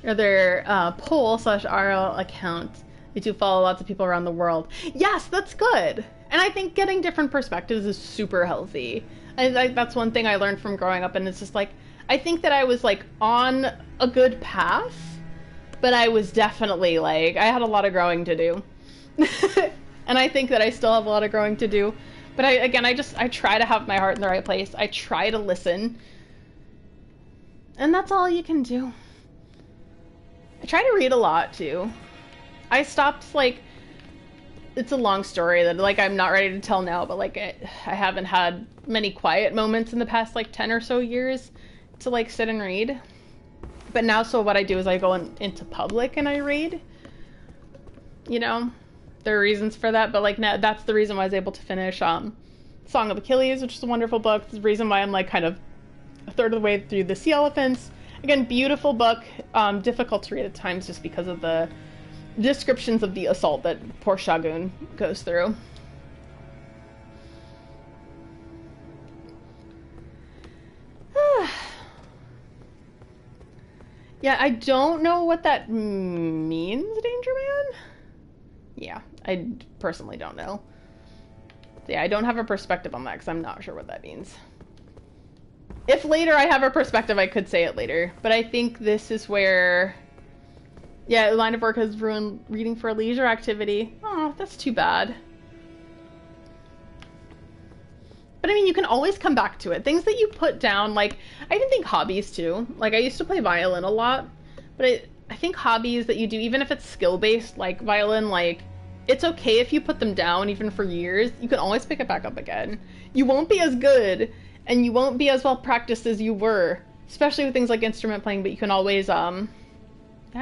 Speaker 1: Other poll/RL account. I do follow lots of people around the world. Yes, that's good. And I think getting different perspectives is super healthy. That's one thing I learned from growing up, and it's just like, I think that I was like on a good path, but I was definitely like, I had a lot of growing to do. And I think that I still have a lot of growing to do. But I try to have my heart in the right place. I try to listen. And that's all you can do. I try to read a lot, too. I stopped, like, it's a long story that, like, I'm not ready to tell now, but, like, I haven't had many quiet moments in the past, like, 10 or so years to, like, sit and read. But now, so what I do is I go into public and I read. You know? There are reasons for that, but, like, now, that's the reason why I was able to finish, Song of Achilles, which is a wonderful book. It's the reason why I'm, like, kind of a third of the way through The Sea Elephants. Again, beautiful book. Difficult to read at times just because of the descriptions of the assault that poor Shagun goes through. Yeah, I don't know what that means, Danger Man. Yeah, I personally don't know. Yeah, I don't have a perspective on that because I'm not sure what that means. If later I have a perspective, I could say it later. But I think this is where... Yeah, line of work has ruined reading for a leisure activity. Oh, that's too bad. But I mean, you can always come back to it. Things that you put down, like, I even think hobbies too. Like, I used to play violin a lot, but I think hobbies that you do, even if it's skill-based, like violin, like, it's okay if you put them down even for years. You can always pick it back up again. You won't be as good, and you won't be as well practiced as you were, especially with things like instrument playing, but you can always, yeah,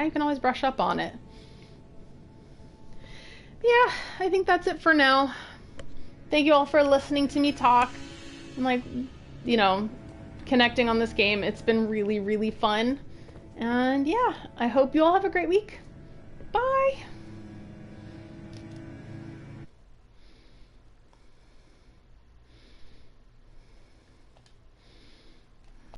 Speaker 1: you can always brush up on it. Yeah, I think that's it for now. Thank you all for listening to me talk and, like, you know, connecting on this game. It's been really, really fun. And yeah, I hope you all have a great week. Bye!